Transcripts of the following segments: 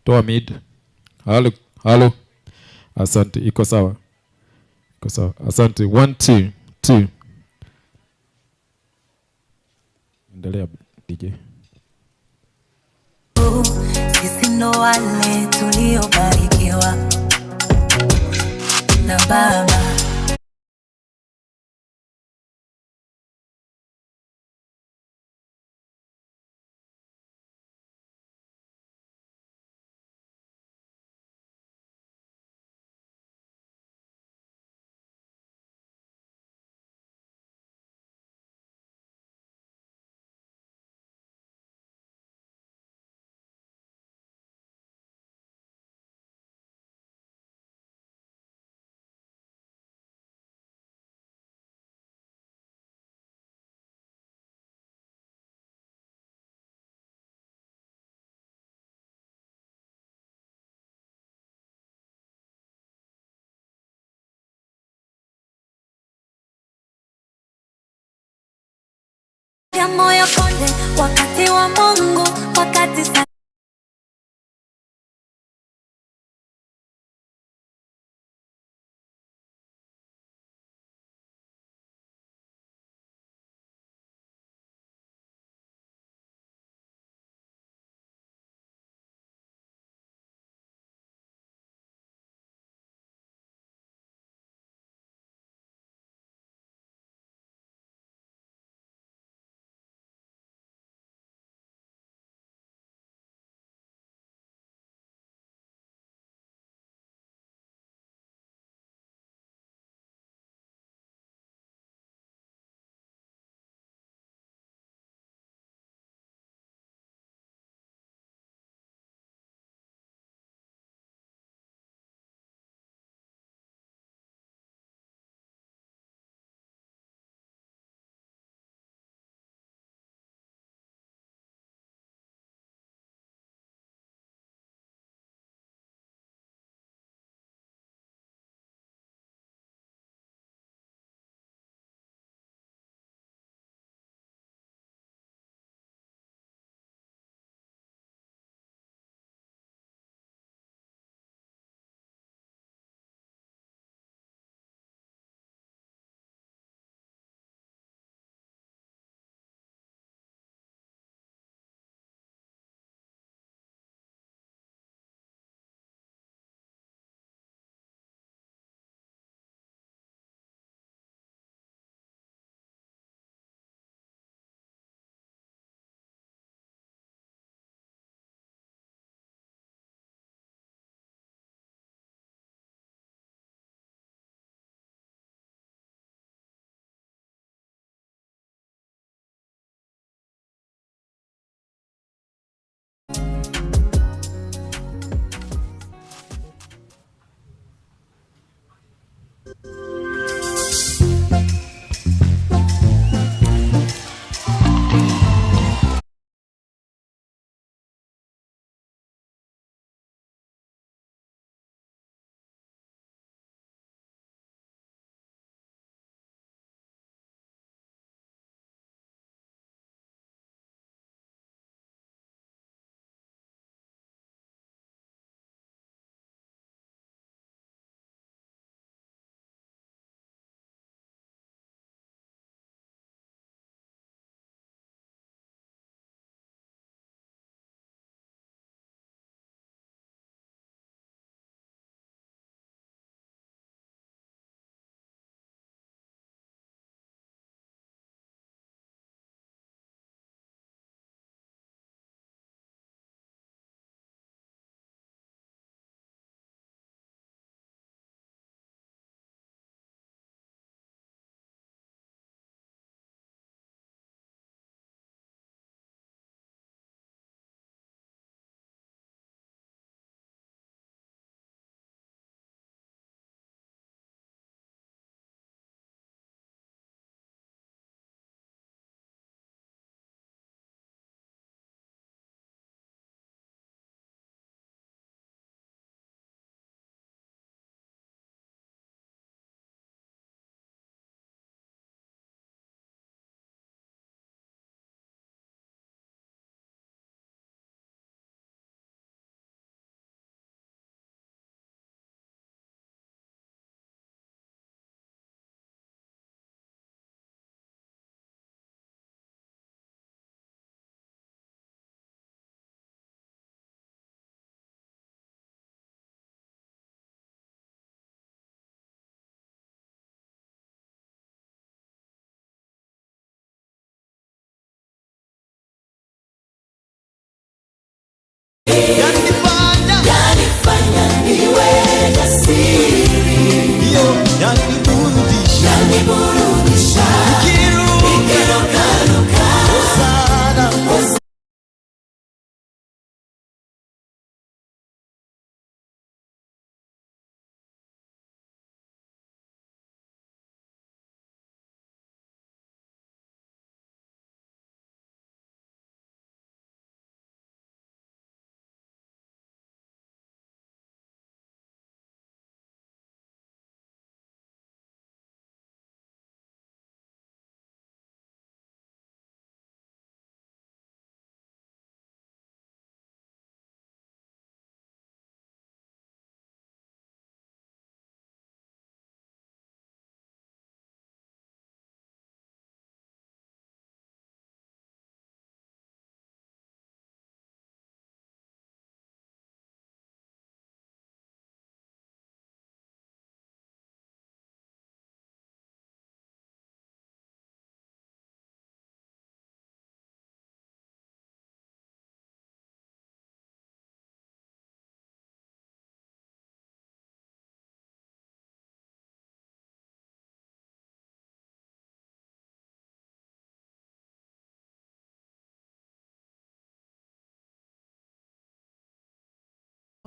Toa mid. Halo. Halo. Asante. Iko sawa. Iko sawa. Asante. 1 2 2. Endelea DJ. Sisi ndo wale tuliobarikiwa na Baba. Ya moyo konde wakati wa Mungu, wakati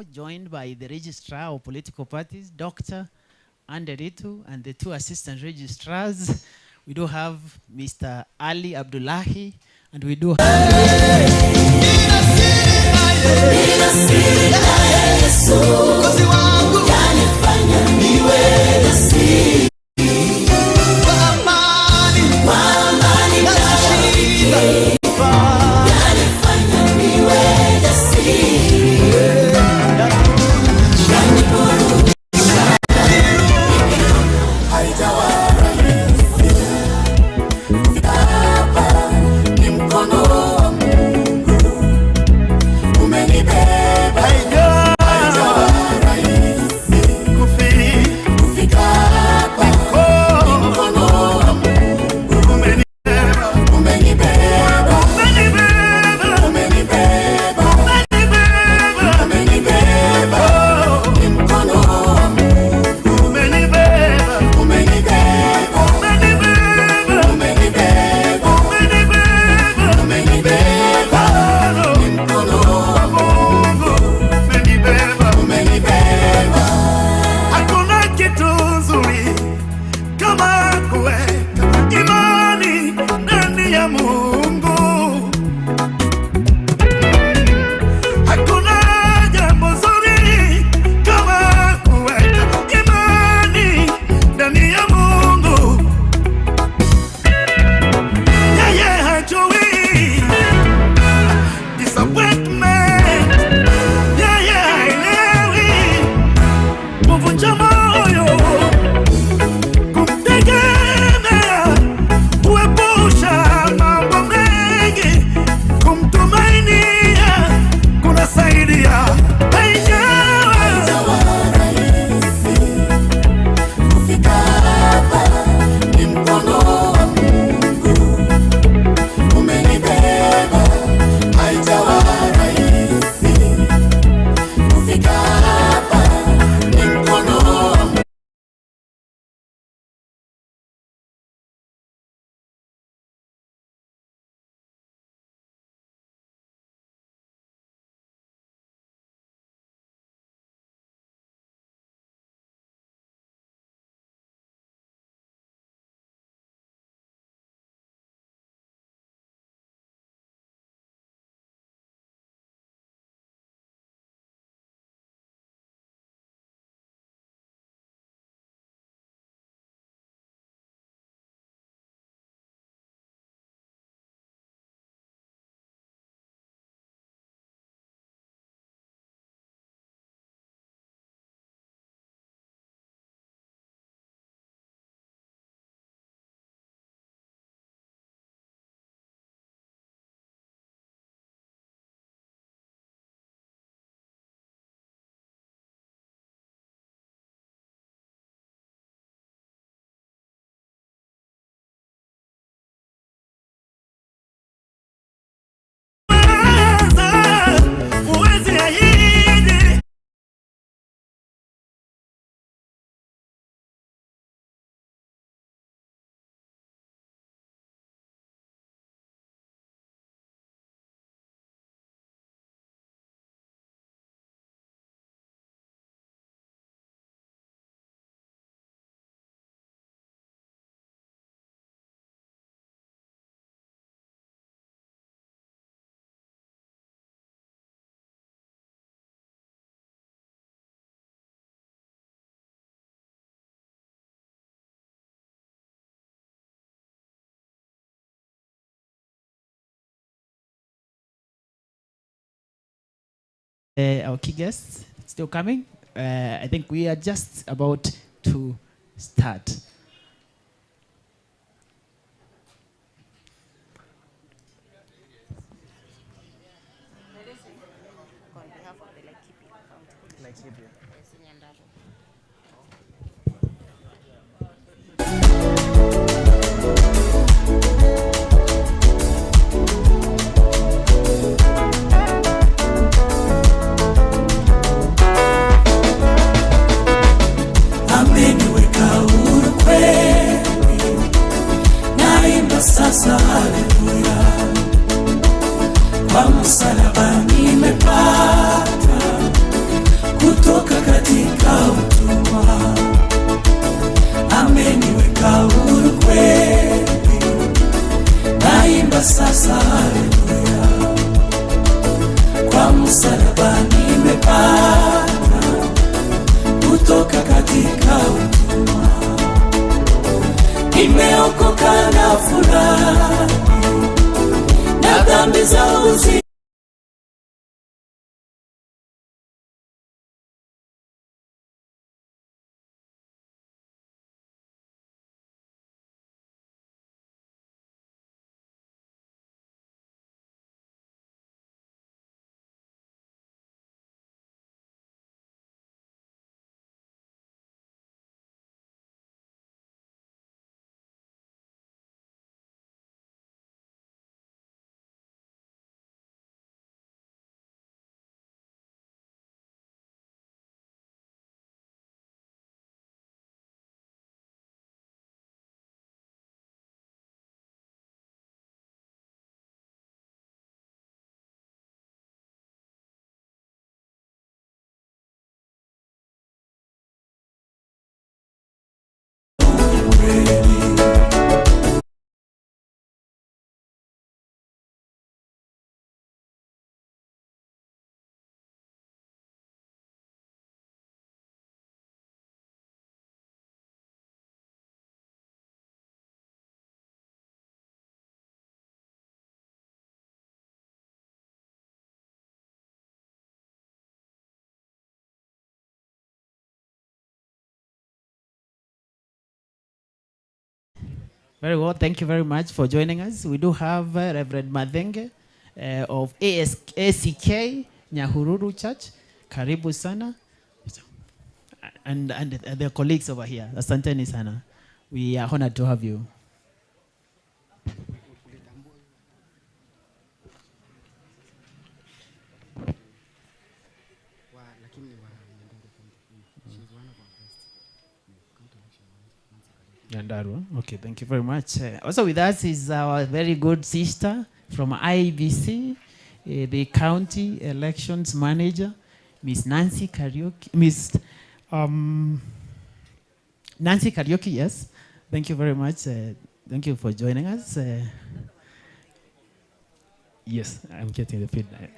joined by the registrar of political parties, Dr. Nderitu, and the two assistant registrars. We do have Mr. Ali Abdullahi, and we do our key guests still coming. I think we are just about to start. Sasa haleluya, kwa msalaba nimepata katika utumwa, ameniweka huru kweli. Naimba sasa haleluya, kwa msalaba nimepata kutoka katika utumwa, nimeokoka na furaha na dhambi za uzima. Very well. Thank you very much for joining us. We do have Reverend Madenge of ACK Nyahururu Church. Karibu sana. And their colleagues over here. Asanteni sana. We are honored to have you. Nyandarua. Okay, thank you very much. Also with us is our very good sister from IBC, the county elections manager, Miss Nancy Karaoke. Nancy Karaoke, yes. Thank you very much. Thank you for joining us. Yes, I'm getting the feedback.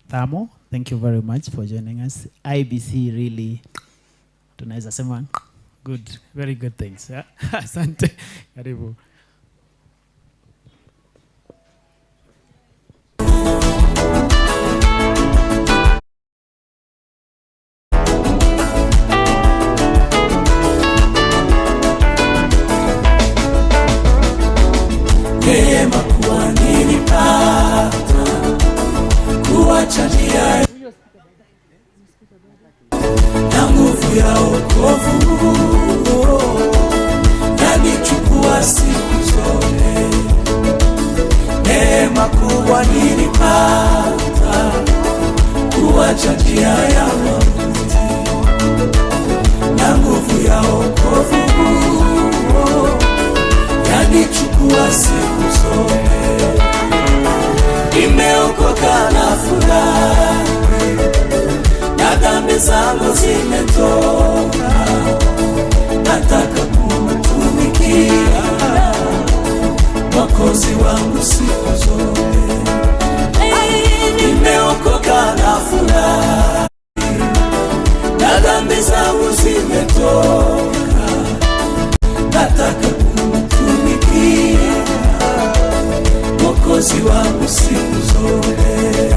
Thamo, thank you very much for joining us. IBC really, tunaweza sema good, very good things. Yeah? Asante. Karibu. Neema kuwa nilipata wa siku zote. Nimeokoka na furahi, na dhambi zangu zimetoka. Nataka kumtumikia Mwokozi wangu siku zote. Nimeokoka na furahi, na dhambi zangu zimetoka. Nataka kumtumikia Mwokozi wangu siku zote.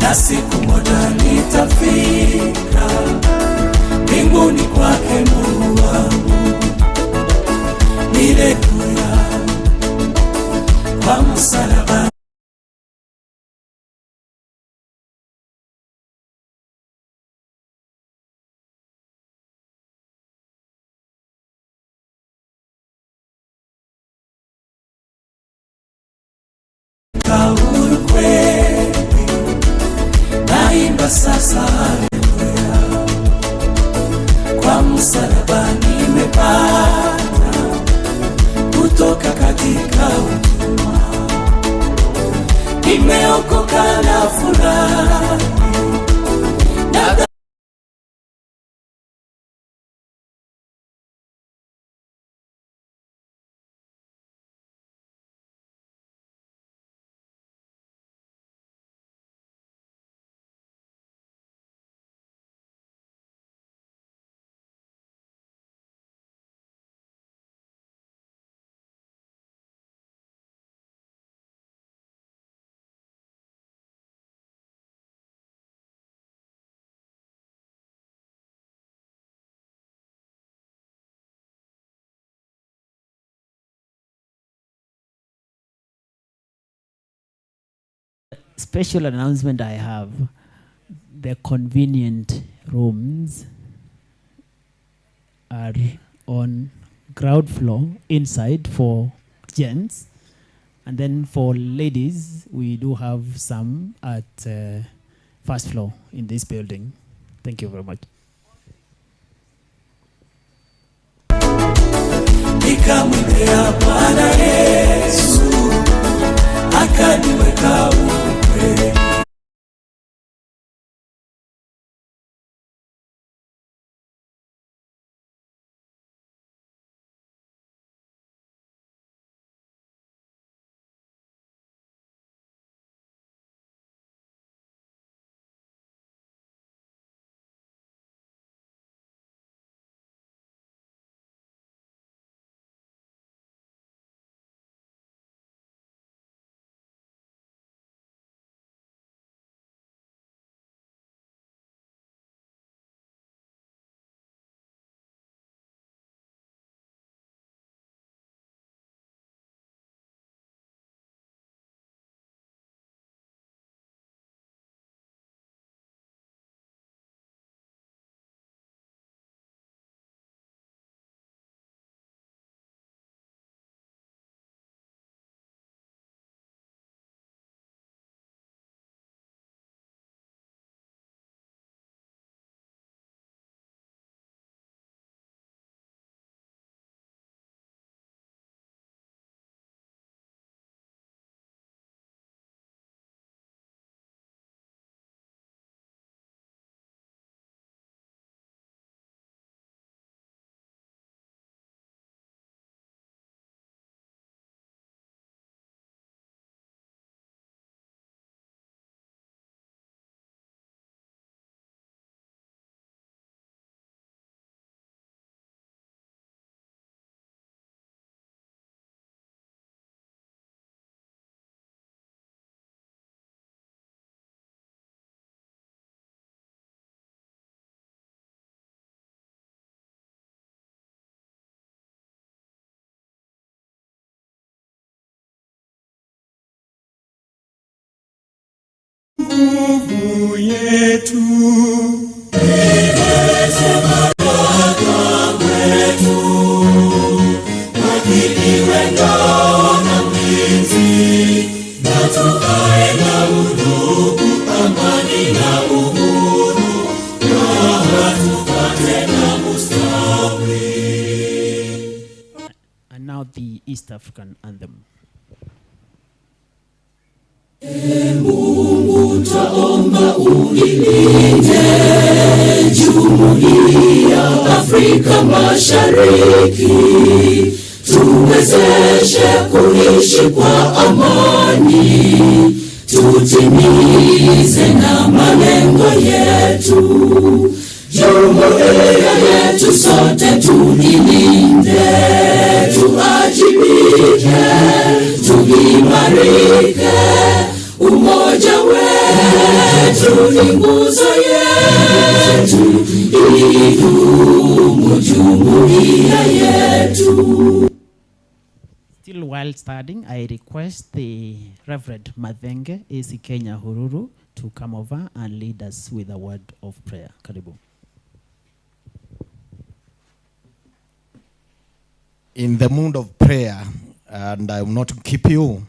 Na siku moja nitafika mbinguni kwake Mungu wangu, nilekuya kwa msalaba. Huru kweli, naimba sasa haleluya. Kwa msalaba nimepata kutoka katika utumwa. Nimeokoka na furahi, na special announcement I have. The convenient rooms are on ground floor inside for gents, and then for ladies we do have some at first floor in this building. Thank you very much. nikamwendea Bwana Yesu akaniweka ukweli. Nguvu yetu imesema kwetu the East African anthem. Taomba uilinde Jumuiya Afrika Mashariki, tuwezeshe kuishi kwa amani, tutimize na malengo yetu. Jumuiya yetu sote tuilinde, tuajibike, tuimarike. Umoja wetu ni nguzo yetu, idumu jumuiya yetu. Still while studying, I request the Reverend Madhenge ACK Nyahururu to come over and lead us with a word of prayer. Karibu. In the mood of prayer, and I will not keep you,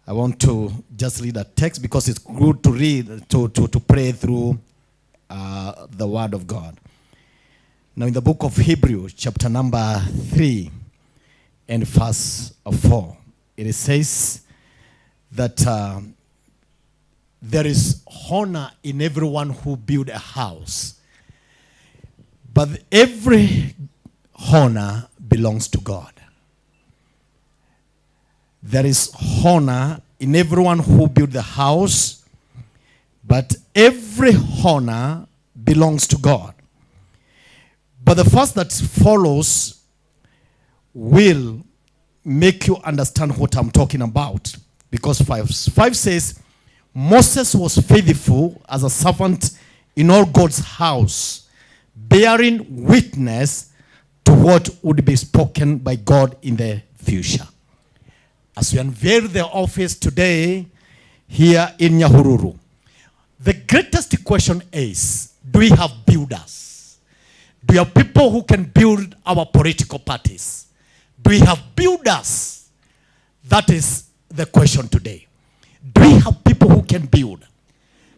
I want to just read a text because it's good to read, to pray through the word of God. Now in the book of Hebrews, chapter number 3 and verse 4, it says that there is honor in everyone who build a house, but every honor belongs to God. There is honor in everyone who built the house, but every honor belongs to God. But the verse that follows will make you understand what I'm talking about. Because 5 says, Moses was faithful as a servant in all God's house, bearing witness to what would be spoken by God in the future. As we unveil the office today here in Nyahururu, the greatest question is, do we have builders? Do we have people who can build our political parties? Do we have builders? That is the question today. Do we have people who can build?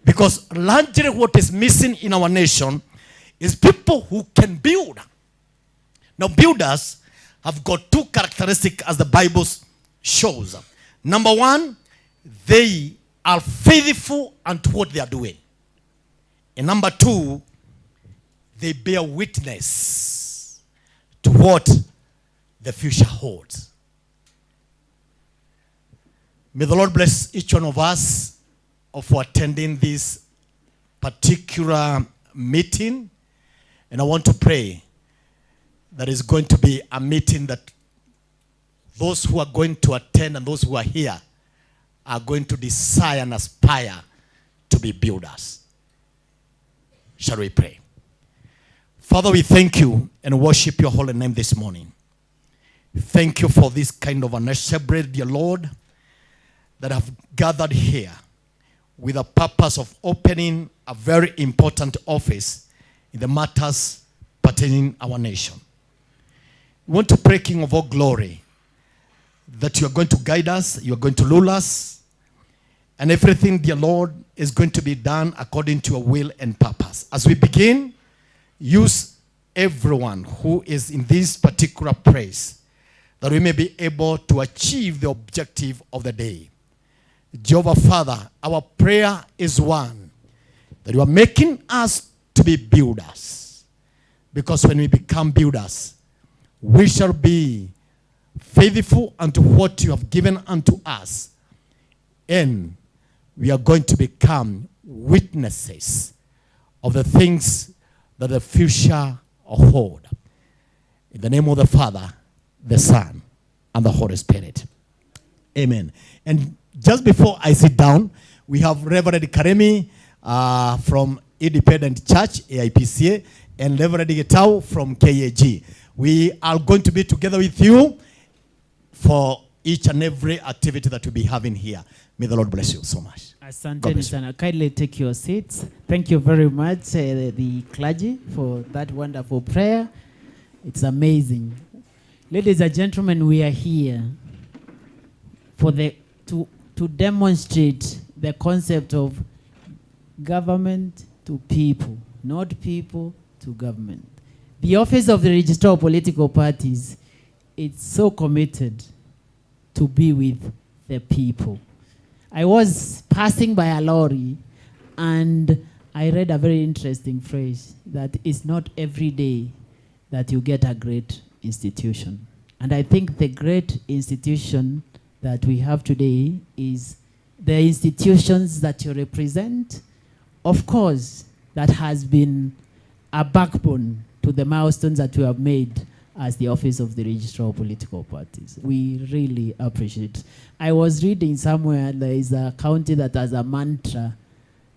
Because largely what is missing in our nation is people who can build. Now builders have got two characteristics as the Bible shows. Number one, they are faithful unto what they are doing. And number two, they bear witness to what the future holds. May the Lord bless each one of us for attending this particular meeting. And I want to pray that is going to be a meeting that those who are going to attend and those who are here are going to desire and aspire to be builders. Shall we pray? Father, we thank you and worship your holy name this morning. Thank you for this kind of an assembly, dear Lord, that have gathered here with a purpose of opening a very important office in the matters pertaining our nation. We want to pray, King of all glory, that you are going to guide us, you are going to rule us, and everything, dear Lord, is going to be done according to your will and purpose. As we begin, use everyone who is in this particular place, that we may be able to achieve the objective of the day. Jehovah Father, our prayer is one, that you are making us to be builders. Because when we become builders, we shall be faithful unto what you have given unto us, and we are going to become witnesses of the things that the future hold. In the name of the Father, the Son, and the Holy Spirit. Amen. And just before I sit down, we have Reverend Karemi from Independent Church, AIPCA, and Reverend Getau from KAG. We are going to be together with you for each and every activity that we'll be having here. May the Lord bless you so much. Asante sana. Kindly take your seats. Thank you very much, the clergy, for that wonderful prayer. It's amazing. Ladies and gentlemen, we are here for to demonstrate the concept of government to people, not people to government. The office of the Registrar of Political Parties it's so committed to be with the people. I was passing by a lorry and I read a very interesting phrase that it's not every day that you get a great institution. And I think the great institution that we have today is the institutions that you represent. Of course, that has been a backbone to the milestones that we have made as the Office of the Registrar of Political Parties. We really appreciate. I was reading somewhere there is a county that has a mantra,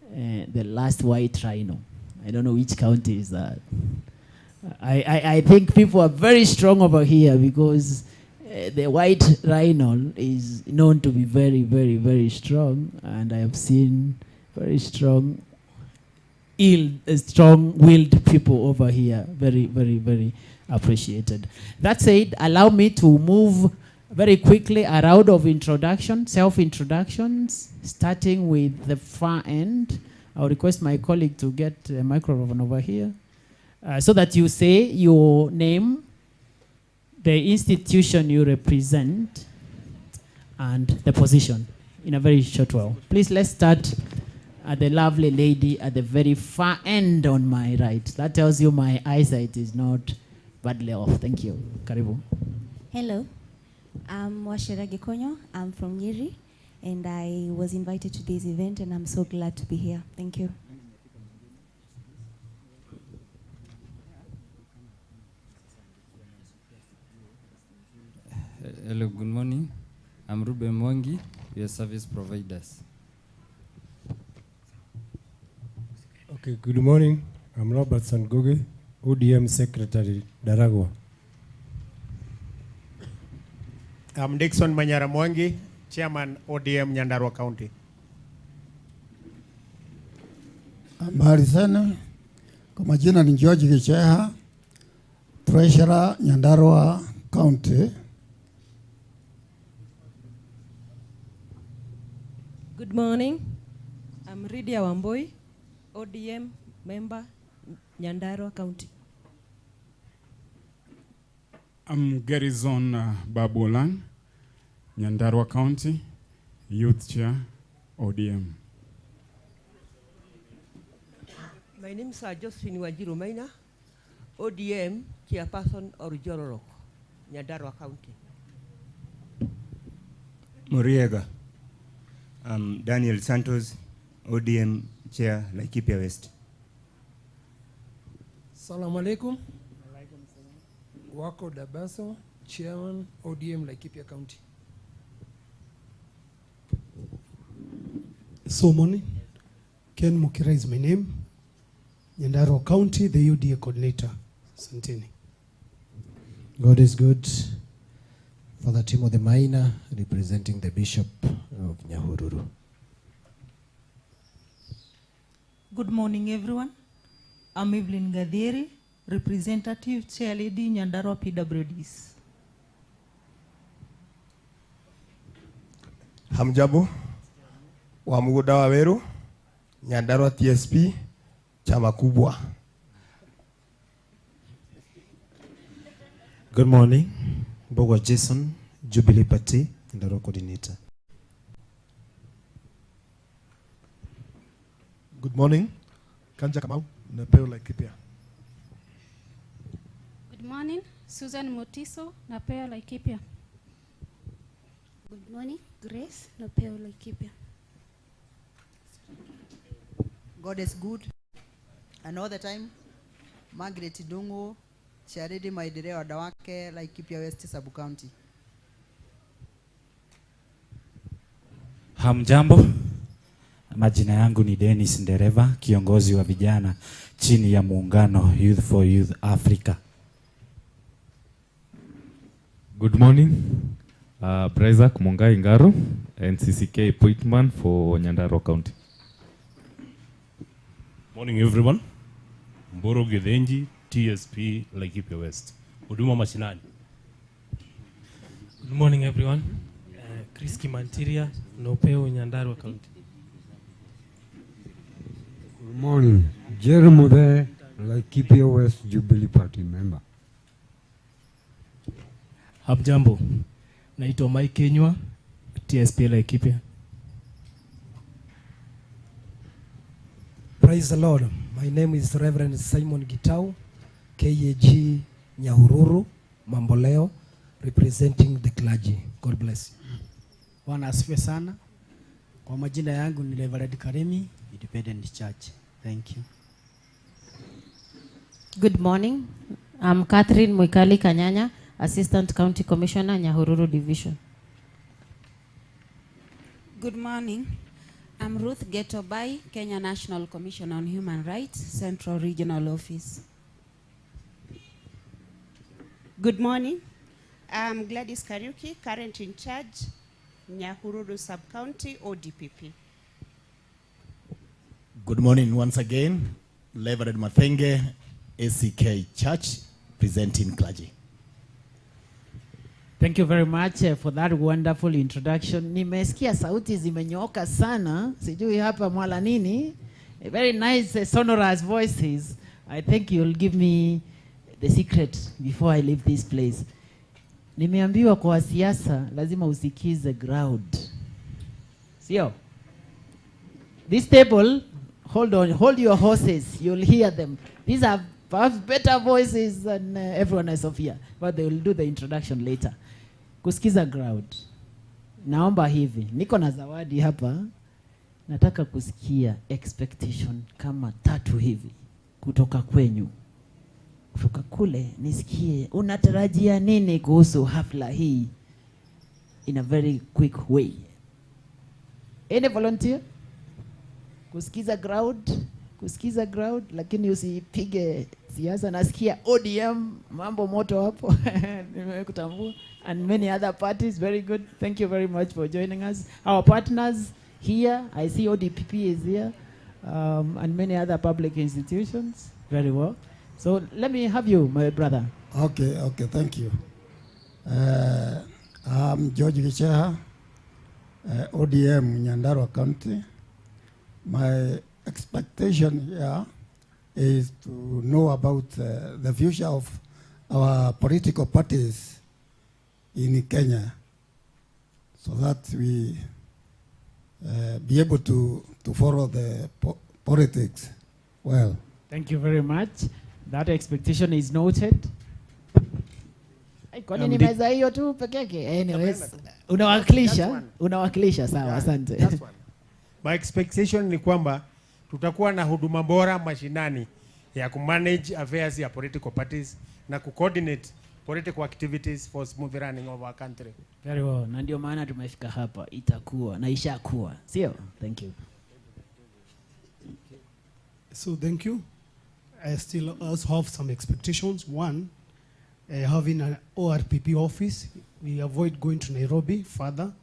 the last white rhino. I don't know which county is that. I think people are very strong over here because the white rhino is known to be very, very, very strong, and I have seen very strong-willed people over here. Very, very, very appreciated. That said, allow me to move very quickly a round of introduction, self-introductions, starting with the far end. I'll request my colleague to get a microphone over here so that you say your name, the institution you represent, and the position in a very short while. Please, let's start at the lovely lady at the very far end on my right. That tells you my eyesight is not badly off. Thank you. Karibu. Hello, I'm Washera Gikonyo. I'm from Nyeri, and I was invited to this event, and I'm so glad to be here. Thank you. Hello, good morning. I'm Ruben Mwangi, your service providers. Okay, good morning. I'm Robert Sangoge, ODM Secretary, Daragwa. I'm Dixon Manyara Mwangi, Chairman ODM Nyandarua County. Habari sana. Kwa majina ni George Gicheha, Treasurer Nyandarua County. Good morning. I'm Ridia Wamboi, ODM member, Nyandarua County. I'm Garrison Babulan, Nyandarua County, Youth Chair, ODM. My name is Josephine Wajiru Maina, ODM Chairperson or Jororok, Nyandarua County. Muriega. I'm Daniel Santos, ODM Chair, Laikipia West. Assalamu alaikum. Wako Dabaso, Chairman, ODM Laikipia County. So morning. Ken Mukira is my name. Nyandarua County, the UDA coordinator. Santini. God is good. Father Timothy Maina, representing the Bishop of Nyahururu. Good morning, everyone. I'm Evelyn Gadhieri, Representative Chair Lady Nyandarua PWDs. Hamjambo, Wamugoda Waweru, Nyandarua TSP, chama kubwa. Good morning. Bogwa Jason, Jubilee Party, Nyandarua coordinator. Good morning. Kanja Kamau, Napeo Laikipia. Good morning. Susan Motiso, Napeo Laikipia. Good morning. Grace, Napeo Laikipia. God is good. And all the time, Margaret Dungu, Charity Maidere Wadawake, Laikipia West Sub-County. Hamjambo. Majina yangu ni Dennis Ndereva, kiongozi wa vijana chini ya muungano Youth for Youth Africa. Good morning. Isaac Mungai Ngaro, NCCK appointment for Nyandarua County. Morning everyone. Mboro Gedenji, TSP Laikipia West. Huduma mashinani. Good morning everyone. Chris Kimantiria, Nopeo Nyandarua County. Good morning. Jeremy there, Laikipia West Jubilee Party member. Hamjambo. Naitwa Mike Kenywa, TSP Laikipia. Praise the Lord. My name is Reverend Simon Gitau, KAG Nyahururu, Mamboleo, representing the clergy. God bless you. Bwana asifiwe sana. Kwa majina yangu ni Reverend Karemi, Independent Church. Thank you. Good morning. I'm Catherine Mwikali Kanyanya, Assistant County Commissioner, Nyahururu Division. Good morning. I'm Ruth Getobai, Kenya National Commission on Human Rights, Central Regional Office. Good morning. I'm Gladys Kariuki, current in charge, Nyahururu Sub-County, ODPP. Good morning once again. Reverend Mathenge, ACK Church, presenting clergy. Thank you very much for that wonderful introduction. Nimesikia sauti zimenyooka sana. Sijui hapa mwala nini. Very nice sonorous voices. I think you'll give me the secret before I leave this place. Nimeambiwa kwa siasa lazima usikize ground. Sio? This table, hold your horses. You'll hear them. These are perhaps better voices than everyone else of here. But they will do the introduction later. Kusikiza ground. Naomba hivi. Niko na zawadi hapa. Nataka kusikia expectation kama 3 hivi. Kutoka kwenyu. Kutoka kule nisikie unatarajia nini kuhusu hafla hii in a very quick way. Any volunteer? Kusikiza ground, lakini usipige siasa. Nasikia ODM mambo moto hapo. Nimekutambua. And many other parties. Very good. Thank you very much for joining us. Our partners here, I see ODPP is here, and many other public institutions. Very well. So let me have you, my brother. Okay, thank you. I'm George Gicheha, ODM Nyandarua County. My expectation here is to know about the future of our political parties in Kenya, so that we be able to follow the politics well. Thank you very much. That expectation is noted. Kwa nini meza hiyo tu peke yake? Anyways, unawakilisha sawa, asante. My expectation ni kwamba tutakuwa na huduma bora mashinani ya kumanage affairs ya political parties na coordinate political activities for smooth running of our country. Very well. Na ndio maana tumefika hapa, itakuwa na ishakuwa. Sio? Thank you. So thank you. I still also have some expectations. One, having an ORPP office, we avoid going to Nairobi further.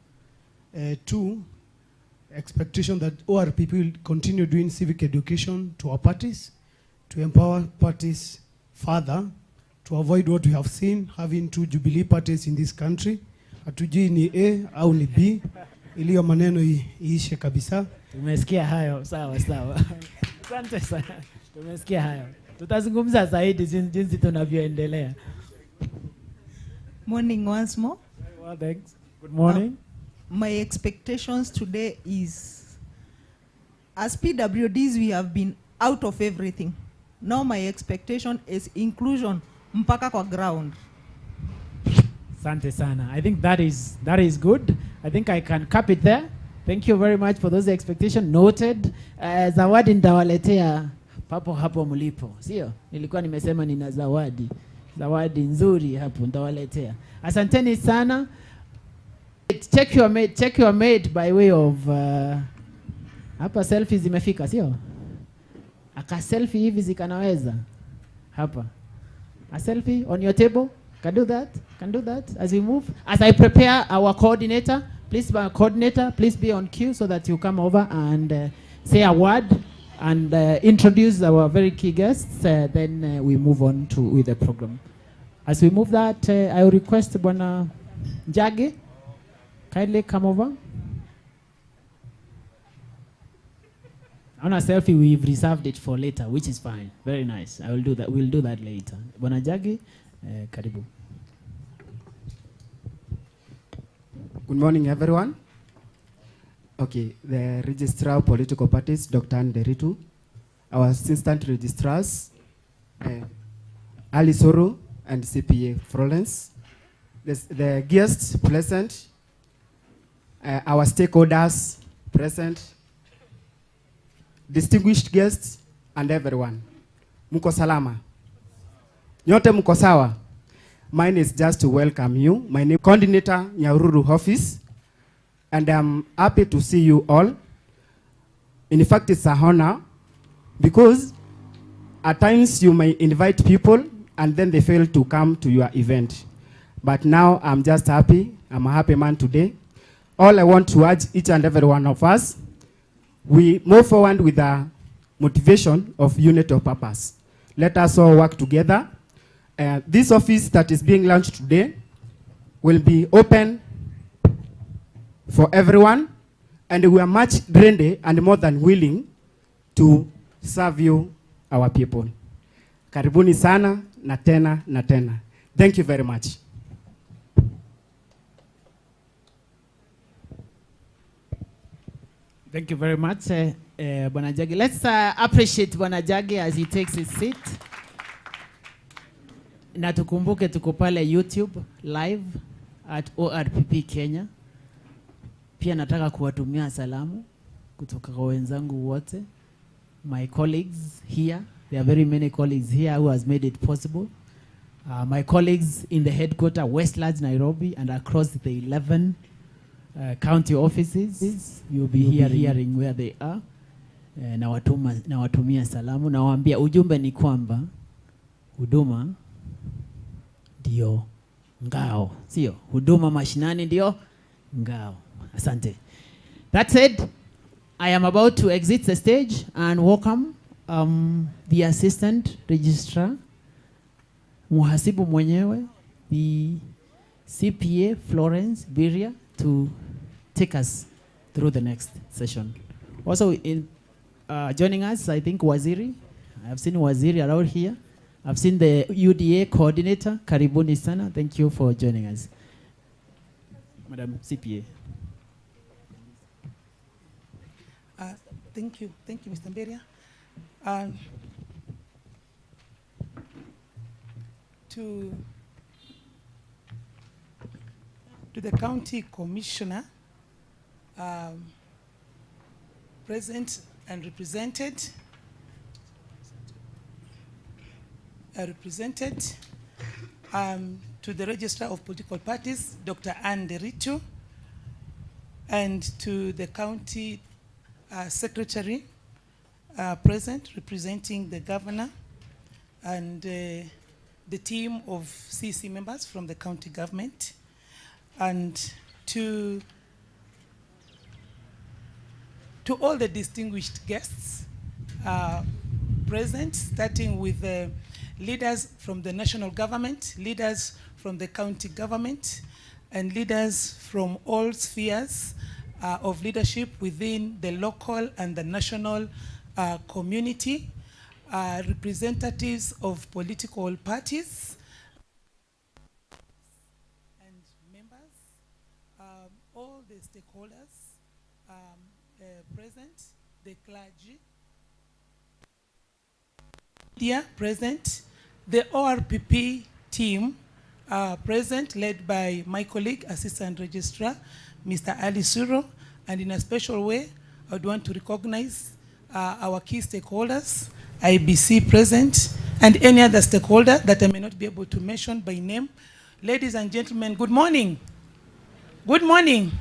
Two, expectation that ORPP will continue doing civic education to our parties, to empower parties further, to avoid what we have seen, having 2 Jubilee parties in this country. Hatujui ni A au ni B, iliyo maneno iishe kabisa. Tumesikia hayo, sawa. Asante sana. Tumesikia hayo. Tutazungumza zaidi jinsi tunavyoendelea. Morning once more. Well, thanks. Good morning. My expectations today is, as PWDs we have been out of everything. Now my expectation is inclusion mpaka kwa ground. Asante sana. I think that is good. I think I can cap it there. Thank you very much for those expectations. Noted. Zawadi ndawaletea papo hapo mlipo. Sio? Nilikuwa nimesema nina zawadi. Zawadi nzuri hapo ndawaletea. Asanteni sana. Check your mate by way of hapa selfies zimefika, sio? Aka selfie hivi zikanaweza. Hapa. A selfie on your table. Can do that as we move. As I prepare our coordinator, please be on cue so that you come over and say a word and introduce our very key guests. Then we move on with the program. As we move that, I will request Bwana Njagi, kindly come over. On a selfie, we've reserved it for later, which is fine. Very nice. I will do that. We'll do that later. Bwana Njagi, karibu. Good morning, everyone. Okay, the Registrar of Political Parties, Dr. Nderitu, our Assistant Registrars, AUDITOR and CPA Florence, the guests present, our stakeholders present, distinguished guests, and everyone. Muko salama. Nyote muko sawa. Mine is just to welcome you. My name is Coordinator Nyahururu Office, and I'm happy to see you all. In fact, it's a honor because at times you may invite people and then they fail to come to your event. But now I'm just happy. I'm a happy man today. All I want to urge each and every one of us, we move forward with the motivation of unity of purpose. Let us all work together. This office that is being launched today will be open for everyone, and we are much ready and more than willing to serve you, our people. Karibuni sana, na tena, na tena. Thank you very much. Thank you very much, Bwana Jagi. Let's appreciate Bwana Jagi as he takes his seat. Na tukumbuke tuko pale YouTube live at ORPP Kenya. Pia nataka kuwatumia salamu kutoka kwa wenzangu wote. My colleagues here, there are very many colleagues here who has made it possible. My colleagues in the headquarters, Westlands, Nairobi, and across the 11 county offices, you'll be hearing where they are. Nawatumia salamu. Nawaambia ujumbe ni kwamba huduma ndio ngao. Sio, huduma mashinani ndio ngao. Asante. That said, I am about to exit the stage and welcome the Assistant Registrar, Muhasibu mwenyewe, the CPA Florence Biria, to take us through the next session. Also in joining us, I think Waziri. I have seen Waziri around here. I've seen the UDA coordinator, Karibuni sana. Thank you for joining us. Madam CPA. Thank you, Mr. Mberia. To the county commissioner, present and represented, to the Registrar of Political Parties, Dr. Nderitu, and to the county secretary present, representing the governor, and the team of CC members from the county government, and to all the distinguished guests present, starting with the leaders from the national government, leaders from the county government, and leaders from all spheres of leadership within the local and the national community, representatives of political parties, and members, all the stakeholders present, the clergy, media present, the ORPP team present, led by my colleague, Assistant Registrar, Mr. AUDITOR, and in a special way, I would want to recognize our key stakeholders, IBC present, and any other stakeholder that I may not be able to mention by name. Ladies and gentlemen, good morning. Good morning.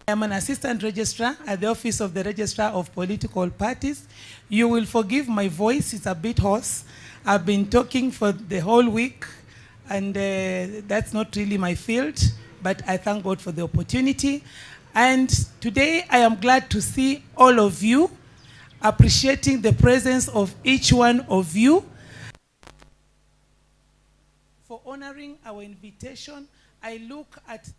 I am an assistant registrar at the office of the Registrar of Political Parties. You will forgive my voice, it's a bit hoarse. I've been talking for the whole week, and that's not really my field, but I thank God for the opportunity. And today I am glad to see all of you, appreciating the presence of each one of you, for honoring our invitation. I look at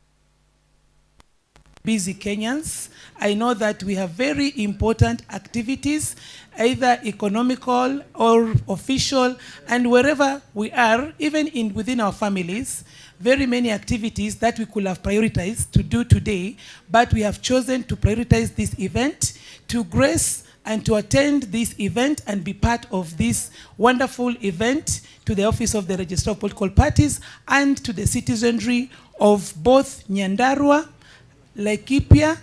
busy Kenyans. I know that we have very important activities, either economical or official, and wherever we are, even within our families, very many activities that we could have prioritized to do today, but we have chosen to prioritize this event, to grace and to attend this event and be part of this wonderful event, to the Office of the Registrar of Political Parties and to the citizenry of both Nyandarua, Laikipia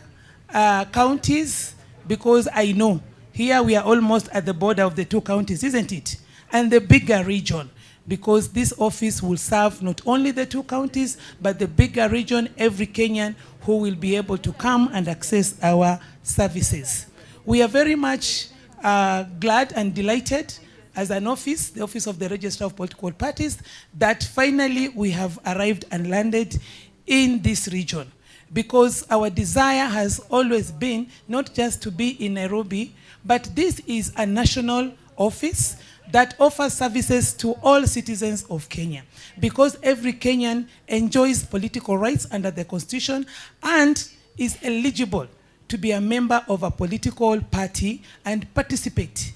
counties, because I know here we are almost at the border of the two counties, isn't it? And the bigger region, because this office will serve not only the two counties, but the bigger region, every Kenyan who will be able to come and access our services. We are very much glad and delighted as an office, the Office of the Registrar of Political Parties, that finally we have arrived and landed in this region. Because our desire has always been not just to be in Nairobi, but this is a national office that offers services to all citizens of Kenya. Because every Kenyan enjoys political rights under the Constitution and is eligible to be a member of a political party and participate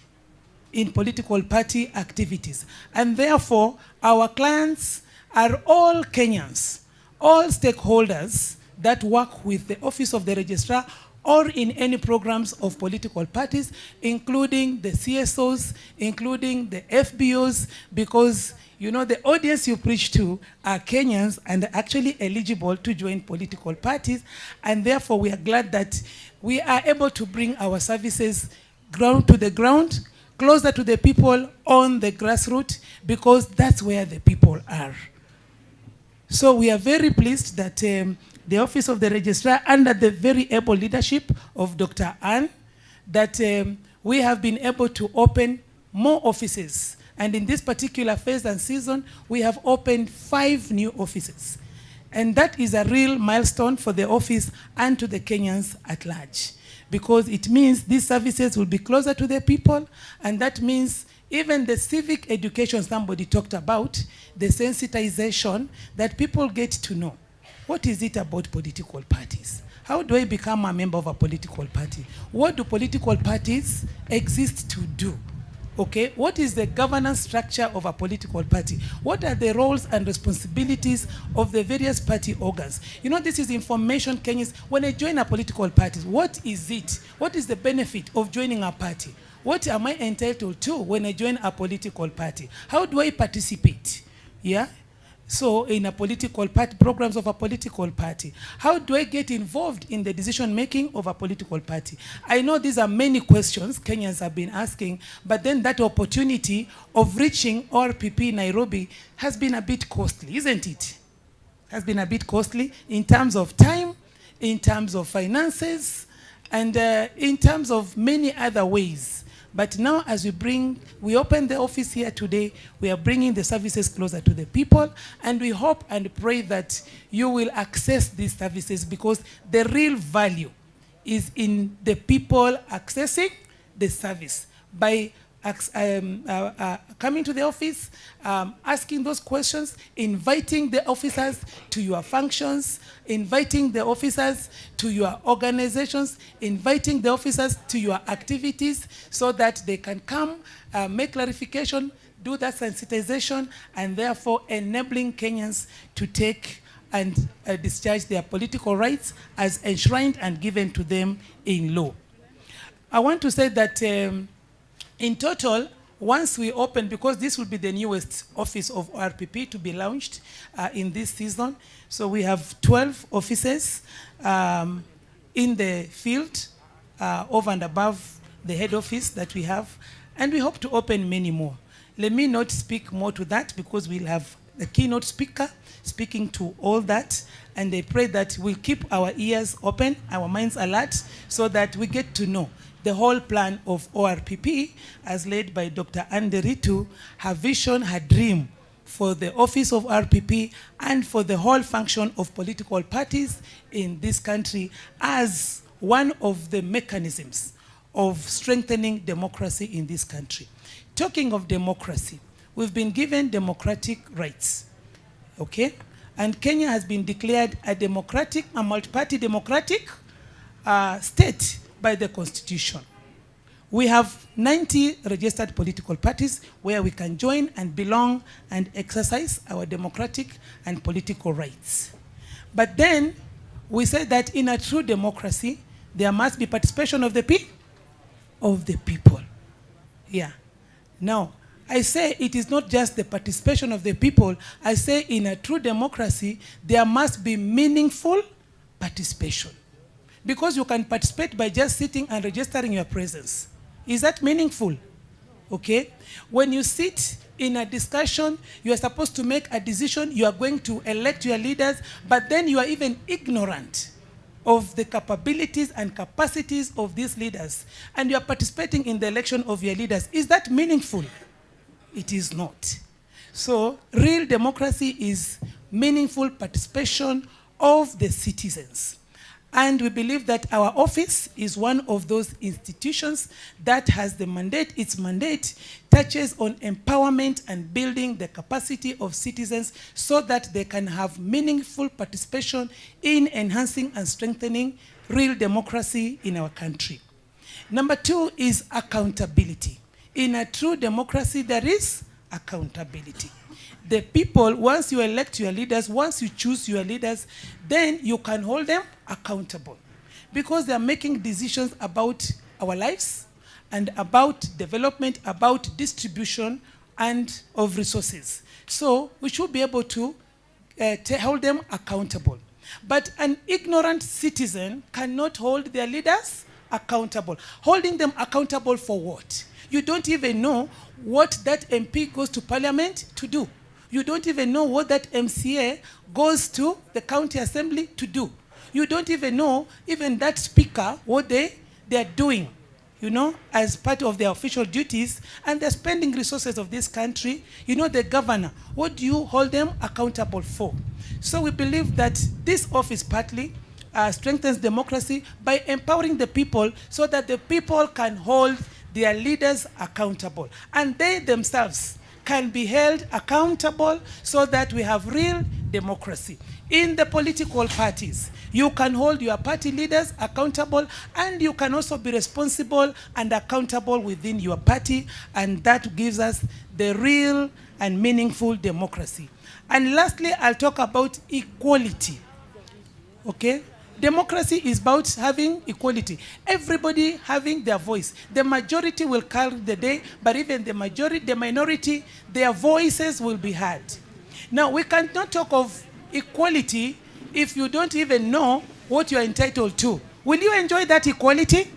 in political party activities. And therefore, our clients are all Kenyans, all stakeholders that work with the Office of the Registrar or in any programs of political parties, including the CSOs, including the FBOs, because you know the audience you preach to are Kenyans and are actually eligible to join political parties, and therefore we are glad that we are able to bring our services ground to the ground, closer to the people on the grassroots, because that's where the people are. So we are very pleased that the Office of the Registrar, under the very able leadership of Dr. Ann, that we have been able to open more offices. And in this particular phase and season, we have opened 5 new offices. And that is a real milestone for the office and to the Kenyans at large, because it means these services will be closer to the people, and that means even the civic education somebody talked about, the sensitization that people get to know. What is it about political parties? How do I become a member of a political party? What do political parties exist to do? Okay, what is the governance structure of a political party? What are the roles and responsibilities of the various party organs? You know, this is information Kenyans, when I join a political party, what is it? What is the benefit of joining a party? What am I entitled to when I join a political party? How do I participate? Yeah? So in a political party, programs of a political party. How do I get involved in the decision making of a political party? I know these are many questions Kenyans have been asking, but then that opportunity of reaching RPP Nairobi has been a bit costly, isn't it? Has been a bit costly in terms of time, in terms of finances, and in terms of many other ways. But now as we open the office here today, we are bringing the services closer to the people, and we hope and pray that you will access these services, because the real value is in the people accessing the service by coming to the office, asking those questions, inviting the officers to your functions, inviting the officers to your organizations, inviting the officers to your activities so that they can come, make clarification, do that sensitization, and therefore enabling Kenyans to take and discharge their political rights as enshrined and given to them in law. I want to say that in total, once we open, because this will be the newest office of RPP to be launched in this season, so we have 12 offices in the field over and above the head office that we have, and we hope to open many more. Let me not speak more to that, because we'll have the keynote speaker speaking to all that, and I pray that we'll keep our ears open, our minds alert, so that we get to know the whole plan of ORPP as led by Dr. Nderitu, her vision, her dream for the office of RPP and for the whole function of political parties in this country as one of the mechanisms of strengthening democracy in this country. Talking of democracy, we've been given democratic rights, okay? And Kenya has been declared a multi-party democratic state by the Constitution. We have 90 registered political parties where we can join and belong and exercise our democratic and political rights. But then we say that in a true democracy, there must be participation of the people. Yeah. Now, I say it is not just the participation of the people. I say in a true democracy, there must be meaningful participation. Because you can participate by just sitting and registering your presence. Is that meaningful? Okay? When you sit in a discussion, you are supposed to make a decision, you are going to elect your leaders, but then you are even ignorant of the capabilities and capacities of these leaders, and you are participating in the election of your leaders. Is that meaningful? It is not. So, real democracy is meaningful participation of the citizens. And we believe that our office is one of those institutions that has the mandate. Its mandate touches on empowerment and building the capacity of citizens so that they can have meaningful participation in enhancing and strengthening real democracy in our country. Number 2 is accountability. In a true democracy, there is accountability. The people, once you elect your leaders, once you choose your leaders, then you can hold them accountable. Because they are making decisions about our lives and about development, about distribution and of resources. So we should be able to hold them accountable. But an ignorant citizen cannot hold their leaders accountable. Holding them accountable for what? You don't even know what that MP goes to parliament to do. You don't even know what that MCA goes to the county assembly to do. You don't even know, even that speaker, what they're doing, you know, as part of their official duties, and they're spending resources of this country. You know, the governor, what do you hold them accountable for? So we believe that this office partly strengthens democracy by empowering the people so that the people can hold their leaders accountable. And they themselves can be held accountable so that we have real democracy. In the political parties, you can hold your party leaders accountable, and you can also be responsible and accountable within your party, and that gives us the real and meaningful democracy. And lastly, I'll talk about equality. Okay? Democracy is about having equality. Everybody having their voice. The majority will carry the day, but even the minority, their voices will be heard. Now, we cannot talk of equality if you don't even know what you are entitled to. Will you enjoy that equality?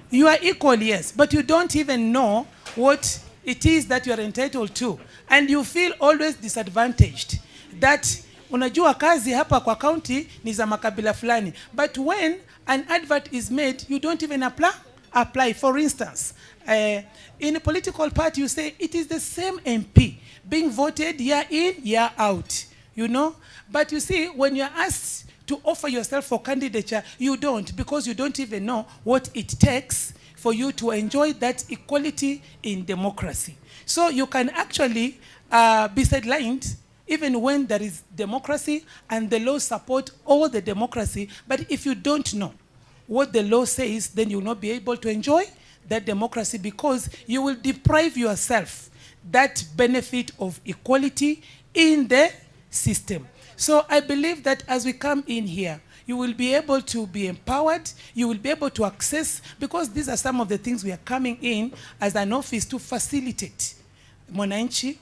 You are equal, yes, but you don't even know what it is that you are entitled to. And you feel always disadvantaged. That unajua kazi hapa kwa county ni za makabila fulani. But when an advert is made, you don't even apply. For instance, in a political party, you say it is the same MP being voted year in, year out, you know. But you see, when you're asked to offer yourself for candidature, you don't, because you don't even know what it takes for you to enjoy that equality in democracy. So you can actually be sidelined even when there is democracy and the law support all the democracy. But if you don't know what the law says, then you will not be able to enjoy that democracy, because you will deprive yourself that benefit of equality in the system. So I believe that as we come in here, you will be able to be empowered, you will be able to access, because these are some of the things we are coming in as an office to facilitate mwananchi,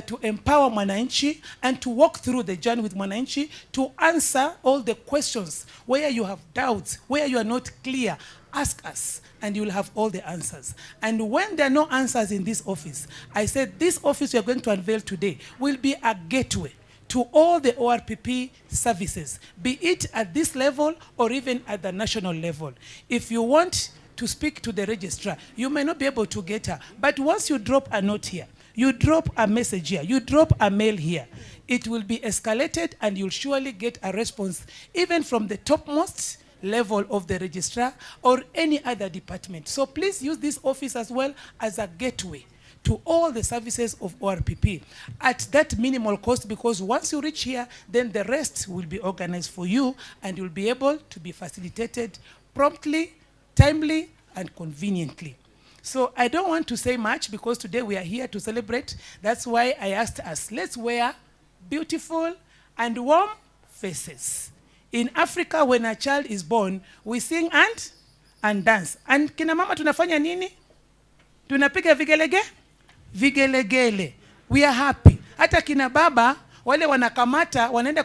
to empower mwananchi, and to walk through the journey with mwananchi, to answer all the questions. Where you have doubts, where you are not clear, ask us, and you will have all the answers. And when there are no answers in this office, I said this office we are going to unveil today will be a gateway to all the ORPP services, be it at this level or even at the national level. If you want to speak to the registrar, you may not be able to get her, but once you drop a note here, you drop a message here, you drop a mail here, it will be escalated and you'll surely get a response, even from the topmost level of the registrar or any other department. So please use this office as well as a gateway to all the services of ORPP at that minimal cost, because once you reach here, then the rest will be organized for you and you'll be able to be facilitated promptly, timely, and conveniently. So I don't want to say much because today we are here to celebrate. That's why I asked us, let's wear beautiful and warm faces. In Africa, when a child is born, we sing and dance. And kina mama tunafanya nini? Tunapiga vigelege? Vigelegele. We are happy. Hata kina baba, wale wanakamata, wanaenda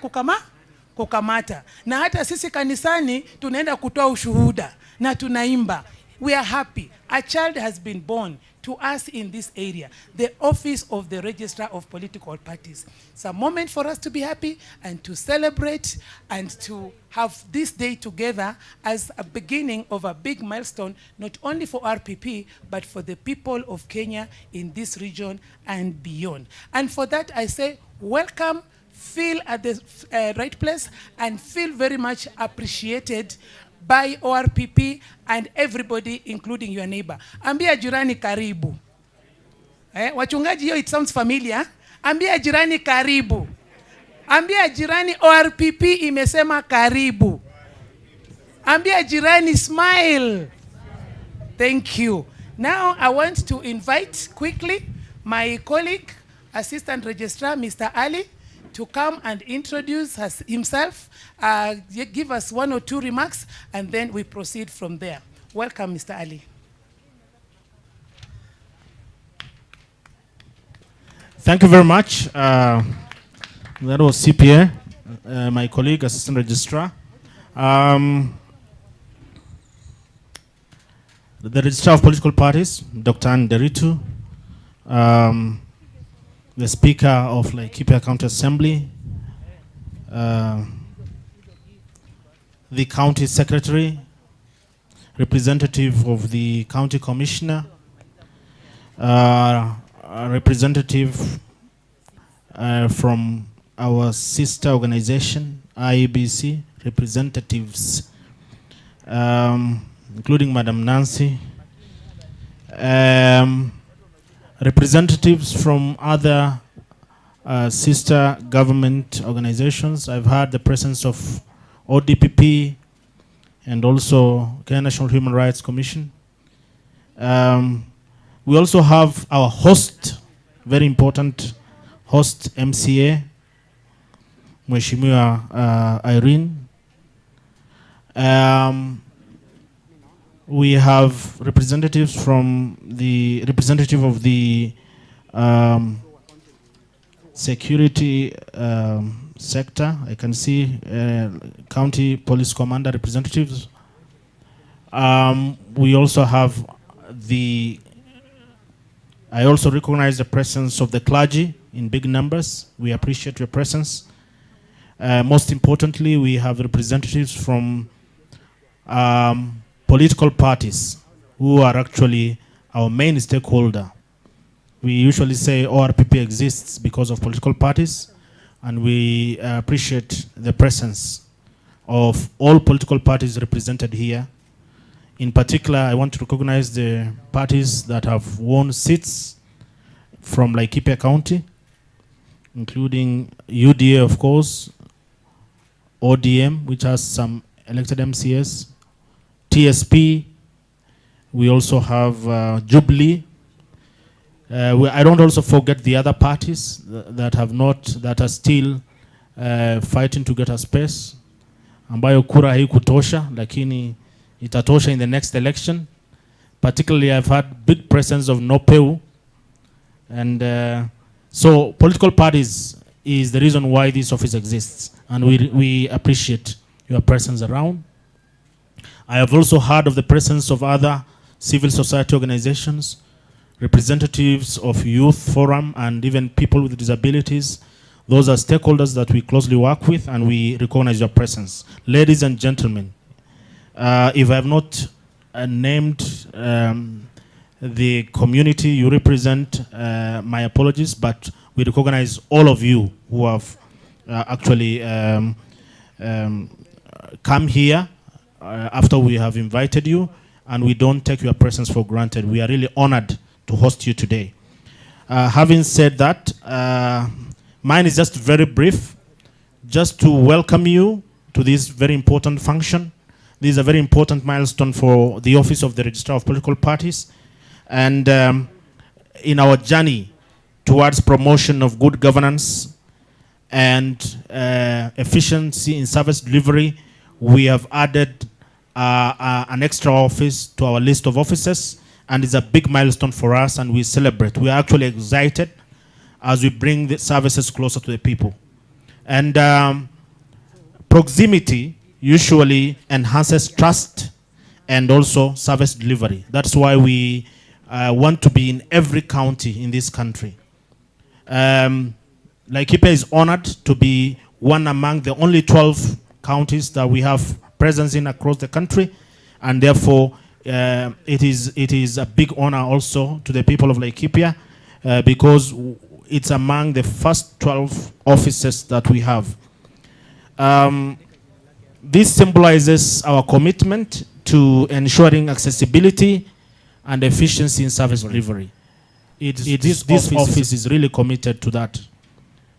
kukamata. Na hata sisi kanisani, tunaenda kutoa ushuhuda. Na tunaimba. We are happy. A child has been born to us in this area, the office of the Registrar of Political Parties. It's a moment for us to be happy and to celebrate and to have this day together as a beginning of a big milestone, not only for RPP, but for the people of Kenya in this region and beyond. And for that, I say, welcome, feel at the right place, and feel very much appreciated by ORPP and everybody, including your neighbor. Ambia jirani karibu. Wachungaji, it sounds familiar. Ambia jirani karibu. Ambia jirani ORPP imesema karibu. Ambia jirani smile. Thank you. Now I want to invite quickly my colleague, Assistant Registrar, Mr. Ali, to come and introduce himself, give us 1 or 2 remarks, and then we proceed from there. Welcome, Mr. Ali. Thank you very much. That was CPA, my colleague, Assistant Registrar. The Registrar of Political Parties, Dr. Nderitu. The Speaker of Laikipia County Assembly, the County Secretary, representative of the County Commissioner, a representative from our sister organization, IEBC, representatives, including Madam Nancy, representatives from other sister government organizations. I've had the presence of ODPP and also Kenya National Human Rights Commission. We also have our host, very important host, MCA, Mheshimiwa Irene. We have representatives from the representative of the security sector. I can see county police commander representatives. We also have I also recognize the presence of the clergy in big numbers. We appreciate your presence. Most importantly, we have representatives from political parties who are actually our main stakeholder. We usually say ORPP exists because of political parties, and we appreciate the presence of all political parties represented here. In particular, I want to recognize the parties that have won seats from Laikipia County, including UDA, of course, ODM, which has some elected MCS, TSP. We also have Jubilee. I don't also forget the other parties that are still fighting to get a space, ambayo kura haikutosha, lakini itatosha in the next election. Particularly, I've had big presence of NOPEU, and so political parties is the reason why this office exists, and we appreciate your presence around. I have also heard of the presence of other civil society organizations, representatives of youth forum, and even people with disabilities. Those are stakeholders that we closely work with, and we recognize your presence. Ladies and gentlemen, if I have not named the community you represent, my apologies, but we recognize all of you who have actually come here after we have invited you, and we don't take your presence for granted. We are really honored to host you today. Having said that, mine is just very brief, just to welcome you to this very important function. This is a very important milestone for the Office of the Registrar of Political Parties. And in our journey towards promotion of good governance and efficiency in service delivery, we have added an extra office to our list of offices, and it's a big milestone for us, and we celebrate. We are actually excited as we bring the services closer to the people. And proximity usually enhances trust and also service delivery. That's why we want to be in every county in this country. Laikipia is honored to be one among the only 12 counties that we have presence in across the country, and therefore it is a big honor also to the people of Laikipia because it's among the first 12 offices that we have. This symbolizes our commitment to ensuring accessibility and efficiency in service delivery. This office is really committed to that.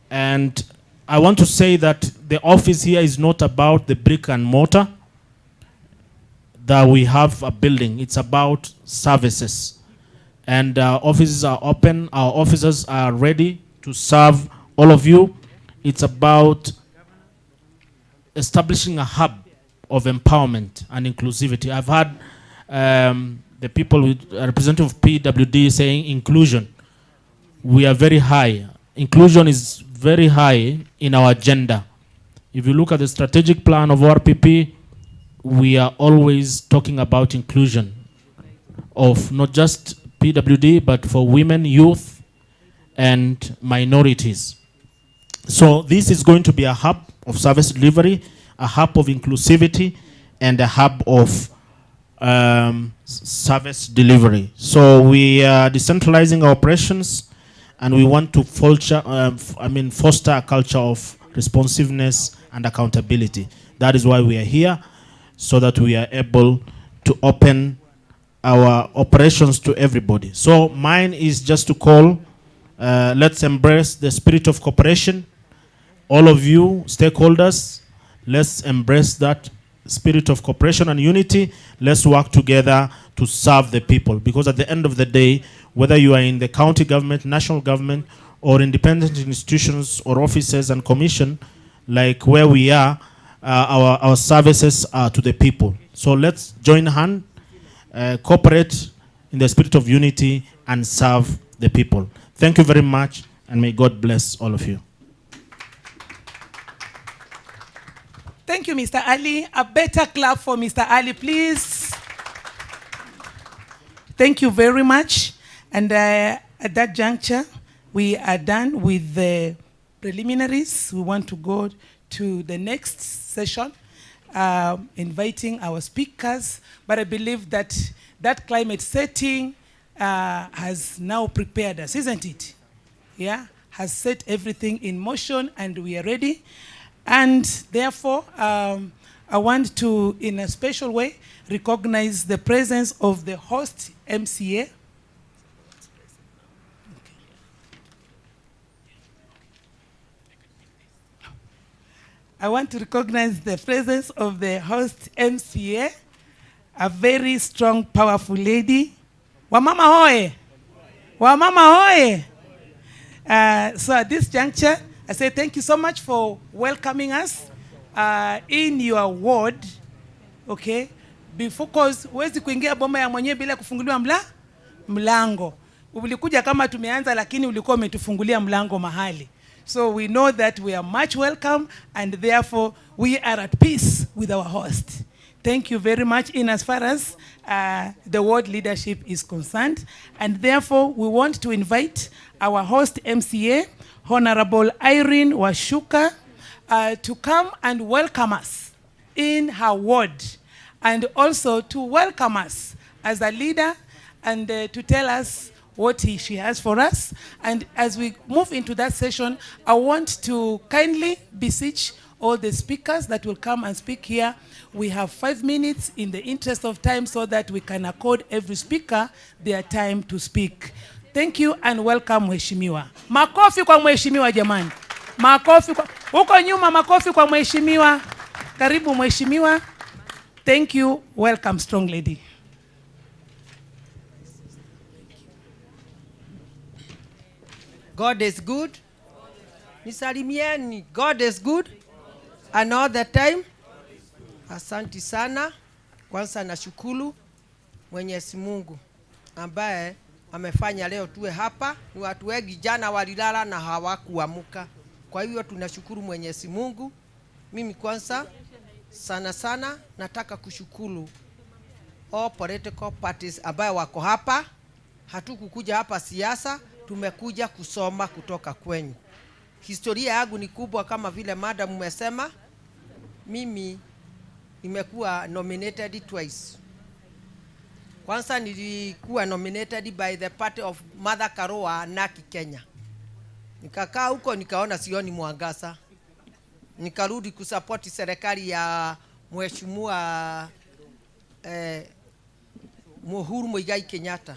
And I want to say that the office here is not about the brick and mortar that we have a building. It's about services. And our offices are open. Our officers are ready to serve all of you. It's about establishing a hub of empowerment and inclusivity. I've had the people with representative of PWD saying inclusion. We are very high. Inclusion is very high in our agenda. If you look at the strategic plan of RPP, we are always talking about inclusion of not just PWD, but for women, youth, and minorities. So this is going to be a hub of service delivery, a hub of inclusivity, and a hub of service delivery. So we are decentralizing our operations, and we want to foster a culture of responsiveness and accountability. That is why we are here, so that we are able to open our operations to everybody. So mine is just to call, let's embrace the spirit of cooperation. All of you stakeholders, let's embrace that spirit of cooperation and unity. Let's work together to serve the people, because at the end of the day, whether you are in the county government, national government, or independent institutions or offices and commission, like where we are, our services are to the people. So let's join hand, cooperate in the spirit of unity, and serve the people. Thank you very much, and may God bless all of you. Thank you, Mr. Ali. A better clap for Mr. Ali, please. Thank you very much. And at that juncture, we are done with the preliminaries. We want to go to the next session, inviting our speakers. But I believe that that climate setting has now prepared us, isn't it? Yeah, has set everything in motion, and we are ready. And therefore, I want to, in a special way, recognize the presence of the host MCA. I want to recognize the presence of the host MCA, a very strong, powerful lady. Wamama hoye! Wamama hoye! So at this juncture, I say thank you so much for welcoming us in your ward, okay? Because huwezi kuingia boma ya mwenyewe bila kufunguliwa mlango. Ulikuja kama tumeanza, lakini ulikuwa umetufungulia mlango mahali. So we know that we are much welcome, and therefore we are at peace with our host. Thank you very much in as far as the ward leadership is concerned. And therefore we want to invite our host MCA, Honorable Irene Washuka, to come and welcome us in her ward, and also to welcome us as a leader, and to tell us what she has for us. And as we move into that session, I want to kindly beseech all the speakers that will come and speak here. We have 5 minutes in the interest of time, so that we can accord every speaker their time to speak. Thank you and welcome mheshimiwa. Makofi kwa mheshimiwa jamani. Makofi kwa huko nyuma, makofi kwa mheshimiwa. Karibu mheshimiwa. Thank you. Welcome strong lady. God is good. Nisalimieni. God is good. And all the time. Asante sana. Kwanza nashukuru Mwenyezi Mungu ambaye amefanya leo tuwe hapa. Ni watu wengi jana walilala na hawakuamka. Kwa hiyo tunashukuru Mwenyezi Mungu. Mimi kwanza sana nataka kushukuru all political parties ambaye wako hapa. Hatukukuja hapa siasa, tumekuja kusoma kutoka kwenyu. Historia yangu ni kubwa kama vile madam umesema. Mimi nimekuwa nominated twice. Kwanza nilikuwa nominated by the party of Mother Karua Naki Kenya. Nikakaa huko nikaona sioni mwangaza. Nikarudi kusupport serikali ya mheshimiwa Nyahururu Muigai Kenyatta.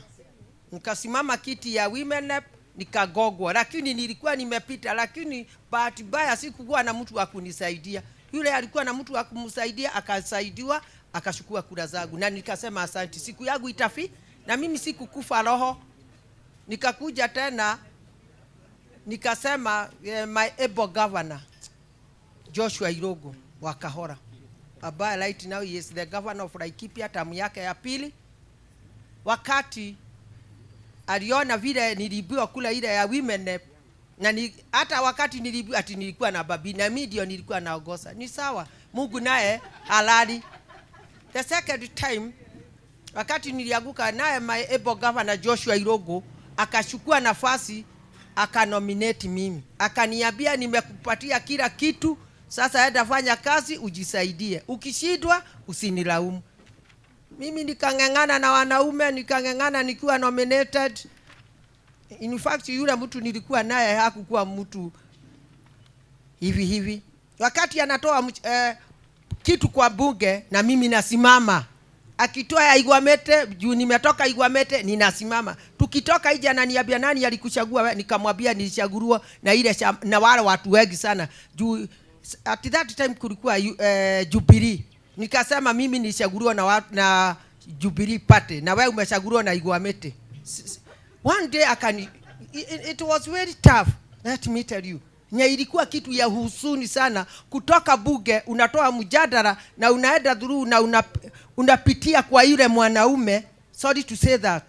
Nikasimama kiti ya women rep nikagogwa, lakini nilikuwa nimepita, lakini bahati mbaya sikuwa na mtu wa kunisaidia. Yule alikuwa na mtu wa kumsaidia, akasaidiwa, akachukua kura zangu na nikasema asante. Siku yangu itafi na mimi sikukufa roho. Nikakuja tena nikasema my able governor Joshua Irogo wa Kahora, ambaye right now he is the governor of Laikipia, tamu yake ya pili. Wakati aliona vile nilibiwa kula ile ya women rep, na hata wakati nilibiwa ati nilikuwa na babi na mimi ndio nilikuwa naongoza. Ni sawa, Mungu naye halali. The second time wakati nilianguka, naye my able governor Joshua Irogo akachukua nafasi, akanominate mimi. Akaniambia nimekupatia kila kitu, sasa enda fanya kazi ujisaidie. Ukishindwa usinilaumu. Mimi nikangangana na wanaume, nikangangana nikiwa nominated. In fact yule mtu nilikuwa naye hakukuwa mtu hivi. Wakati anatoa kitu kwa bunge na mimi nasimama. Akitoa ya Igwamete, juu nimetoka Igwamete, ninasimama. Tukitoka nje ananiambia nani alikuchagua, nikamwambia nilichaguliwa na ile na wale watu wengi sana. Juu at that time kulikuwa Jubilee. Nikasema mimi nilichaguliwa na Jubilee party na wewe umechaguliwa na Igwamete. One day it was very tough, let me tell you. Nya ilikuwa kitu ya husuni sana kutoka bunge unatoa mjadala na unaenda through na unapitia kwa yule mwanaume. Sorry to say that.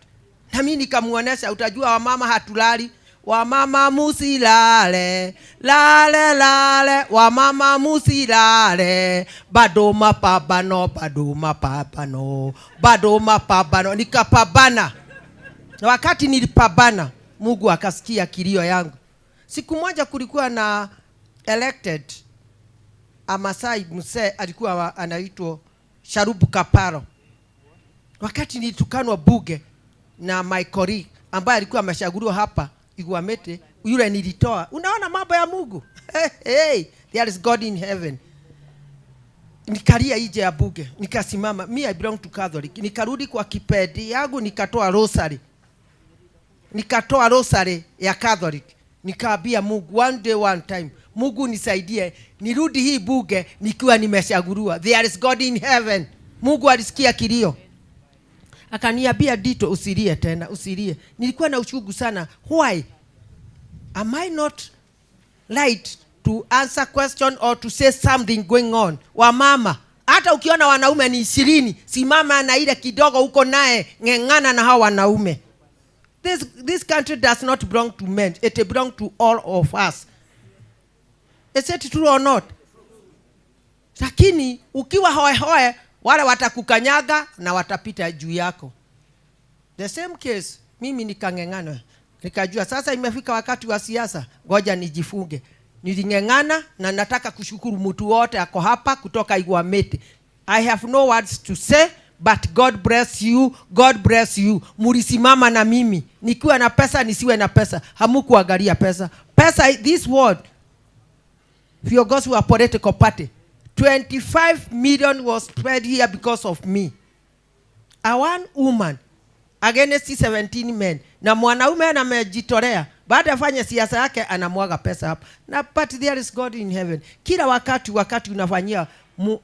Na mimi nikamuonesha, utajua wamama hatulali, wamama musilale, lale, wamama musilale, bado mapambano, nikapambana. Na wakati nilipambana, Mungu akasikia kilio yangu. Siku moja kulikuwa na elected Amasai mzee alikuwa anaitwa Sharubu Kaparo. Wakati nilitukanwa bunge na my colleague ambaye alikuwa ameshaguliwa hapa Igwamete, yule nilitoa. Unaona mambo ya Mungu? Hey, there is God in heaven. Nikalia nje ya bunge, nikasimama. Me I belong to Catholic. Nikarudi kwa kipedi yangu nikatoa rosary. Nikatoa rosary ya Catholic. Nikaambia Mungu one day one time, Mungu nisaidie nirudi hii bunge nikiwa nimeshaguliwa. There is God in heaven. Mungu alisikia kilio. Akaniambia Dito, usilie tena, usilie. Nilikuwa na uchungu sana. Why? Am I not right to answer question or to say something going on? Wa mama, hata ukiona wanaume ni 20, simama na ile kidogo uko naye, ngengana na hao wanaume. This country does not belong to men. It belongs to all of us. Is it true or not? Lakini ukiwa hoe wale watakukanyaga na watapita juu yako. The same case, mimi nikangengana. Nikajua sasa imefika wakati wa siasa, ngoja nijifunge. Nilingengana na nataka kushukuru mtu wote ako hapa kutoka Igwamete. I have no words to say, but God bless you, God bless you. Mulisimama na mimi. Nikiwa na pesa, nisiwe na pesa. Hamukuangalia pesa. Pesa, this world, for those who are political party, 25 million was spread here because of me. A one woman against 17 men. na mwanaume amejitolea, baada ya fanya siasa yake anamwaga pesa hapa. Na but there is God in heaven. Kila wakati unafanyia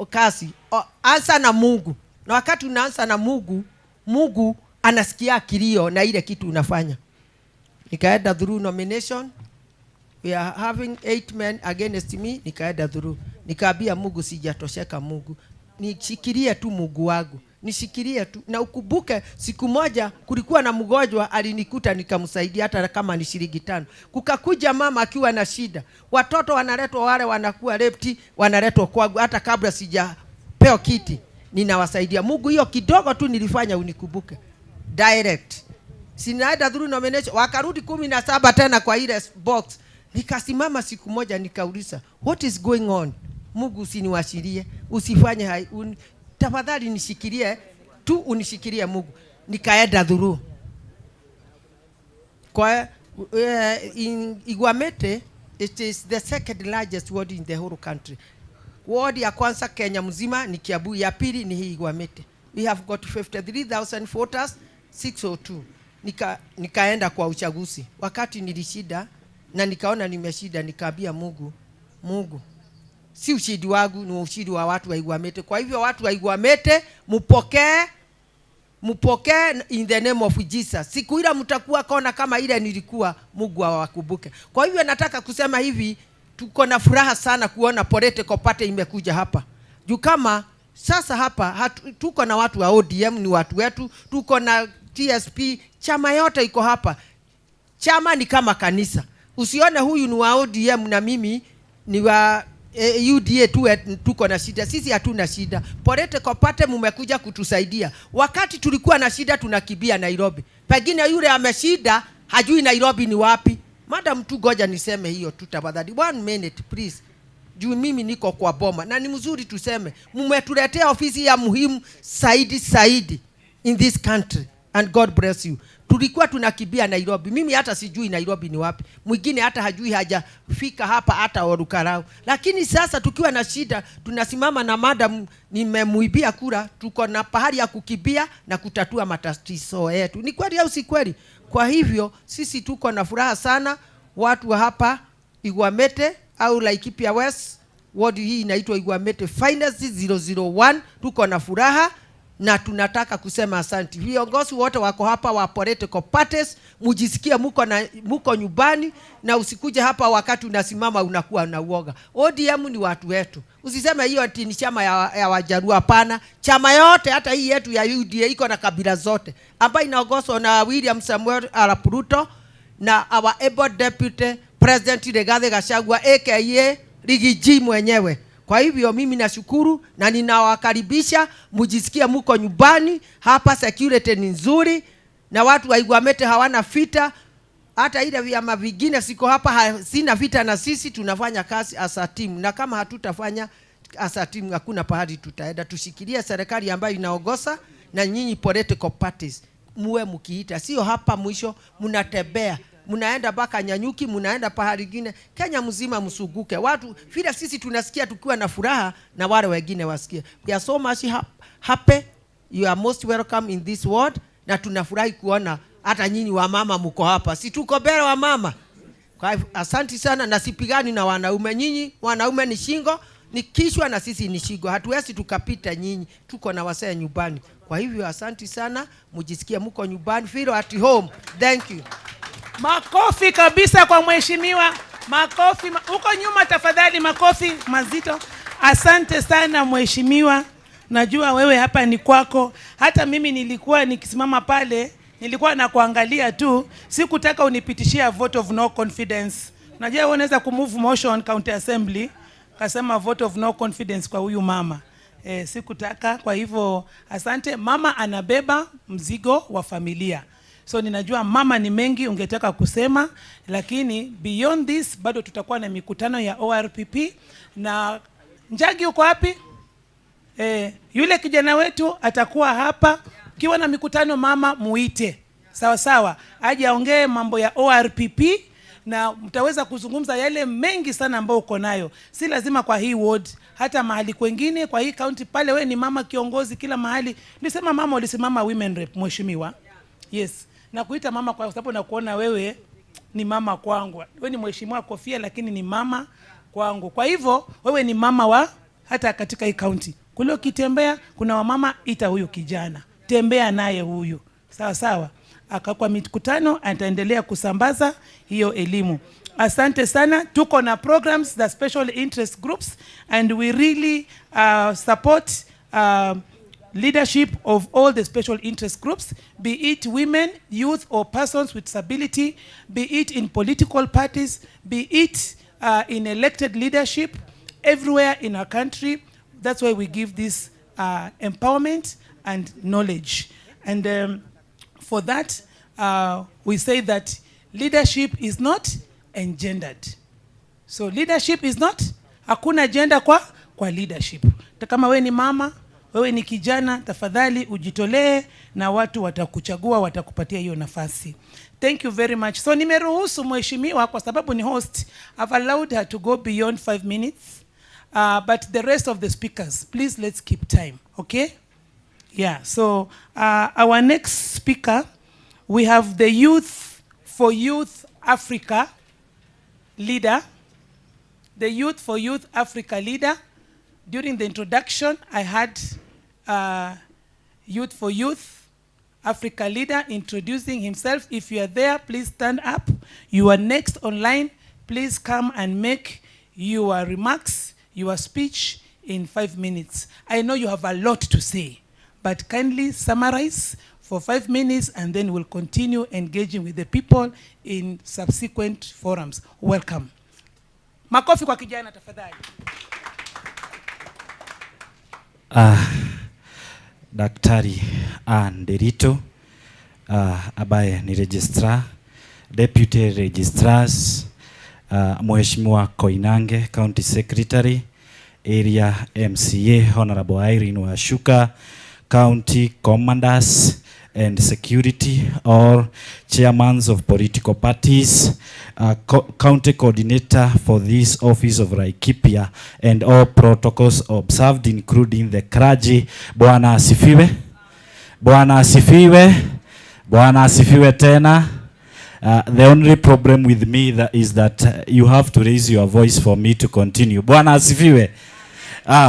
kazi, anza na Mungu. Na wakati unaanza na Mungu, Mungu anasikia kilio na ile kitu unafanya. Nikaenda through nomination. We are having 8 men against me. Nikaenda through. Nikaambia Mungu, sijatosheka Mungu. Nishikilie tu Mungu wangu. Nishikilie tu. Na ukubuke siku moja kulikuwa na mgonjwa alinikuta nikamsaidia hata kama ni shilingi 5. Kukakuja mama akiwa na shida. Watoto wanaletwa, wale wanakuwa lepti wanaletwa kwangu hata kabla sijapeo kiti. Ninawasaidia. Mungu, hiyo kidogo tu nilifanya unikubuke. Direct. Sinaenda through nomination. Wakarudi 17 tena kwa ile box. Nikasimama siku moja nikauliza, what is going on? Mungu, usiniwashirie, usifanye tafadhali nishikilie tu, unishikilie Mungu. Nikaenda through. Kwa in Igwamete, it is the second largest ward in the whole country. Ward ya kwanza Kenya mzima ni Kiambu, ya pili ni hii Igwamete. We have got 53,000 voters, 602. Nikaenda kwa uchaguzi. Wakati nilishida na nikaona nimeshida, nikaambia Mungu, Mungu, si ushindi wangu, ni ushindi wa watu wa Igwamete. Kwa hivyo watu wa Igwamete mupokee in the name of Jesus. Siku ile mtakuwa kona kama ile nilikuwa, Mungu awakumbuke. Kwa hivyo nataka kusema hivi, tuko na furaha sana kuona political party imekuja hapa. Juu kama sasa hapa tuko na watu wa ODM, ni watu wetu, tuko na TSP, chama yote iko hapa. Chama ni kama kanisa. Usione huyu ni wa ODM na mimi ni wa UDA tuko na shida. Sisi hatuna shida. Political party mmekuja kutusaidia. Wakati tulikuwa na shida tunakibia Nairobi. Pengine yule ameshida hajui Nairobi ni wapi. Madam tu goja niseme hiyo tu tafadhali. 1 minute please. Juu mimi niko kwa boma na ni mzuri tuseme mmetuletea ofisi ya muhimu saidi in this country, and God bless you. Tulikuwa tunakibia Nairobi. Mimi hata sijui Nairobi ni wapi. Mwingine hata hajui, hajafika hapa hata Orukarau. Lakini sasa tukiwa na shida tunasimama na madam nimemuibia kura, tuko na pahali ya kukibia na kutatua matatizo yetu. Ni kweli au si kweli? Kwa hivyo sisi tuko na furaha sana watu wa hapa Igwamete au Laikipia West. Ward hii inaitwa Igwamete Finance 001. Tuko na furaha na tunataka kusema asante. Viongozi wote wako hapa wa political parties, mujisikia muko nyumbani na usikuje hapa wakati unasimama unakuwa na uoga. ODM ni watu wetu. Usiseme hiyo ati ni chama ya Wajaruo, hapana. Chama yote hata hii yetu ya UDA iko na kabila zote, ambayo inaongozwa na William Samuel Arap Ruto na our able deputy president Rigathi Gachagua aka Rigiji mwenyewe. Kwa hivyo mimi nashukuru na ninawakaribisha mujisikia muko nyumbani hapa. Security ni nzuri na watu wa Igwamete hawana vita. Hata ile vyama vingine siko hapa sina vita na sisi tunafanya kazi as a team, na kama hatutafanya as a team hakuna pahali tutaenda. Tushikilie serikali ambayo inaongoza na nyinyi political parties muwe mkiita, sio hapa mwisho mnatembea munaenda baka Nyanyuki, munaenda pahali gine. Kenya mzima msuguke. Watu vile sisi tunasikia tukiwa na furaha na wale wengine wasikie. We are so much happy. You are most welcome in this world. Na tunafurahi kuona hata nyinyi wa mama mko hapa. Si tuko bere wa mama. Kwa hivyo asante sana, na sipigani na wanaume. Nyinyi wanaume ni shingo, ni kichwa, na sisi ni shingo. Hatuwezi tukapita nyinyi. Tuko na wasee nyumbani. Kwa hivyo asante sana, mujisikie mko nyumbani. Feel at home. Thank you. Makofi kabisa kwa mheshimiwa. Makofi huko nyuma tafadhali, makofi mazito. Asante sana mheshimiwa. Najua wewe hapa ni kwako. Hata mimi nilikuwa nikisimama pale, nilikuwa na kuangalia tu. Sikutaka unipitishia vote of no confidence. Najua wewe unaweza kumove motion county assembly, kasema vote of no confidence kwa huyu mama. Sikutaka. Kwa hivyo asante. Mama anabeba mzigo wa familia. So ninajua mama ni mengi ungetaka kusema, lakini beyond this bado tutakuwa na mikutano ya ORPP. Na Njagi uko wapi? Yule kijana wetu atakuwa hapa. Kiwa na mikutano mama muite. Sawa sawa. Aje aongee mambo ya ORPP na mtaweza kuzungumza yale mengi sana ambayo uko nayo. Si lazima kwa hii ward, hata mahali kwengine kwa hii county pale. We ni mama kiongozi kila mahali. Nilisema mama ulisimama women rep mheshimiwa. Yes. Na kuita mama kwa sababu nakuona wewe ni mama kwangu. Wewe ni mheshimiwa kofia lakini ni mama kwangu. Kwa hivyo wewe ni mama wa hata katika hii county. Kule ukitembea kuna wamama, ita huyu kijana. Tembea naye huyu. Sawa sawa. Akakwa mikutano ataendelea kusambaza hiyo elimu. Asante sana. Tuko na programs the special interest groups and we really support leadership of all the special interest groups, be it women, youth or persons with disability, be it in political parties, be it in elected leadership, everywhere in our country. That's why we give this empowerment and knowledge. And for that, we say that leadership is not engendered. So leadership is not, hakuna gender kwa leadership. Kama wewe ni mama, wewe ni kijana, tafadhali ujitolee na watu watakuchagua, watakupatia hiyo nafasi. Thank you very much. So nimeruhusu mheshimiwa kwa sababu ni host. I've allowed her to go beyond 5 minutes. But the rest of the speakers, please let's keep time, okay? Yeah, so our next speaker, we have the Youth for Youth Africa leader. The Youth for Youth Africa leader. During the introduction, I had Youth for Youth Africa leader introducing himself. If you are there, please stand up. You are next online. Please come and make your remarks, your speech in 5 minutes. I know you have a lot to say, but kindly summarize for 5 minutes and then we'll continue engaging with the people in subsequent forums. Welcome. Makofi kwa kijana tafadhali. Daktari Nderito ambaye ni registrar, deputy registrars, Mheshimiwa Koinange, county secretary, area MCA, Honorable Irene Washuka, county commanders and security, or chairmans of political parties, county coordinator for this office of Laikipia, and all protocols observed, including the clergy. Bwana asifiwe. Bwana asifiwe. Bwana asifiwe tena. The only problem with me is that you have to raise your voice for me to continue. Bwana asifiwe.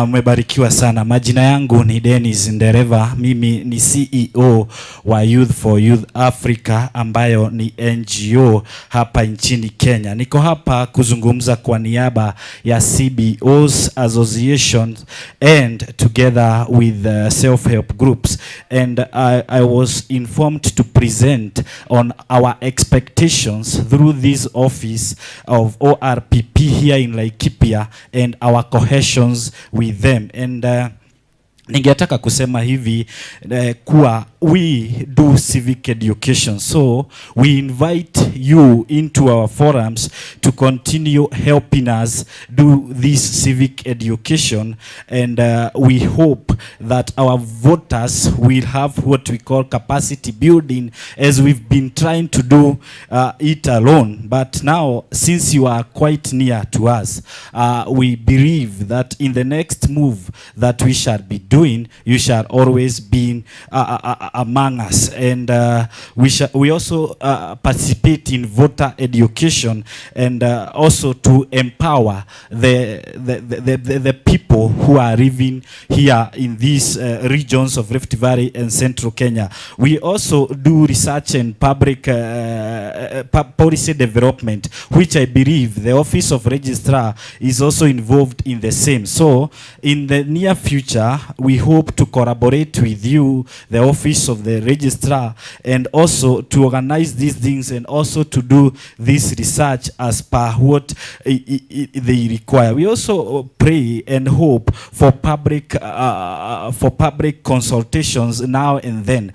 Umebarikiwa sana. Majina yangu ni Dennis Ndereva. Mimi ni CEO wa Youth for Youth Africa ambayo ni NGO hapa nchini Kenya. Niko hapa kuzungumza kwa niaba ya CBOs associations and together with self-help groups, and I was informed to present on our expectations through this office of ORPP here in Laikipia and our cohesions with them. And ningetaka kusema hivi kuwa we do civic education, so we invite you into our forums to continue helping us do this civic education, and we hope that our voters will have what we call capacity building, as we've been trying to do it alone. But now, since you are quite near to us, we believe that in the next move that we shall be doing, you shall always be among us, and we also participate in voter education, and also to empower the people who are living here in these regions of Rift Valley and Central Kenya. We also do research and public policy development, which I believe the Office of Registrar is also involved in the same. So in the near future, we hope to collaborate with you, the Office of the Registrar, and also to organize these things and also to do this research as per what they require. We also pray and hope for public consultations now and then.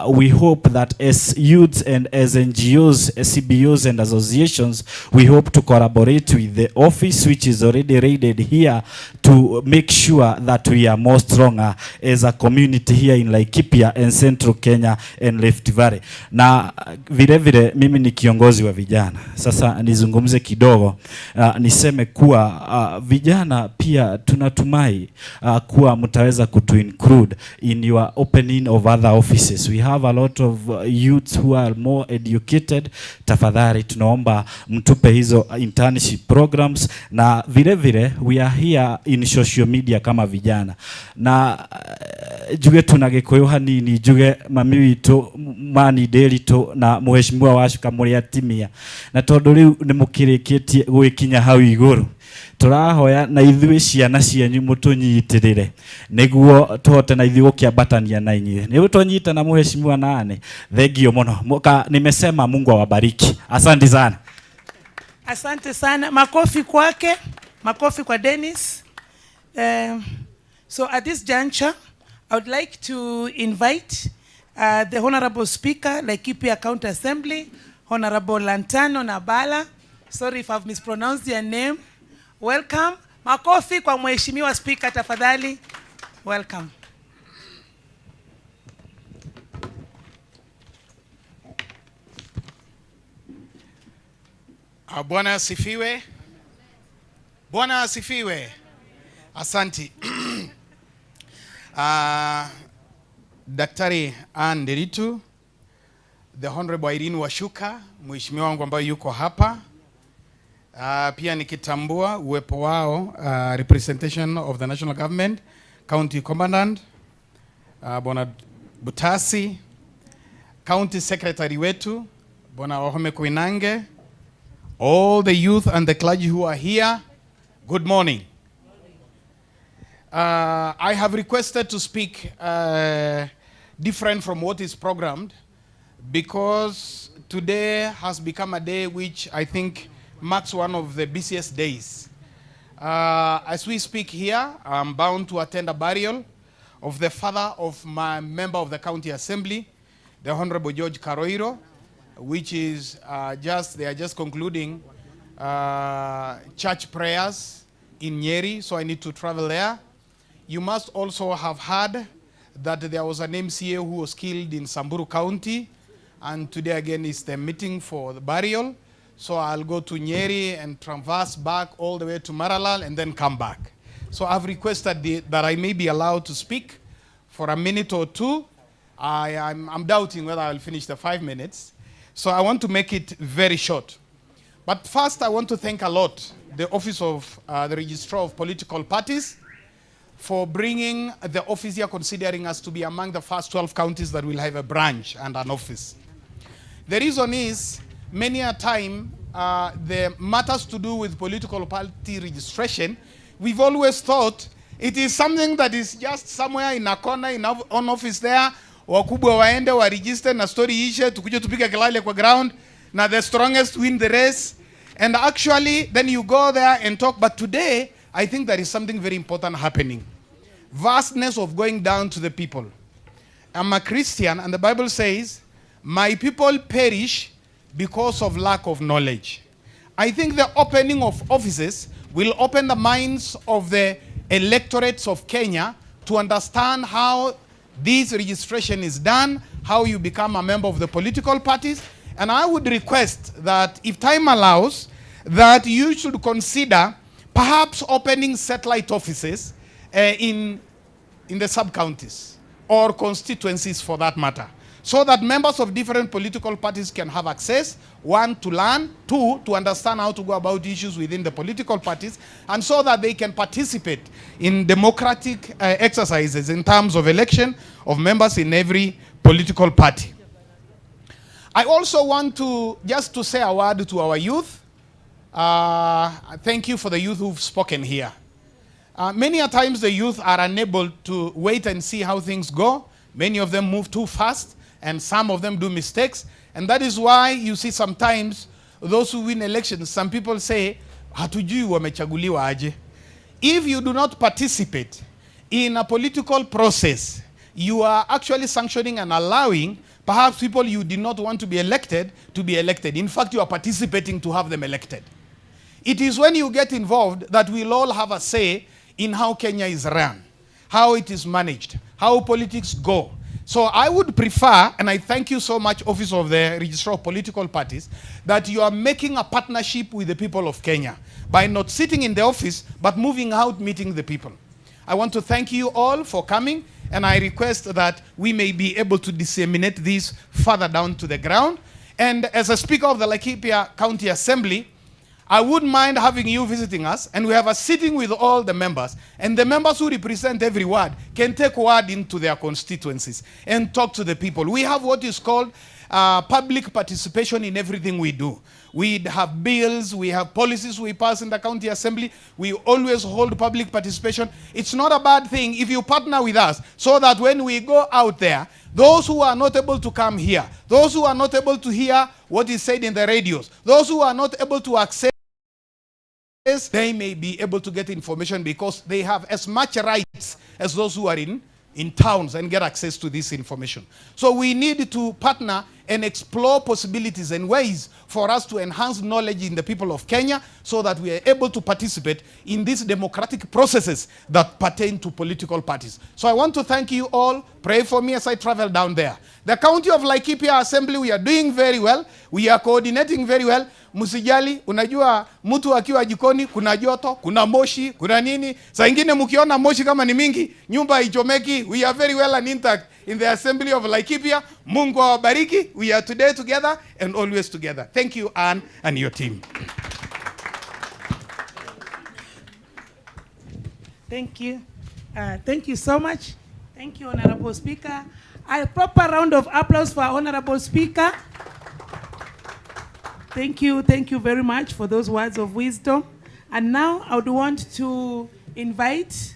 We hope that as youths and as NGOs, CBOs and associations, we hope to collaborate with the office, which is already rated here, to make sure that we are most stronger as a community here in Laikipia and Central Kenya and Rift Valley. Na vile vile mimi ni kiongozi wa vijana. Sasa nizungumze kidogo, niseme kuwa vijana pia tunatumai kuwa mtaweza kutu include in your opening of other offices. We have a lot of youths who are more educated. Tafadhali tunaomba mtupe hizo internship programs, na vile vile we are here in social media kama vijana. Na juge tunagikoyo hanini juge mami witu mani delito na muheshimiwa wacu kamuri atimia. Na tondu riu ni mukirikitie gwikinya hau iguru, turahoya na ithuĩ ciana cianyu mutunyitirire niguo tuhote na ithuĩ gukiambatania na inyuĩ. Nĩ tunyita na muheshimiwa nane. Thengio muno. Nimesema Mungu awabariki. Asante sana. Asante sana. Makofi kwake. Makofi kwa Dennis. So at this juncture, I would like to invite the Honorable Speaker, Laikipia County Assembly, Honorable Lantano Nabala. Sorry if I've mispronounced your name. Welcome. Makofi kwa mheshimiwa speaker tafadhali. Welcome. Bwana asifiwe. Bwana asifiwe. Asanti. Daktari Nderitu, the Honorable Irene Washuka, mheshimiwa wangu ambaye yuko hapa. Pia nikitambua uwepo wao, representation of the national government, county commandant, Bwana Butasi, county secretary wetu, Bwana Wahome Koinange, all the youth and the clergy who are here, good morning. I have requested to speak different from what is programmed, because today has become a day which I think marks one of the busiest days. As we speak here, I'm bound to attend a burial of the father of my member of the county assembly, the Honorable George Karoiro, which is they are just concluding church prayers in Nyeri, so I need to travel there. You must also have heard that there was an MCA who was killed in Samburu County, and today again is the meeting for the burial. So I'll go to Nyeri and traverse back all the way to Maralal and then come back. So I've requested that I may be allowed to speak for a minute or two. I'm doubting whether I'll finish the 5 minutes. So I want to make it very short. But first I want to thank a lot the Office of the Registrar of Political Parties for bringing the office here, considering us to be among the first 12 counties that will have a branch and an office. The reason is, many a time, the matters to do with political party registration, we've always thought it is something that is just somewhere in a corner in our own office there, wakubwa waende wa register na story ishe, tukuje tupige kelele kwa ground, na the strongest win the race. And actually, then you go there and talk. But today, I think there is something very important happening. Vastness of going down to the people. I'm a Christian, and the Bible says, my people perish because of lack of knowledge. I think the opening of offices will open the minds of the electorates of Kenya to understand how this registration is done, how you become a member of the political parties. And I would request that, if time allows, that you should consider perhaps opening satellite offices in the sub-counties or constituencies for that matter, so that members of different political parties can have access, one, to learn, two, to understand how to go about issues within the political parties, and so that they can participate in democratic exercises in terms of election of members in every political party. I also want to just to say a word to our youth. Thank you for the youth who've spoken here. Many a times the youth are unable to wait and see how things go. Many of them move too fast, and some of them do mistakes. And that is why you see sometimes those who win elections, some people say, hatujui wamechaguliwa aje. If you do not participate in a political process, you are actually sanctioning and allowing perhaps people you did not want to be elected. In fact, you are participating to have them elected. It is when you get involved that we'll all have a say in how Kenya is run, how it is managed, how politics go. So I would prefer, and I thank you so much, Office of the Registrar of Political Parties, that you are making a partnership with the people of Kenya by not sitting in the office, but moving out, meeting the people. I want to thank you all for coming, and I request that we may be able to disseminate this further down to the ground. And as a Speaker of the Laikipia County Assembly, I wouldn't mind having you visiting us, and we have a sitting with all the members, and the members who represent every ward can take word into their constituencies and talk to the people. We have what is called public participation in everything we do. We have bills, we have policies we pass in the county assembly. We always hold public participation. It's not a bad thing if you partner with us, so that when we go out there, those who are not able to come here, those who are not able to hear what is said in the radios, those who are not able to access, they may be able to get information, because they have as much rights as those who are in towns and get access to this information. So we need to partner and explore possibilities and ways for us to enhance knowledge in the people of Kenya, so that we are able to participate in these democratic processes that pertain to political parties. So I want to thank you all. Pray for me as I travel down there. The County of Laikipia Assembly, we are doing very well. We are coordinating very well. Musijali, unajua mtu akiwa jikoni kuna joto, kuna moshi, kuna nini. Saa ingine mkiona moshi kama ni mingi, nyumba haichomeki. We are very well and intact in the Assembly of Laikipia. Mungu awabariki. We are today together and always together. Thank you, Anne, and your team. Thank you. Thank you so much. Thank you, Honorable Speaker. A proper round of applause for Honorable Speaker. Thank you very much for those words of wisdom. And now I would want to invite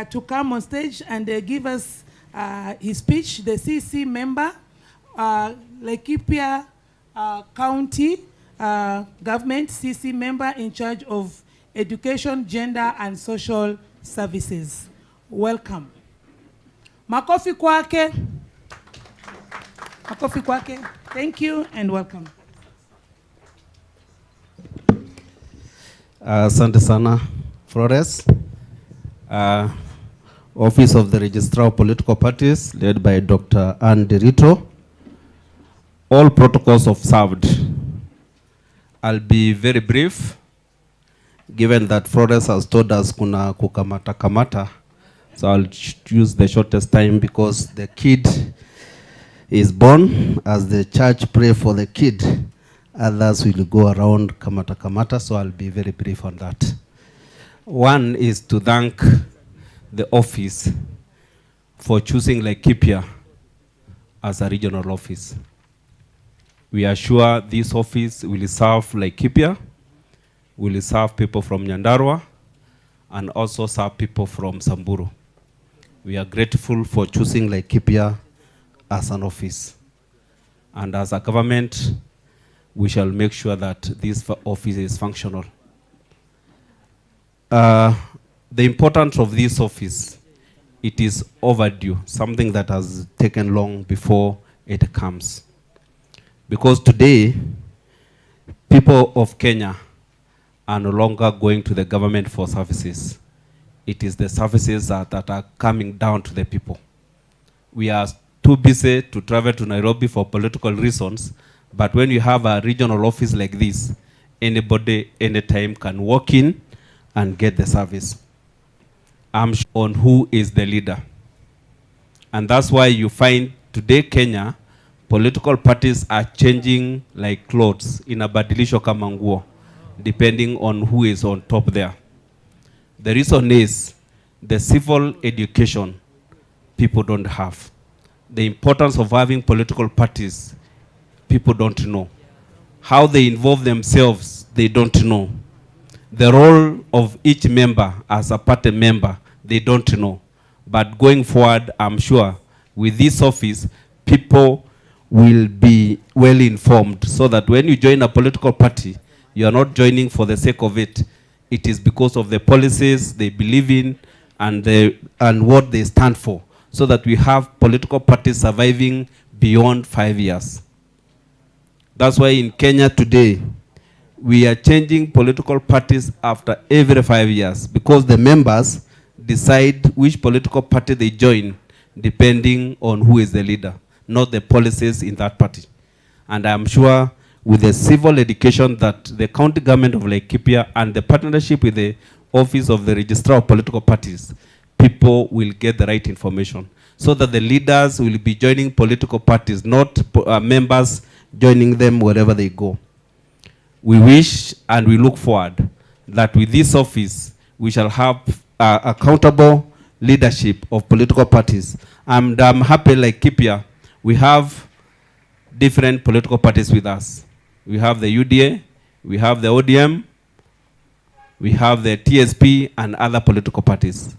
to come on stage and give us his speech, the CC member, Laikipia County Government CC member in charge of Education, Gender and Social Services. Welcome. Makofi kwake. Makofi kwake. Thank you and welcome. Asante sana, Flores. Office of the Registrar of Political Parties, led by Dr. Anne Derito. All protocols observed. I'll be very brief, given that Flores has told us kuna kukamata. So I'll use the shortest time, because the kid is born. As the church pray for the kid, others will go around kamata, so I'll be very brief on that. One is to thank the office for choosing Laikipia as a regional office. We are sure this office will serve Laikipia, will serve people from Nyandarua, and also serve people from Samburu. We are grateful for choosing Laikipia as an office. And as a government, we shall make sure that this office is functional. The importance of this office, it is overdue, something that has taken long before it comes. Because today, people of Kenya are no longer going to the government for services. It is the services that are coming down to the people. We are too busy to travel to Nairobi for political reasons, but when you have a regional office like this, anybody, anytime can walk in and get the service. I'm sure on who is the leader. And that's why you find today Kenya, political parties are changing like clothes in a badilisho kama nguo, depending on who is on top there. The reason is the civil education people don't have. The importance of having political parties, people don't know. How they involve themselves, they don't know. The role of each member as a party member, they don't know. But going forward, I'm sure with this office, people will be well informed, so that when you join a political party, you are not joining for the sake of it. It is because of the policies they believe in and what they stand for, so that we have political parties surviving beyond 5 years. That's why in Kenya today, we are changing political parties after every 5 years, because the members, decide which political party they join depending on who is the leader, not the policies in that party. And I'm sure with the civil education that the county government of Laikipia and the partnership with the Office of the Registrar of Political Parties, people will get the right information so that the leaders will be joining political parties, not members joining them wherever they go. We wish and we look forward that with this office, we shall have accountable leadership of political parties. And I'm happy like Laikipia, we have different political parties with us. We have the UDA, we have the ODM, we have the TSP and other political parties.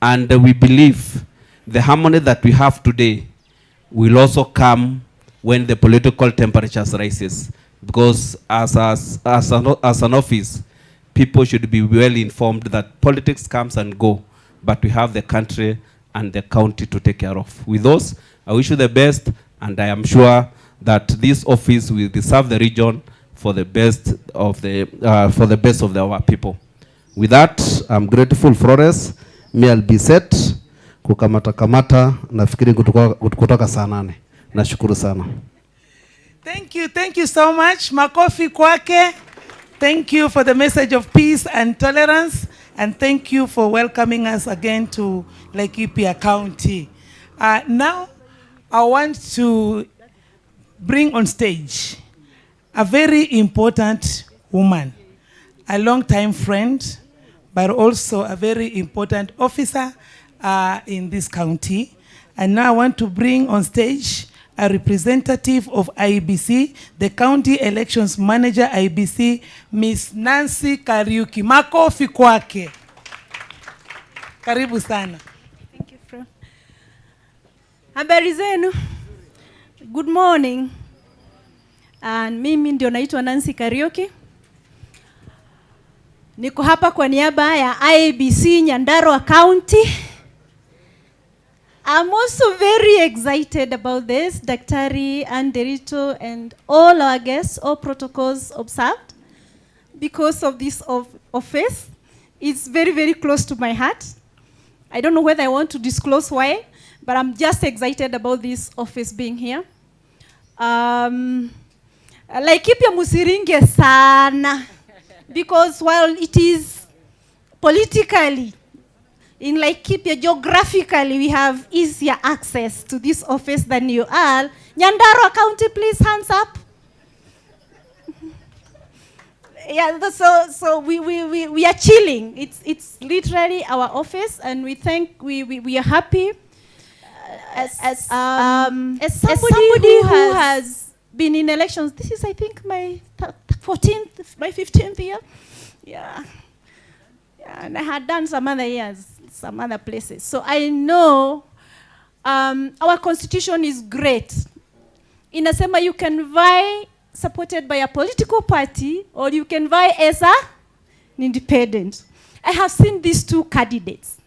And we believe the harmony that we have today will also come when the political temperatures rises. Because as an office, people should be well informed that politics comes and go, but we have the country and the county to take care of. With those, I wish you the best, and I am sure that this office will serve the region for the best of our people. With that, I'm grateful, Flores. Me, I'll be set. Kukamata nafikiri kutoka saa 8. Nashukuru sana. Thank you so much. Makofi kwake. Thank you for the message of peace and tolerance, and thank you for welcoming us again to Laikipia County. Now, I want to bring on stage a very important woman, a long-time friend, but also a very important officer in this county. And now I want to bring on stage a representative of IBC, the County Elections Manager IBC, Miss Nancy Kariuki. Makofi kwake. Karibu sana. Thank you, Fro. Habari zenu. Good morning. And mimi ndio naitwa Nancy Kariuki. Niko hapa kwa niaba ya IBC Nyandarua County. I'm also very excited about this, Daktari and Derito and all our guests, all protocols observed, because of this office. It's very, very close to my heart. I don't know whether I want to disclose why, but I'm just excited about this office being here. Laikipia musiringe sana, because while it is politically, in Laikipia, geographically, we have easier access to this office than you are. Nyandarua County, please, hands up. Yeah, so we are chilling. It's literally our office, and we are happy. As somebody who has been in elections, this is, I think, my 15th year. Yeah, and I had done some other years, some other places. So I know our constitution is great. Inasema you can vie supported by a political party, or you can vie as an independent. I have seen these two candidates.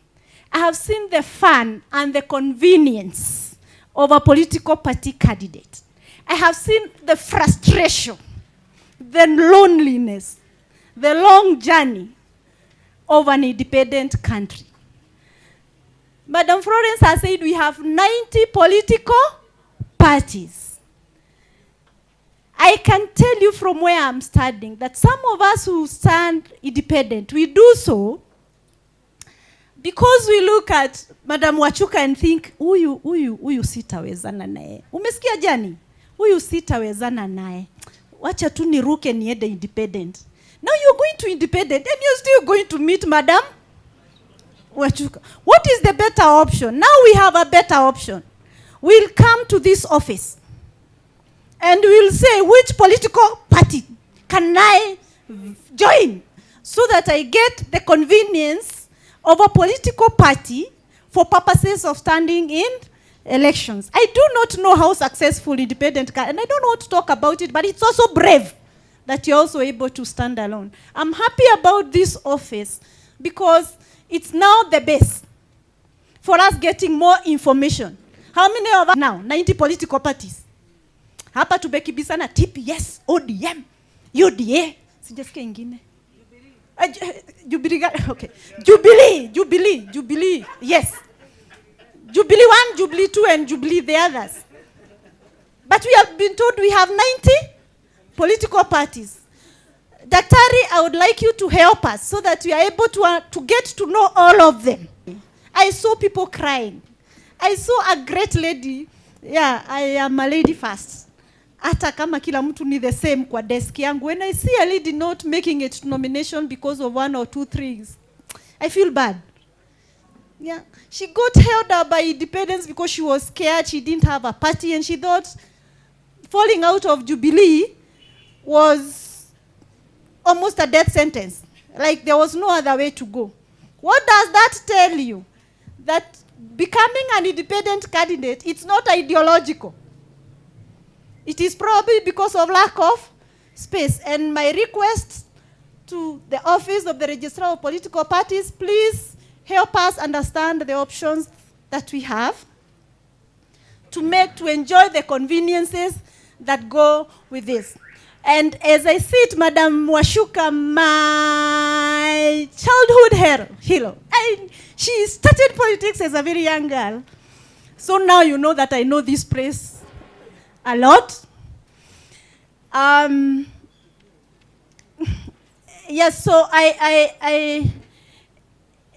I have seen the fun and the convenience of a political party candidate. I have seen the frustration, the loneliness, the long journey of an independent country. Madam Florence has said we have 90 political parties. I can tell you from where I'm standing that some of us who stand independent, we do so because we look at Madam Wachuka and think, huyu sitawezana naye. Umesikia jani? Huyu sitawezana naye. Wacha tu niruke niende independent. Now you're going to independent and you're still going to meet Madam Wachuka. What is the better option? Now we have a better option. We'll come to this office and we'll say, which political party can I join so that I get the convenience of a political party for purposes of standing in elections. I do not know how successful independent can, and I don't want to talk about it, but it's also brave that you're also able to stand alone. I'm happy about this office because it's now the base for us getting more information. How many of us now? 90 political parties. Hapa tubekibisana TPS, ODM, UDA. Sijasikia ingine. Jubilee, okay. Jubilee, yes. Jubilee 1, Jubilee 2, and Jubilee the others. But we have been told we have 90 political parties. Daktari, I would like you to help us so that we are able to get to know all of them. I saw people crying. I saw a great lady. Yeah, I am a lady first. Hata kama kila mtu ni the same kwa desk yangu. When I see a lady not making it to nomination because of 1 or 2 things, I feel bad. Yeah, she got held up by independence because she was scared. She didn't have a party, and she thought falling out of Jubilee was almost a death sentence. Like there was no other way to go. What does that tell you? That becoming an independent candidate, it's not ideological. It is probably because of lack of space. And my request to the office of the Registrar of Political Parties, please help us understand the options that we have to enjoy the conveniences that go with this. And as I see it, Madam Washuka, my childhood hero. She started politics as a very young girl. So now you know that I know this place a lot. Yes, so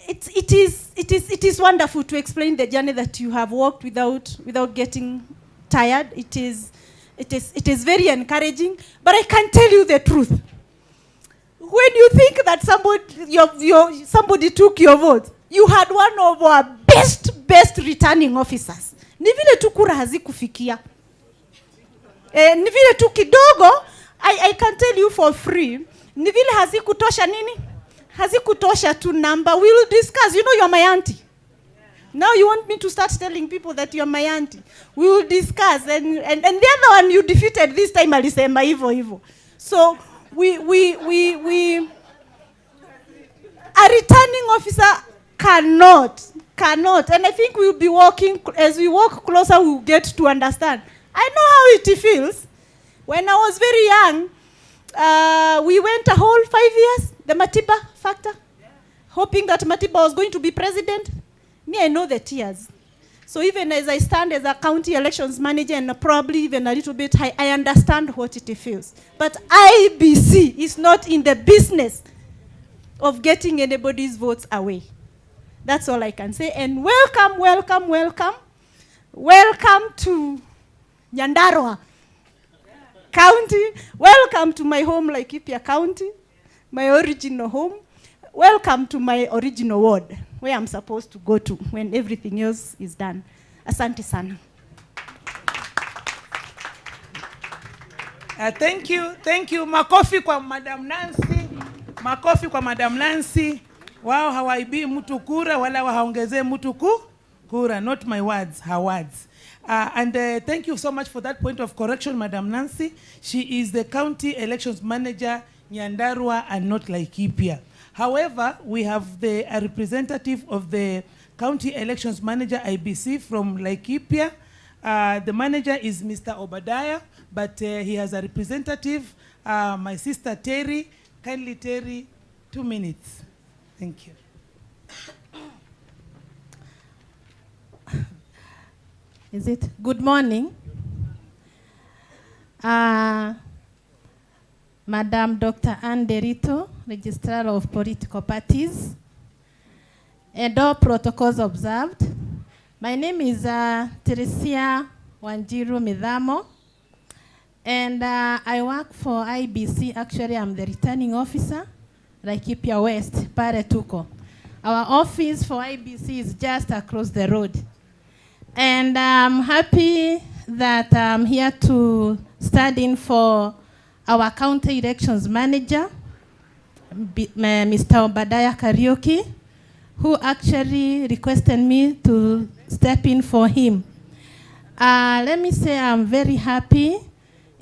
it is wonderful to explain the journey that you have walked without getting tired. It is very encouraging, but I can tell you the truth. When you think that somebody took your vote, you had one of our best returning officers. Ni vile tu kura hazikufikia. Ni vile tu kidogo, I can tell you for free. Ni vile hazikutosha nini? Hazikutosha to number. We will discuss. You know you're my auntie. Now you want me to start telling people that you're my auntie. We will discuss. And the other one you defeated this time, alisema hivyo. So a returning officer cannot. And I think we'll be walking, as we walk closer, we'll get to understand. I know how it feels. When I was very young, we went a whole 5 years, the Matiba factor, hoping that Matiba was going to be president. Me, I know the tears. So even as I stand as a county elections manager and probably even a little bit high, I understand what it feels. But IBC is not in the business of getting anybody's votes away. That's all I can say. And welcome to Nyandarua County. Welcome to my home, Laikipia County, my original home. Welcome to my original ward, where I'm supposed to go to when everything else is done. Asante sana. Thank you. Makofi kwa Madam Nancy. Wow, hawaibii mtu kura wala haongezee mtu kura. Not my words, her words. Thank you so much for that point of correction, Madam Nancy. She is the county elections manager, Nyandarua, and not Laikipia. However, we have a representative of the county elections manager, IBC, from Laikipia. The manager is Mr. Obadiah, but he has a representative, my sister Terry. Kindly, Terry, 2 minutes. Thank you. Is it? Good morning. Madam Dr. Ann Derito, Registrar of Political Parties, and all protocols observed. My name is Teresia Wanjiru Midhamo, and I work for IBC. Actually, I'm the returning officer, Laikipia West, Pare Tuko. Our office for IBC is just across the road. And I'm happy that I'm here to stand in for our county elections manager, Mr. Obadiah Kariuki, who actually requested me to step in for him. Let me say I'm very happy,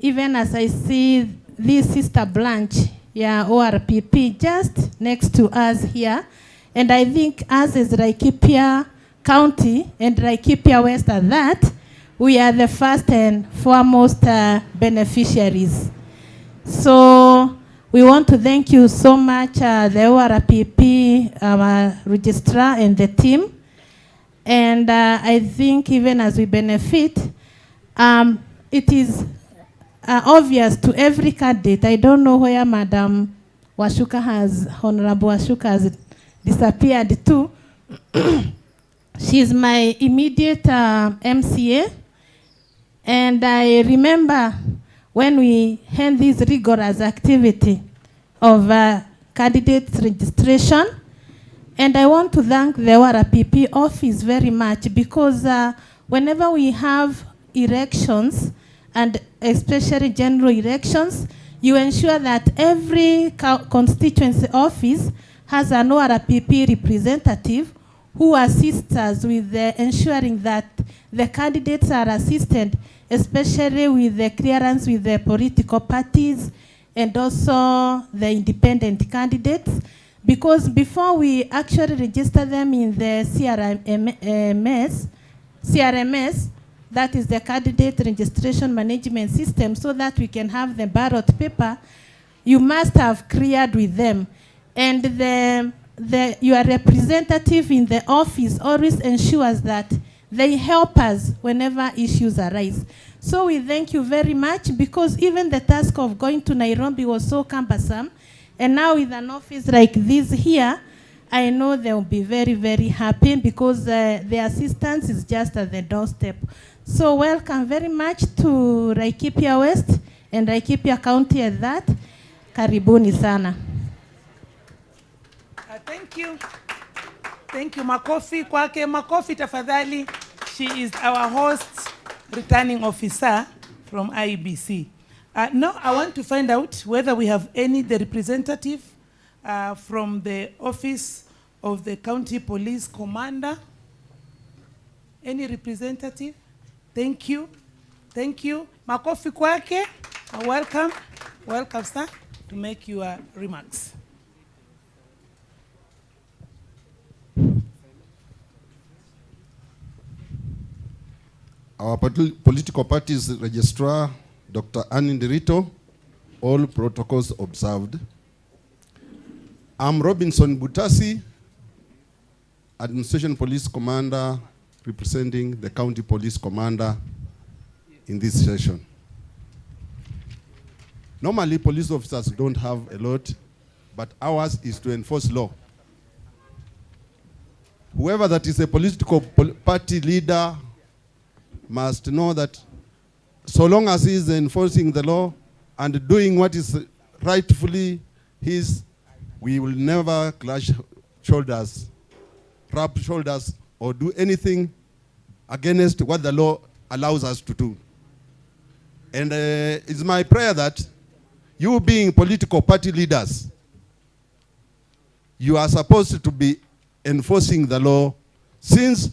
even as I see this Sister Blanche, ORPP, just next to us here. And I think us as Laikipia County and Laikipia West at that, we are the first and foremost beneficiaries. So We want to thank you so much, the ORPP, our registrar and the team. And I think even as we benefit, it is obvious to every candidate. I don't know where Madam Washuka has, Honorable Washuka has disappeared to. She's my immediate MCA. And I remember when we had this rigorous activity of candidate registration. And I want to thank the ORPP office very much because whenever we have elections, and especially general elections, you ensure that every constituency office has an ORPP representative who assists us with ensuring that the candidates are assisted, especially with the clearance with the political parties and also the independent candidates. Because before we actually register them in the CRMS, that is the Candidate Registration Management System, so that we can have the ballot paper, you must have cleared with them. And your representative in the office always ensures that they help us whenever issues arise. So we thank you very much, because even the task of going to Nairobi was so cumbersome. And now with an office like this here, I know they will be very, very happy, because the assistance is just at the doorstep. So welcome very much to Laikipia West and Laikipia County at that. Karibuni sana. Thank you. Thank you. Makofi kwake. Makofi tafadhali. She is our host, returning officer from IBC. Now I want to find out whether we have the representative from the office of the county police commander. Any representative? Thank you. Thank you. Makofi kwake. Welcome. Welcome, sir, to make your remarks. Our political party's registrar, Dr. Annie Ndirito, all protocols observed. I'm Robinson Butasi, Administration Police Commander, representing the County Police Commander in this session. Normally, police officers don't have a lot, but ours is to enforce law. Whoever that is a political party leader must know that so long as he is enforcing the law and doing what is rightfully his, we will never clash shoulders, rub shoulders, or do anything against what the law allows us to do. And it's my prayer that you, being political party leaders, you are supposed to be enforcing the law, since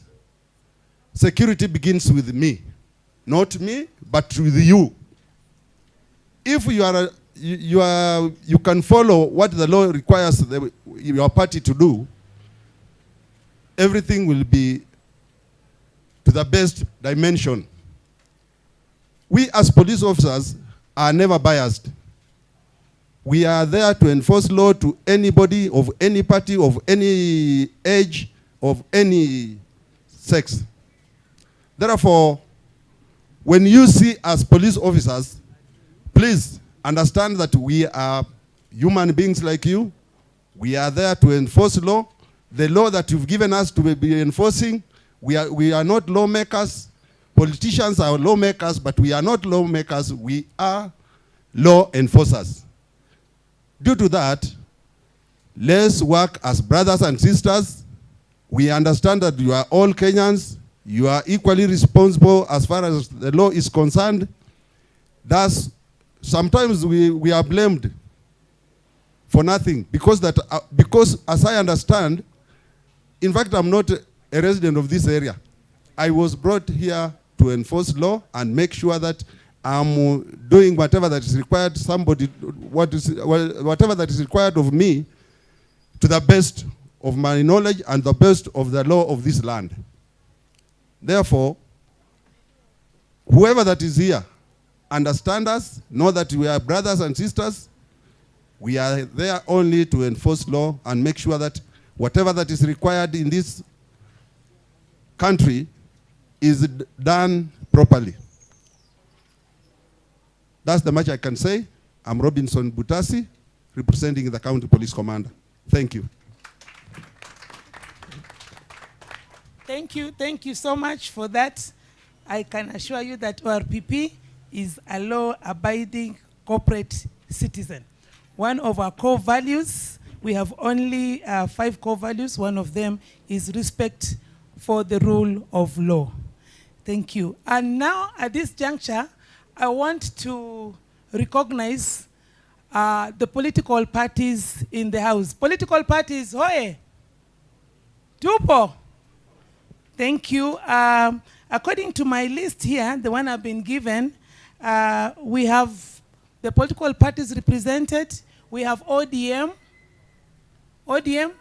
security begins with me. Not me, but with you. If you can follow what the law requires your party to do, everything will be to the best dimension. We as police officers are never biased. We are there to enforce law to anybody of any party, of any age, of any sex. Therefore, when you see us police officers, please understand that we are human beings like you. We are there to enforce law. The law that you've given us to be enforcing, we are not lawmakers. Politicians are lawmakers, but we are not lawmakers. We are law enforcers. Due to that, let's work as brothers and sisters. We understand that you are all Kenyans. You are equally responsible as far as the law is concerned. Thus, sometimes we are blamed for nothing, because as I understand, in fact, I'm not a resident of this area. I was brought here to enforce law and make sure that I'm doing whatever that is required, whatever that is required of me, to the best of my knowledge and the best of the law of this land. Therefore, whoever that is here, understand us, know that we are brothers and sisters. We are there only to enforce law and make sure that whatever that is required in this country is done properly. That's the much I can say. I'm Robinson Butasi, representing the County Police Commander. Thank you. Thank you so much for that. I can assure you that ORPP is a law-abiding corporate citizen. One of our core values, we have only 5 core values. One of them is respect for the rule of law. Thank you. And now, at this juncture, I want to recognize the political parties in the House. Political parties, hoye! Tupo! Thank you. According to my list here, the one I've been given, we have the political parties represented. We have ODM. ODM.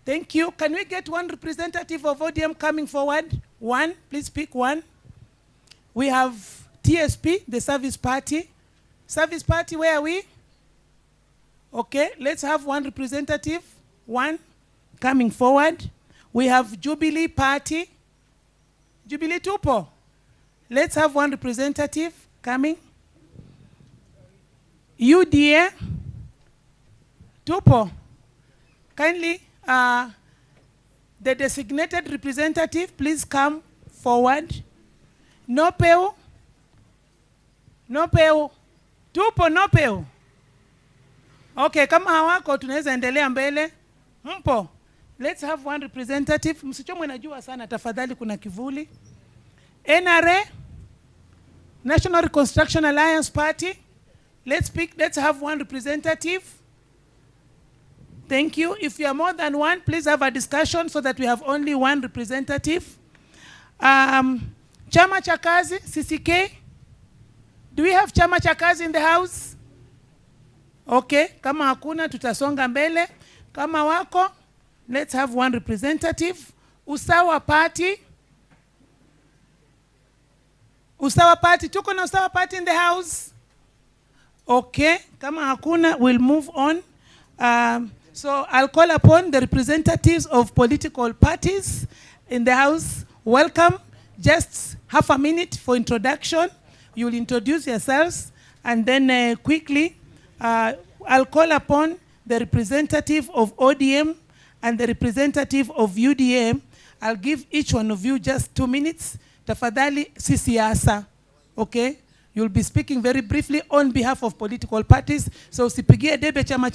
Thank you. Can we get one representative of ODM coming forward? One, please pick one. We have TSP, the Service Party. Service Party, where are we? Okay, let's have one representative. One coming forward. We have Jubilee Party. Jubilee Tupo. Let's have one representative coming. UDA. Tupo. Kindly, the designated representative, please come forward. Nopeu. Nopeu. Tupo nopeu. Okay, kama hawako tunaweza endelea mbele. Mpo. Let's have one representative. Msichomwe najua sana, tafadhali kuna kivuli. NRA, National Reconstruction Alliance Party. Let's have one representative. Thank you. If you are more than one, please have a discussion so that we have only one representative. Chama cha Kazi, CCK. Do we have Chama cha Kazi in the house? Okay, kama hakuna tutasonga mbele. Kama wako, let's have one representative. Usawa Party. Usawa Party, tuko na Usawa Party in the house? Okay, kama hakuna, we'll move on. So I'll call upon the representatives of political parties in the house. Welcome. Just half a minute for introduction. You will introduce yourselves, and then quickly, I'll call upon the representative of ODM and the representative of UDM. I'll give each one of you just 2 minutes. Tafadhali si siasa. Okay? You'll be speaking very briefly on behalf of political parties. So usipigie debe chama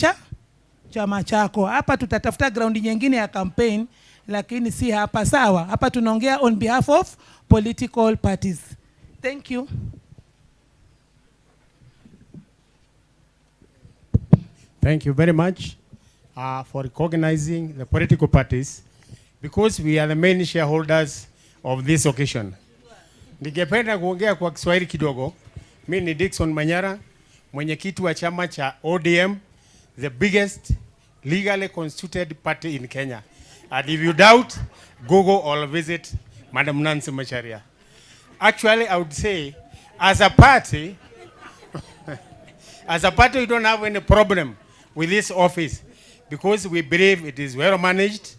chako. Hapa tutatafuta ground nyingine ya campaign, lakini si hapa, sawa. Hapa tunaongea on behalf of political parties. Thank you. Thank you very much for recognizing the political parties, because we are the main shareholders of this occasion. Ningependa kuongea kwa Kiswahili kidogo. Mimi ni Dickson Manyara, mwenyekiti wa chama cha ODM, the biggest legally constituted party in Kenya. And if you doubt, Google or visit Madam Nancy Macharia. Actually, I would say, as a party, we don't have any problem with this office, because we believe it is well managed,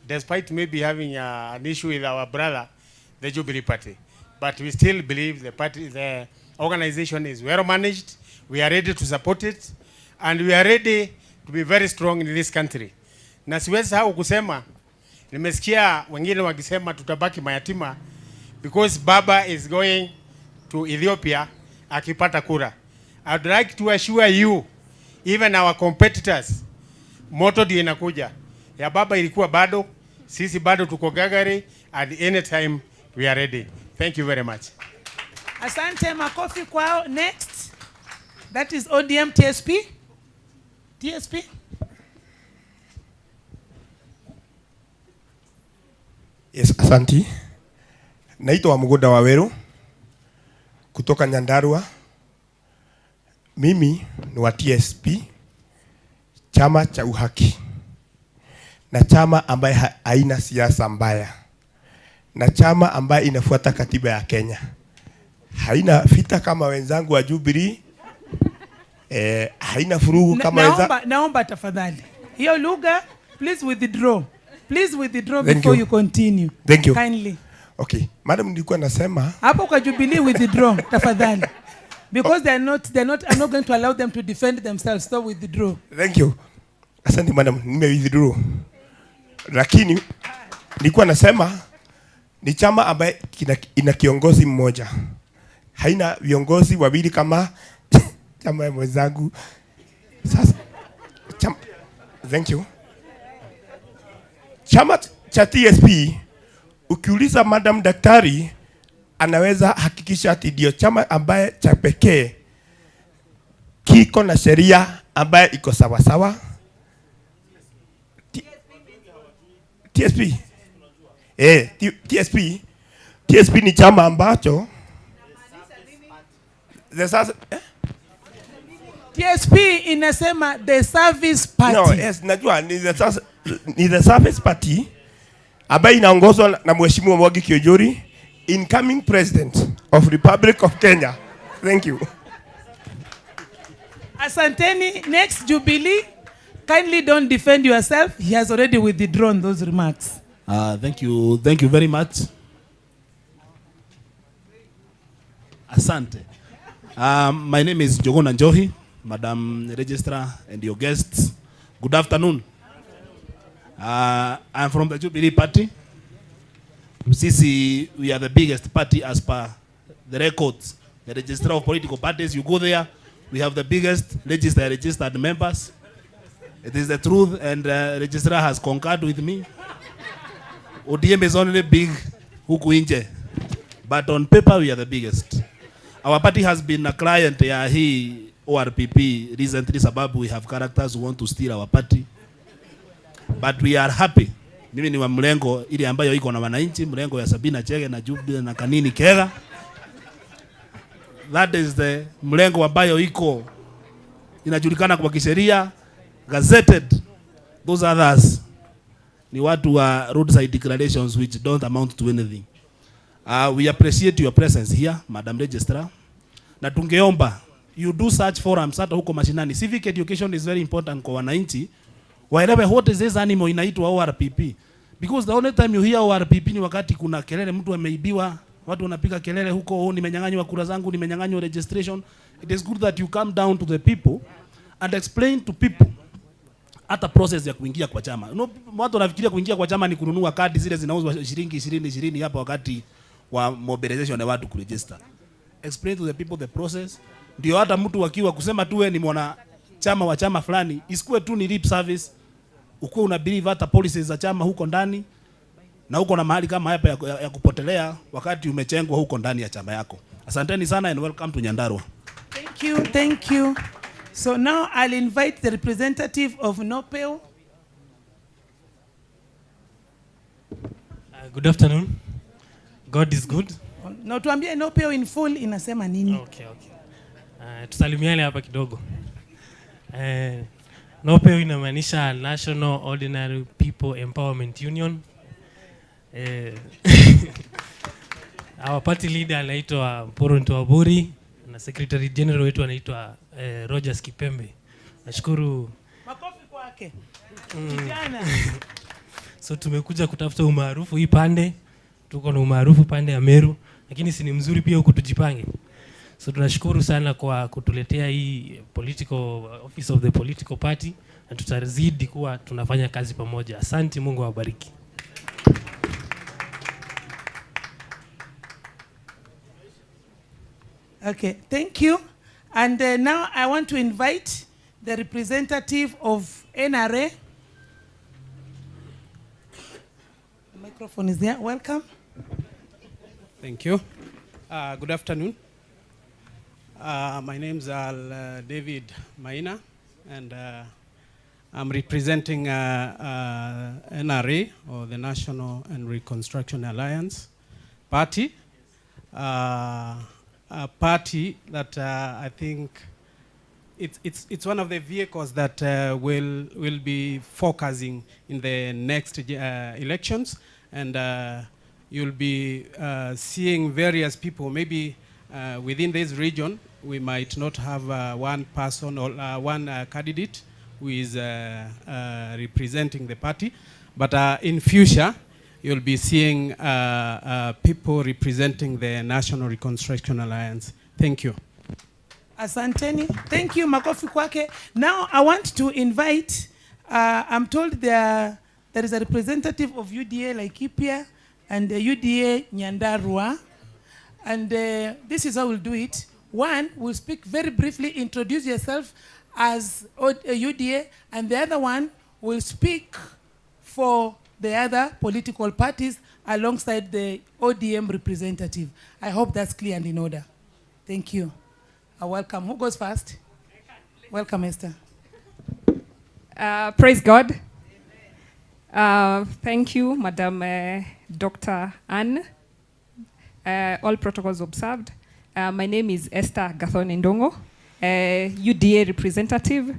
despite maybe having an issue with our brother, the Jubilee Party. But we still believe the organization is well managed. We are ready to support it, and we are ready to be very strong in this country. Na siwezi sahau kusema, nimesikia wengine wakisema tutabaki mayatima because Baba is going to Ethiopia akipata kura. I'd like to assure you, even our competitors, moto ndio inakuja. Ya Baba ilikuwa bado, sisi bado tuko gagari, and anytime we are ready. Thank you very much. Asante, makofi kwao. Next, that is ODM TSP. TSP. Yes, asanti. Naitwa Mugoda Waweru kutoka Nyandarua. Mimi ni wa TSP, chama cha uhaki, na chama ambaye haina siasa mbaya, na chama ambaye inafuata katiba ya Kenya. Haina vita kama wenzangu wa Jubilee, haina furugu kama weza. Naomba tafadhali. Hiyo lugha, please withdraw. Please withdraw Thank before you. you continue. Thank you. Kindly. Okay. Madam, nilikuwa nasema Hapo kwa Jubilee withdraw tafadhali. Because I'm not going to allow them to defend themselves. So withdraw. thank you. Asante madam, nime withdraw. Lakini nilikuwa nasema ni chama ambaye ina kiongozi mmoja. Haina viongozi wawili kama chama ya mwenzangu. Sasa thank you. Chama cha TSP ukiuliza madam daktari anaweza hakikisha ati ndio chama ambaye cha pekee kiko na sheria ambaye iko sawa sawa. TSP TSP ni chama ambacho TSP inasema the service party. No, yes, najua ni the service party ambayo inaongozwa na Mheshimiwa Mwangi Kiojuri, incoming president of Republic of Kenya. Thank you. Asanteni. Next Jubilee, kindly don't defend yourself. He has already withdrawn those remarks. Thank you very much. Asante. My name is Jogona Njohi, Madam Registrar and your guests. Good afternoon. I'm from the Jubilee Party. Sisi, we are the biggest party as per the records. The Registrar of Political Parties, you go there, we have the biggest registered members. It is the truth, and Registrar has concurred with me. ODM is only big huku nje, but on paper we are the biggest. Our party has been a client ya hii ORPP recently sababu we have characters who want to steal our party. But we are happy. Mimi ni wa mlengo ile ambayo iko na wananchi, mlengo ya Sabina Chege na Jubilee na Kanini Kega. That is the mlengo ambayo iko inajulikana kwa kisheria, gazetted. Those others ni watu wa roadside declarations which don't amount to anything. We appreciate your presence here, Madam Registrar. Na tungeomba you do such forums hata huko mashinani. Civic education is very important kwa wananchi. Waelewe what is this animal inaitwa ORPP. Because the only time you hear ORPP ni wakati kuna kelele, mtu ameibiwa, watu wanapiga kelele huko, nimenyang'anywa kura zangu, nimenyang'anywa registration. It is good that you come down to the people and explain to people hata process ya kuingia kwa chama. Watu wanafikiria kuingia kwa chama ni kununua kadi zile zinauzwa shilingi 20 hapa wakati wa mobilization ya watu kuregister. Explain to the people the process. Ndio hata mtu wakiwa kusema tu wewe ni mwana chama wa chama fulani, isikuwe tu ni lip service. Ukuwe una believe hata policies za chama huko ndani na huko na mahali kama hapa ya kupotelea wakati umechengwa huko ndani ya chama yako. Asanteni sana and welcome to Nyandarua. Thank you. So now I'll invite the representative of NOPEO. Good afternoon. God is good. Na tuambie NOPEO in full inasema nini? Okay. Tusalimiane hapa kidogo. NOPEO inamaanisha National Ordinary People Empowerment Union. Our party leader anaitwa Mporo Ntwaburi na secretary general wetu anaitwa Rogers Kipembe. Nashukuru. Makofi kwake. Kijana. So tumekuja kutafuta umaarufu hii pande. Tuko na umaarufu pande ya Meru, lakini si ni mzuri pia huko tujipange. So tunashukuru sana kwa kutuletea hii political office of the political party, na tutazidi kuwa tunafanya kazi pamoja. Asante, Mungu awabariki. Okay, thank you. And now I want to invite the representative of NRA. The microphone is there. Welcome. Thank you. Good afternoon. My name is David Maina, and I'm representing NRA, or the National and Reconstruction Alliance Party. A party that I think it's one of the vehicles that will be focusing in the next elections, and you'll be seeing various people maybe within this region we might not have one person or one candidate who is representing the party, but in future, you'll be seeing people representing the National Reconstruction Alliance. Thank you. Asanteni. Thank you, makofi kwake. Now I want to invite, I'm told there is a representative of UDA Laikipia and the UDA Nyandarua. And this is how we'll do it. One will speak very briefly, introduce yourself as UDA, and the other one will speak for the other political parties alongside the ODM representative. I hope that's clear and in order. Thank you. Welcome. Who goes first? Welcome, Esther. Praise God. Thank you, Madam Dr. Anne. All protocols observed. My name is Esther Gathon Ndongo, UDA representative,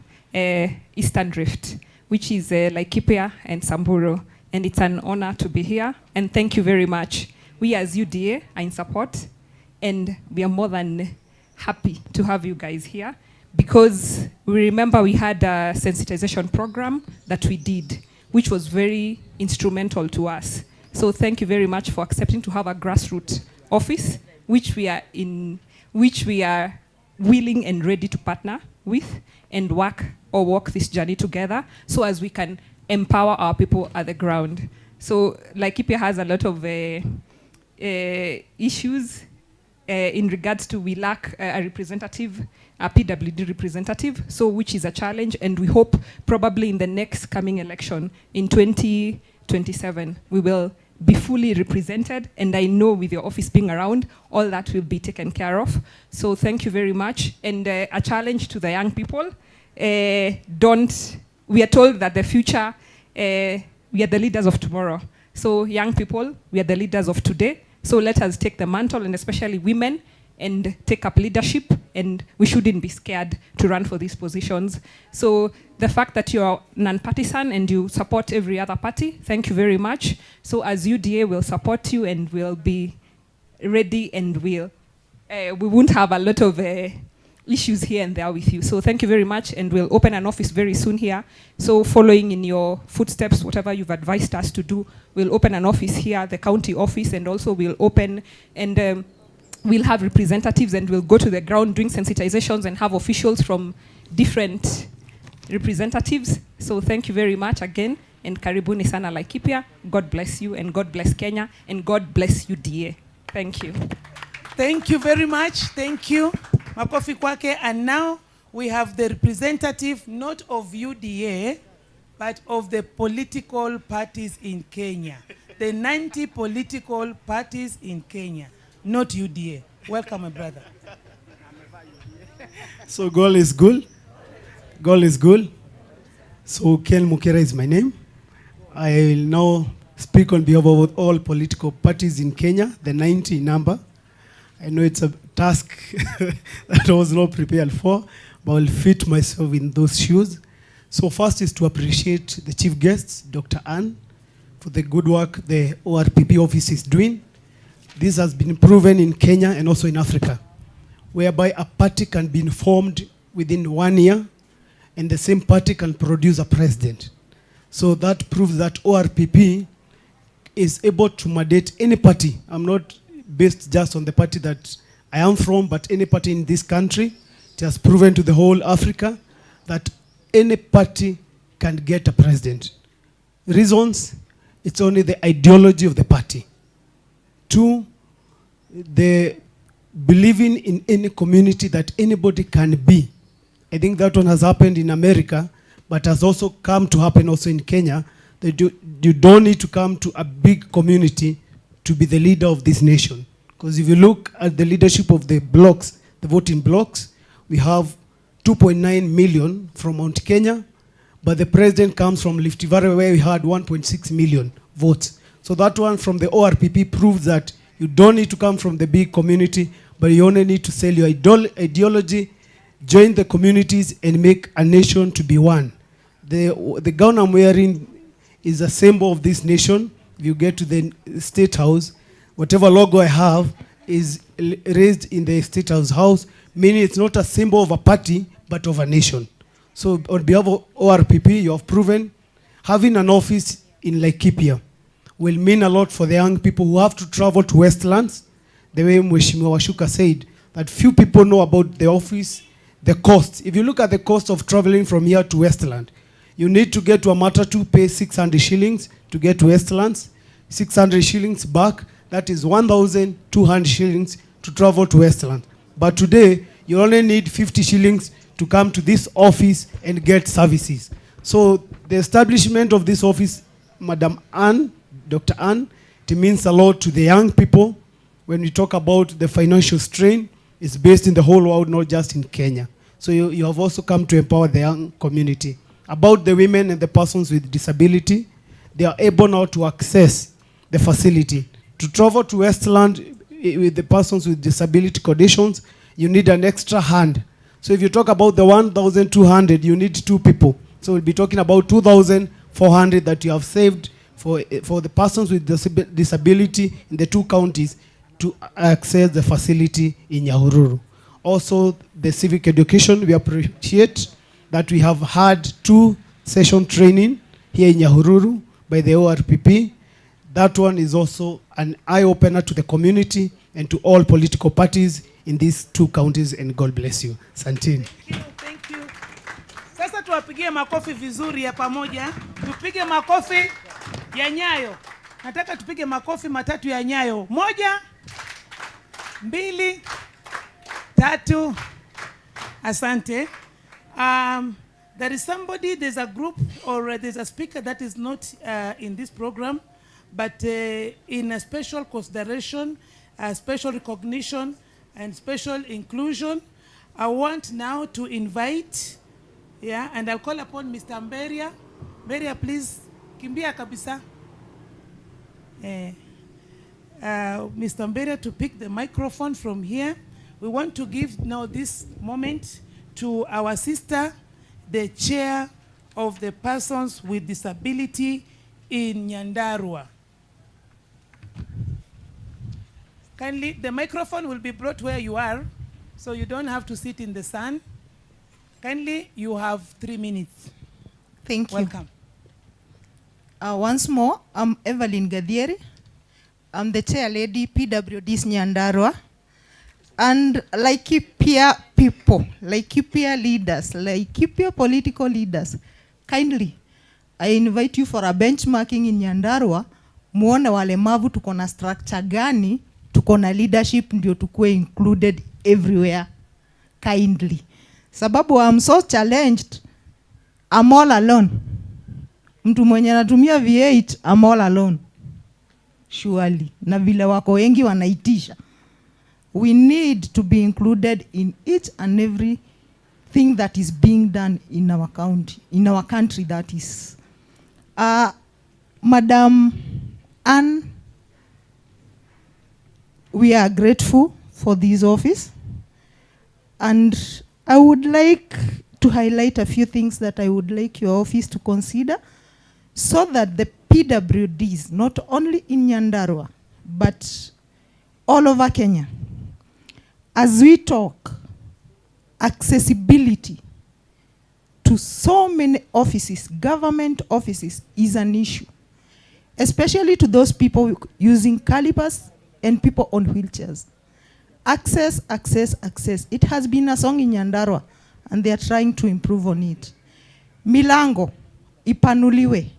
Eastern Drift, which is Laikipia and Samburu. And it's an honor to be here. And thank you very much. We as UDA are in support, and we are more than happy to have you guys here, because we remember we had a sensitization program that we did, which was very instrumental to us. So thank you very much for accepting to have a grassroots office, which we are willing and ready to partner with and walk this journey together, so as we can empower our people at the ground. So Laikipia has a lot of issues in regards to, we lack a representative, a PWD representative, so which is a challenge, and we hope probably in the next coming election in 2027 we will be fully represented, and I know with your office being around, all that will be taken care of. So thank you very much. And a challenge to the young people, we are told that the future, we are the leaders of tomorrow. So young people, we are the leaders of today. So let us take the mantle, and especially women, and take up leadership, and we shouldn't be scared to run for these positions. So the fact that you are non-partisan and you support every other party, thank you very much. So as UDA, we'll support you and we'll be ready, and we won't have a lot of issues here and there with you. So thank you very much, and we'll open an office very soon here. So following in your footsteps, whatever you've advised us to do, we'll open an office here, the county office, and also we'll open and we'll have representatives, and we'll go to the ground doing sensitizations and have officials from different representatives. So thank you very much again, and karibuni sana Laikipia. God bless you, and God bless Kenya, and God bless UDA. Thank you. Thank you very much. Thank you. Makofi kwake. And now we have the representative not of UDA, but of the political parties in Kenya. The 90 political parties in Kenya, not UDA. Welcome, my brother. So goal is good. Goal is good. So Ken Mukera is my name. I will now speak on behalf of all political parties in Kenya, the 90 number. I know it's a task that I was not prepared for, but I will fit myself in those shoes. So first is to appreciate the chief guests, Dr. Anne, for the good work the ORPP office is doing. This has been proven in Kenya and also in Africa, whereby a party can be formed within 1 year, and the same party can produce a president. So that proves that ORPP is able to mandate any party. I'm not based just on the party that I am from, but any party in this country. It has proven to the whole Africa that any party can get a president. Reasons, it's only the ideology of the party. 2, the believing in any community that anybody can be. I think that one has happened in America, but has also come to happen also in Kenya. That you don't need to come to a big community to be the leader of this nation. Because if you look at the leadership of the blocks, the voting blocks, we have 2.9 million from Mount Kenya, but the president comes from Rift Valley, where we had 1.6 million votes. So that one from the ORPP proves that you don't need to come from the big community, but you only need to sell your ideology, join the communities, and make a nation to be one. The gown I'm wearing is a symbol of this nation. If you get to the State House, whatever logo I have is raised in the State House, meaning it's not a symbol of a party, but of a nation. So on behalf of ORPP, you have proven having an office in Laikipia will mean a lot for the young people who have to travel to Westlands. The way Mheshimiwa Washuka said, that few people know about the office, the cost. If you look at the cost of traveling from here to Westland, you need to get to a Matatu, pay 600 shillings to get to Westlands, 600 shillings back. That is 1,200 shillings to travel to Westland. But today, you only need 50 shillings to come to this office and get services. So the establishment of this office, Madam Anne, Dr. Anne, it means a lot to the young people. When we talk about the financial strain, it's based in the whole world, not just in Kenya. So you have also come to empower the young community. About the women and the persons with disability, they are able now to access the facility. To travel to Westland with the persons with disability conditions, you need an extra hand. So if you talk about the 1,200, you need 2 people. So we'll be talking about 2,400 that you have saved for the persons with disability in the 2 counties to access the facility in Nyahururu. Also, the civic education, we appreciate that we have had 2-session training here in Nyahururu by the ORPP. That one is also an eye-opener to the community and to all political parties in these 2 counties, and God bless you. Santini. Thank you. Sasa tuwapigie makofi vizuri ya pamoja. Tupige makofi ya Nyayo. Nataka tupige makofi matatu ya Nyayo. 1, 2, 3. Asante. There is somebody, there's a group, or there's a speaker that is not in this program, but in a special consideration, special recognition, and special inclusion, I want now to invite, and I'll call upon Mr. Mberia. Mberia, please, kimbia kabisa. Mr. Mberia to pick the microphone from here. We want to give now this moment to our sister, the chair of the persons with disability in Nyandarua. Kindly, the microphone will be brought where you are, so you don't have to sit in the sun. Kindly, you have 3 minutes. Thank you. Welcome. Once more, I'm Evelyn Gadieri. I'm the chair lady, PWD's Nyandarua. And Laikipia people, Laikipia leaders, Laikipia political leaders, kindly, I invite you for a benchmarking in Nyandarua, muone walemavu tuko na structure gani, tuko na leadership ndio tukue included everywhere, kindly. Sababu I'm so challenged, I'm all alone. Mtu mwenye anatumia V8, I'm all alone. Surely, na vile wako wengi wanaitisha. We need to be included in each and every thing that is being done in our county, in our country, that is. Madam Anne, we are grateful for this office. And I would like to highlight a few things that I would like your office to consider so that the PWDs, not only in Nyandarua, but all over Kenya, as we talk, accessibility to so many offices, government offices, is an issue, especially to those people using calipers and people on wheelchairs. Access, access, access. It has been a song in Nyandarua, and they are trying to improve on it. Milango, ipanuliwe.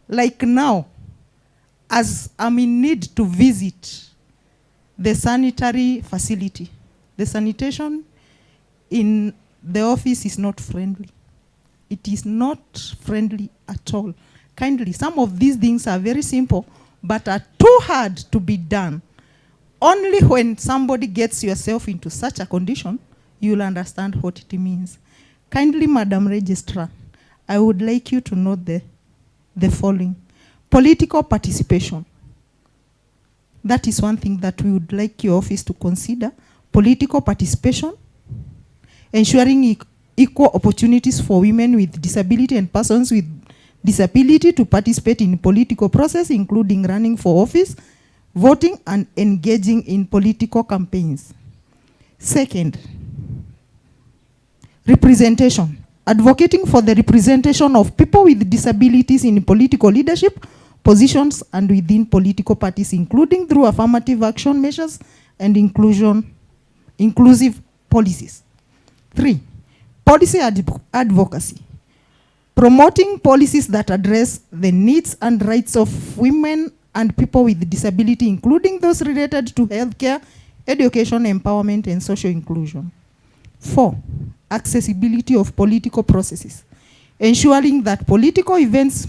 Like now, as I'm in need to visit the sanitary facility, the sanitation in the office is not friendly. It is not friendly at all. Kindly, some of these things are very simple, but are too hard to be done. Only when somebody gets yourself into such a condition, you'll understand what it means. Kindly, Madam Registrar, I would like you to note the following. Political participation. That is one thing that we would like your office to consider. Political participation, ensuring equal opportunities for women with disability and persons with disability to participate in political process, including running for office, voting, and engaging in political campaigns. Second, Representation. Advocating for the representation of people with disabilities in political leadership positions and within political parties, including through affirmative action measures and inclusive policies. 3. Policy advocacy. Promoting policies that address the needs and rights of women and people with disability, including those related to healthcare, education, empowerment, and social inclusion. 4. Accessibility of political processes. Ensuring that political events,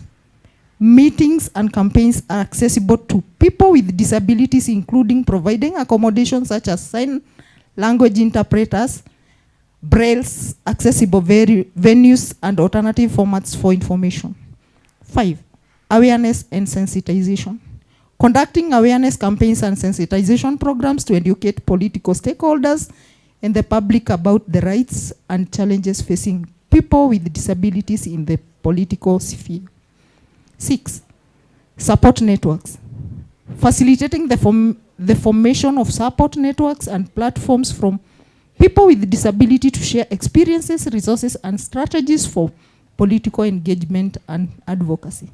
meetings, and campaigns are accessible to people with disabilities, including providing accommodations such as sign language interpreters, brailles, accessible venues, and alternative formats for information. 5. Awareness and sensitization. Conducting awareness campaigns and sensitization programs to educate political stakeholders and the public about the rights and challenges facing people with disabilities in the political sphere. 6. Support networks. Facilitating the formation of support networks and platforms from people with disability to share experiences, resources, and strategies for political engagement and advocacy.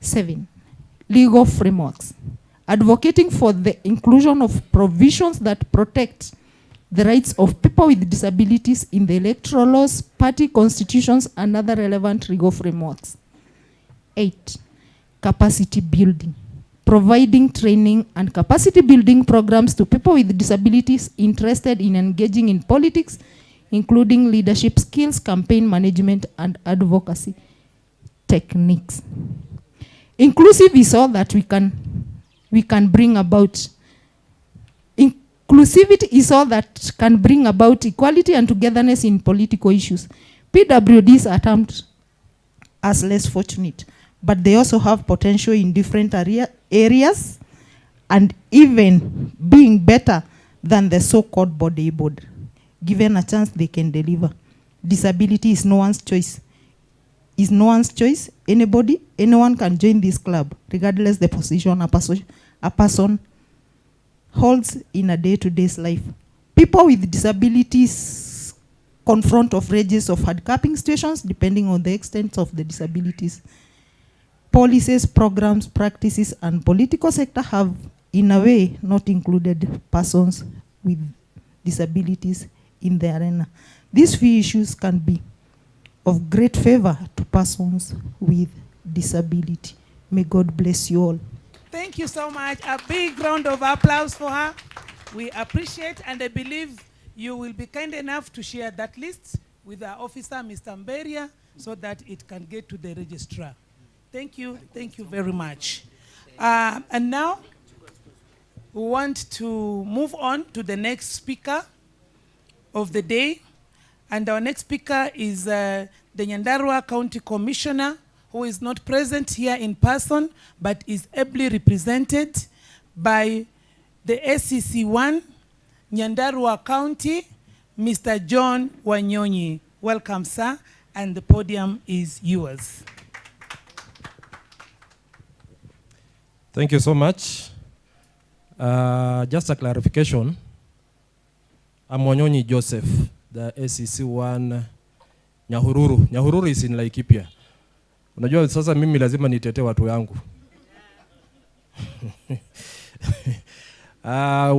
7. Legal frameworks. Advocating for the inclusion of provisions that protect the rights of people with disabilities in the electoral laws, party constitutions, and other relevant legal frameworks. 8. Capacity building. Providing training and capacity building programs to people with disabilities interested in engaging in politics, including leadership skills, campaign management, and advocacy techniques. Inclusive is all that we can bring about. Inclusivity is all that can bring about equality and togetherness in political issues. PWDs are termed as less fortunate, but they also have potential in different areas and even being better than the so-called body-abled. Given a chance, they can deliver. Disability is no one's choice. Anyone can join this club, regardless the position a person holds in a day-to-day life. People with disabilities confront of ranges of handicapping situations depending on the extent of the disabilities. Policies, programs, practices, and political sector have, in a way, not included persons with disabilities in the arena. These few issues can be of great favor to persons with disability. May God bless you all. Thank you so much. A big round of applause for her. We appreciate, and I believe you will be kind enough to share that list with our officer, Mr. Mberia, so that it can get to the registrar. Thank you very much. And now, we want to move on to the next speaker of the day. And our next speaker is the Nyandarua County Commissioner, who is not present here in person, but is ably represented by the SCC1, Nyandarua County, Mr. John Wanyonyi. Welcome, sir, and the podium is yours. Thank you so much. Just a clarification. I'm Wanyonyi Joseph, the SCC1 Nyahururu. Nyahururu is in Laikipia. Unajua sasa mimi lazima nitetee watu yangu.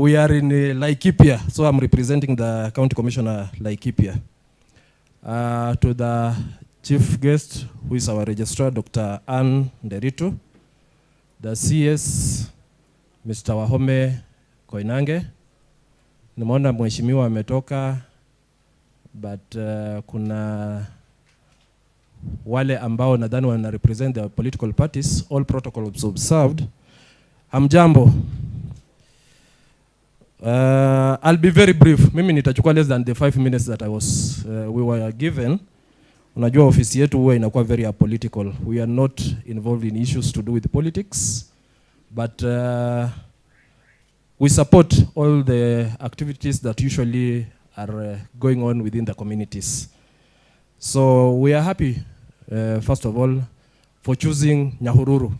We are in Laikipia, so I'm representing the County Commissioner Laikipia. To the chief guest, who is our registrar, Dr. Ann Nderitu, the CS, Mr. Wahome Koinange. Nimeona mheshimiwa ametoka, but kuna wale ambao nadhani wana represent the political parties, all protocols observed. Hamjambo. I'll be very brief. Mimi nitachukua less than the 5 minutes that we were given. Unajua ofisi yetu huwa inakuwa very apolitical. We are not involved in issues to do with politics, but we support all the activities that usually are going on within the communities. So we are happy, first of all, for choosing Nyahururu.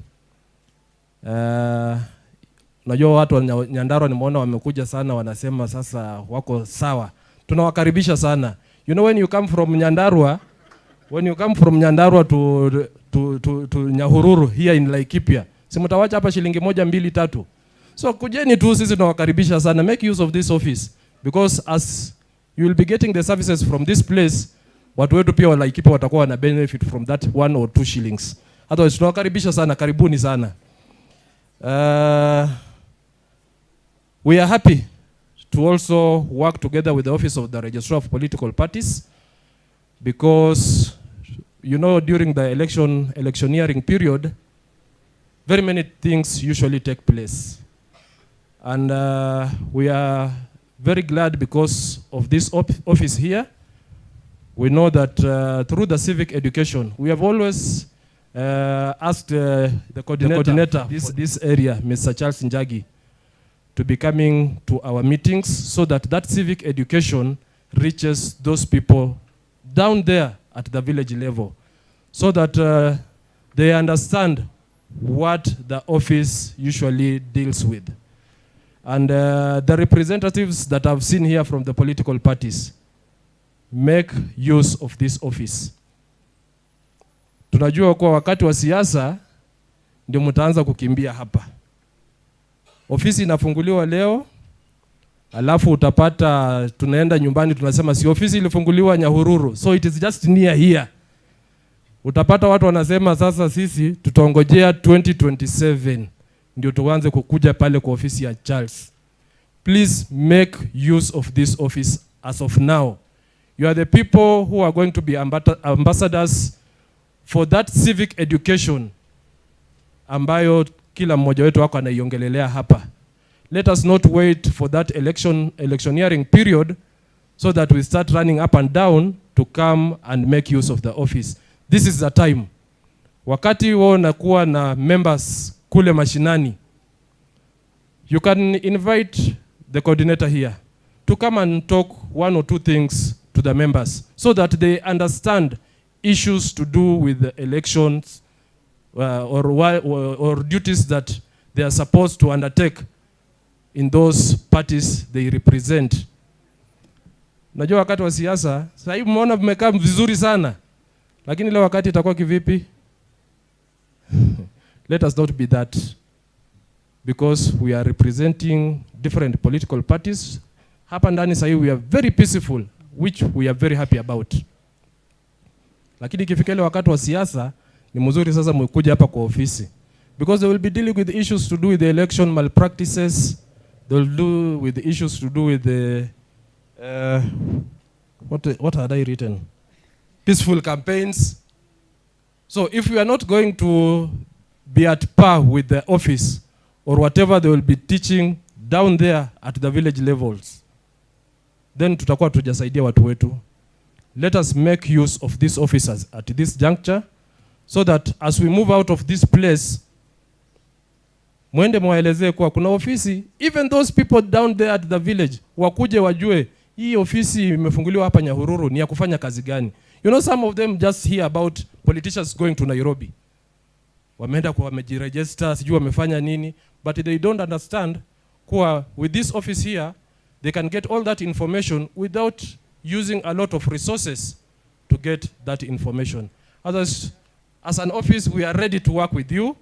Najua watu wa Nyandarua nimeona wamekuja sana, wanasema sasa wako sawa. Tunawakaribisha sana. You know, when you come from Nyandarua to Nyahururu here in Laikipia, si mtawacha hapa shilingi 1, 2, 3. So kujeni tu, sisi tunawakaribisha sana. Make use of this office because as you will be getting the services from this place, watu wetu pia wa Laikipia watakuwa wana benefit from that 1 or 2 shillings. Otherwise tunawakaribisha sana, karibuni sana. We are happy to also work together with the Office of the Registrar of Political Parties because, you know, during the electioneering period, very many things usually take place. And we are very glad because of this office here. We know that through the civic education, we have always asked the coordinator this area, Mr. Charles Njagi, to be coming to our meetings so that that civic education reaches those people down there at the village level, so that they understand what the office usually deals with. And the representatives that I've seen here from the political parties make use of this office. Tunajua kwa wakati wa siasa ndio mtaanza kukimbia hapa. Ofisi inafunguliwa leo, alafu utapata tunaenda nyumbani tunasema si ofisi ilifunguliwa Nyahururu, so it is just near here. Utapata watu wanasema sasa sisi tutaongojea 2027 ndio tuanze kukuja pale kwa ofisi ya Charles. Please make use of this office as of now. You are the people who are going to be ambassadors for that civic education ambayo kila mmoja wetu wako anaiongelelea hapa. Let us not wait for that electioneering period so that we start running up and down to come and make use of the office. This is the time. Wakati wao nakuwa na members kule mashinani, you can invite the coordinator here to come and talk 1 or 2 things to the members so that they understand issues to do with the elections or duties that they are supposed to undertake in those parties they represent. Najua wakati wa siasa, sasa hivi mmeona mmekaa vizuri sana. Lakini leo wakati itakuwa kivipi? Let us not be that. Because we are representing different political parties. Hapa ndani sasa we are very peaceful, which we are very happy about. Lakini ikifika ile wakati wa siasa, ni mzuri sasa mkuja hapa kwa ofisi. Because they will be dealing with issues to do with the election malpractices. They will do with the issues to do with the what had I written? Peaceful campaigns. So if we are not going to be at par with the office or whatever they will be teaching down there at the village levels, then tutakuwa tujasaidia watu wetu. Let us make use of these officers at this juncture so that as we move out of this place, mwende mwaelezee kwa kuna ofisi, even those people down there at the village, wakuje wajue hii ofisi imefunguliwa hapa Nyahururu ni ya kufanya kazi gani. You know, some of them just hear about politicians going to Nairobi. Wameenda kwa wamejiregister, sijui wamefanya nini, but they don't understand kuwa with this office here, they can get all that information without using a lot of resources to get that information. As an office, we are ready to work with you.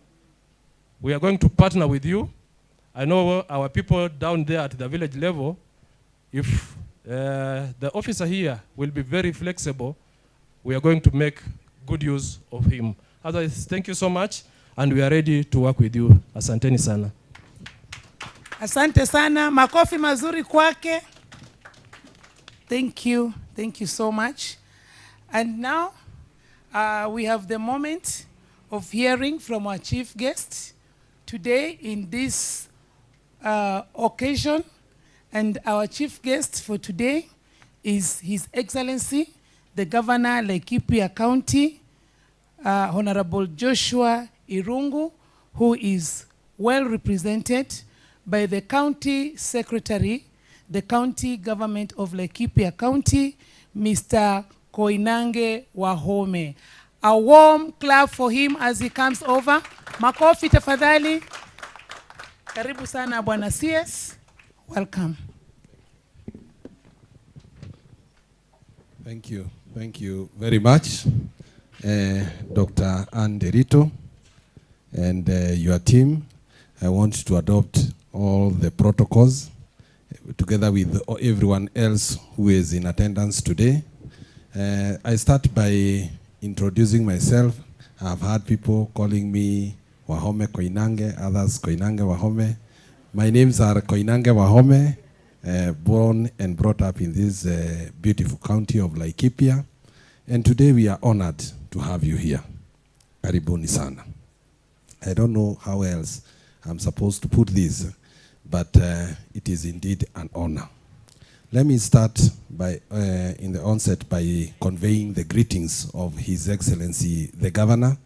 We are going to partner with you. I know our people down there at the village level, if the officer here will be very flexible, we are going to make good use of him. Otherwise, thank you so much, and we are ready to work with you. Asanteni sana. Asante sana, makofi mazuri kwake. Thank you so much. And now we have the moment of hearing from our chief guest today in this occasion. And our chief guest for today is His Excellency, the Governor, Laikipia County, Honorable Joshua Irungu, who is well represented by the County Secretary, the County Government of Laikipia County, Mr. Koinange Wahome. A warm clap for him as he comes over. Makofi tafadhali. Karibu sana Bwana CS. Welcome. Thank you. Thank you very much, Dr. Anderito and your team. I want to adopt all the protocols together with everyone else who is in attendance today. I start by introducing myself. I've had people calling me Wahome Koinange, others Koinange Wahome. My names are Koinange Wahome, born and brought up in this beautiful county of Laikipia. And today we are honored to have you here. Karibuni sana. I don't know how else I'm supposed to put this, but it is indeed an honor. Let me start by, in the onset by conveying the greetings of His Excellency the Governor.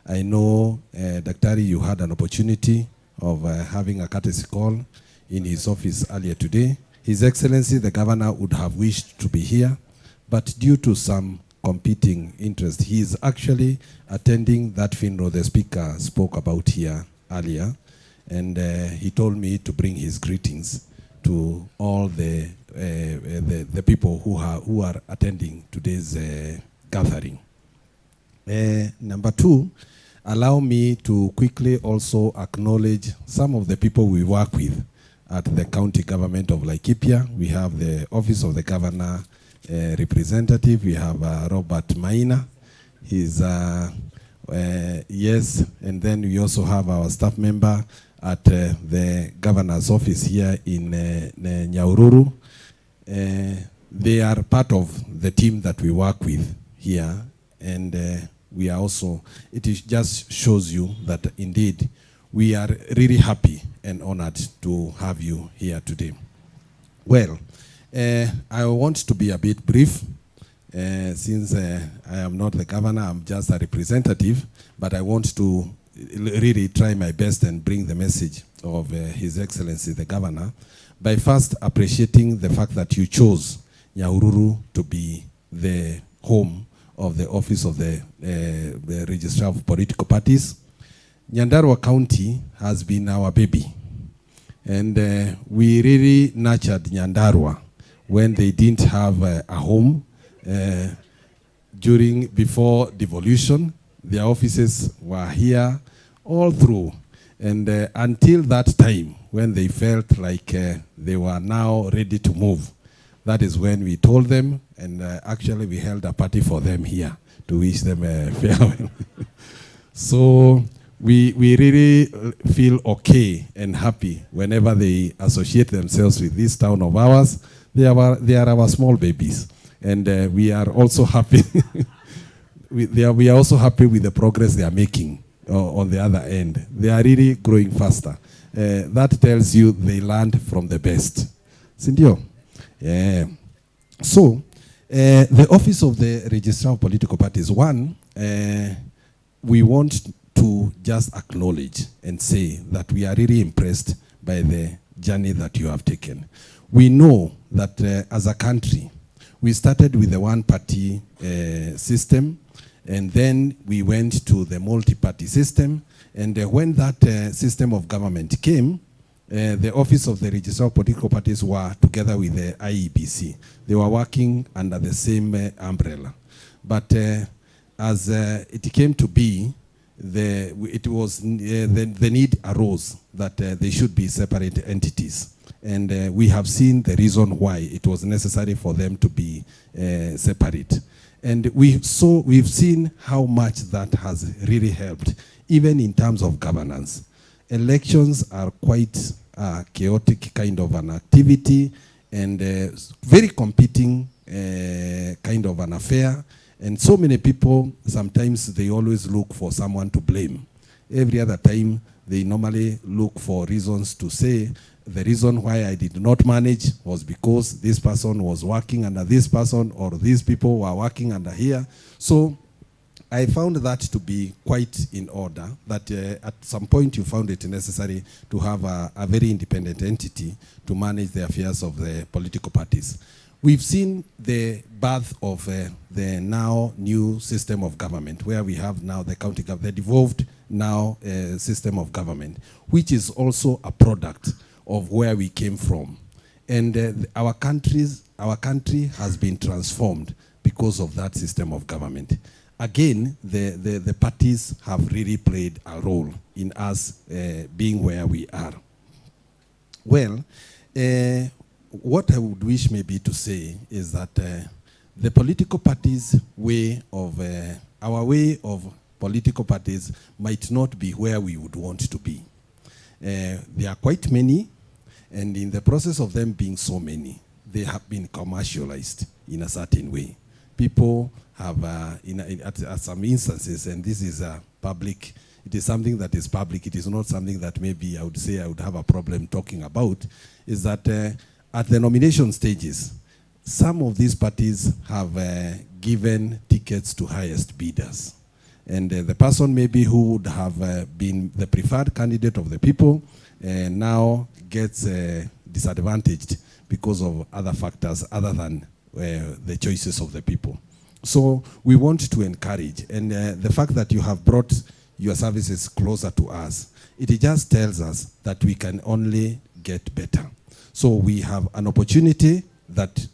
I know, Daktari, you had an opportunity of having a courtesy call in his office earlier today. His Excellency the Governor would have wished to be here, but due to some competing interest, he is actually attending that funeral the Speaker spoke about here earlier, and he told me to bring his greetings to all the people who are attending today's gathering. Number two, allow me to quickly also acknowledge some of the people we work with at the county government of Laikipia. We have the Office of the Governor representative. We have Robert Maina. He's, yes, and then we also have our staff member at the governor's office here in Nyahururu. They are part of the team that we work with here, and we are also, it is just shows you that indeed we are really happy and honored to have you here today. Well, I want to be a bit brief, since I am not the governor, I'm just a representative, but I want to really try my best and bring the message of His Excellency the Governor by first appreciating the fact that you chose Nyahururu to be the home of the office of the Registrar of Political Parties. Nyandarua County has been our baby, and we really nurtured Nyandarua when they didn't have a home. Before devolution, their offices were here all through, and until that time when they felt like they were now ready to move, that is when we told them, and actually we held a party for them here to wish them a farewell. So we really feel okay and happy whenever they associate themselves with this town of ours. They are our small babies, and we are also happy. We are also happy with the progress they are making on the other end. They are really growing faster. That tells you they learned from the best. Sindio? Yeah. So, the office of the Registrar of Political Parties, one, we want to just acknowledge and say that we are really impressed by the journey that you have taken. We know that as a country, we started with the one-party system, and then we went to the multi-party system, and when that system of government came, the office of the Registrar of Political Parties were together with the IEBC. They were working under the same umbrella. But as it came to be, the need arose that they should be separate entities. And we have seen the reason why it was necessary for them to be separate. And we've seen how much that has really helped, even in terms of governance. Elections are quite a chaotic kind of an activity, and very competing kind of an affair. And so many people, sometimes they always look for someone to blame. Every other time, they normally look for reasons to say, the reason why I did not manage was because this person was working under this person, or these people were working under here. So I found that to be quite in order, that at some point you found it necessary to have a very independent entity to manage the affairs of the political parties. We've seen the birth of the now new system of government, where we have now the county government, the devolved now system of government, which is also a product of where we came from. And our country has been transformed because of that system of government. Again, the parties have really played a role in us being where we are. Well, what I would wish maybe to say is that the political parties' way of, our way of political parties might not be where we would want to be. There are quite many, and in the process of them being so many, they have been commercialized in a certain way. People have, at some instances, and this is public, it is something that is public, it is not something that maybe I would say I would have a problem talking about, is that at the nomination stages, some of these parties have given tickets to highest bidders. And the person maybe who would have been the preferred candidate of the people now gets disadvantaged because of other factors other than the choices of the people. So we want to encourage, and the fact that you have brought your services closer to us, it just tells us that we can only get better. So we have an opportunity that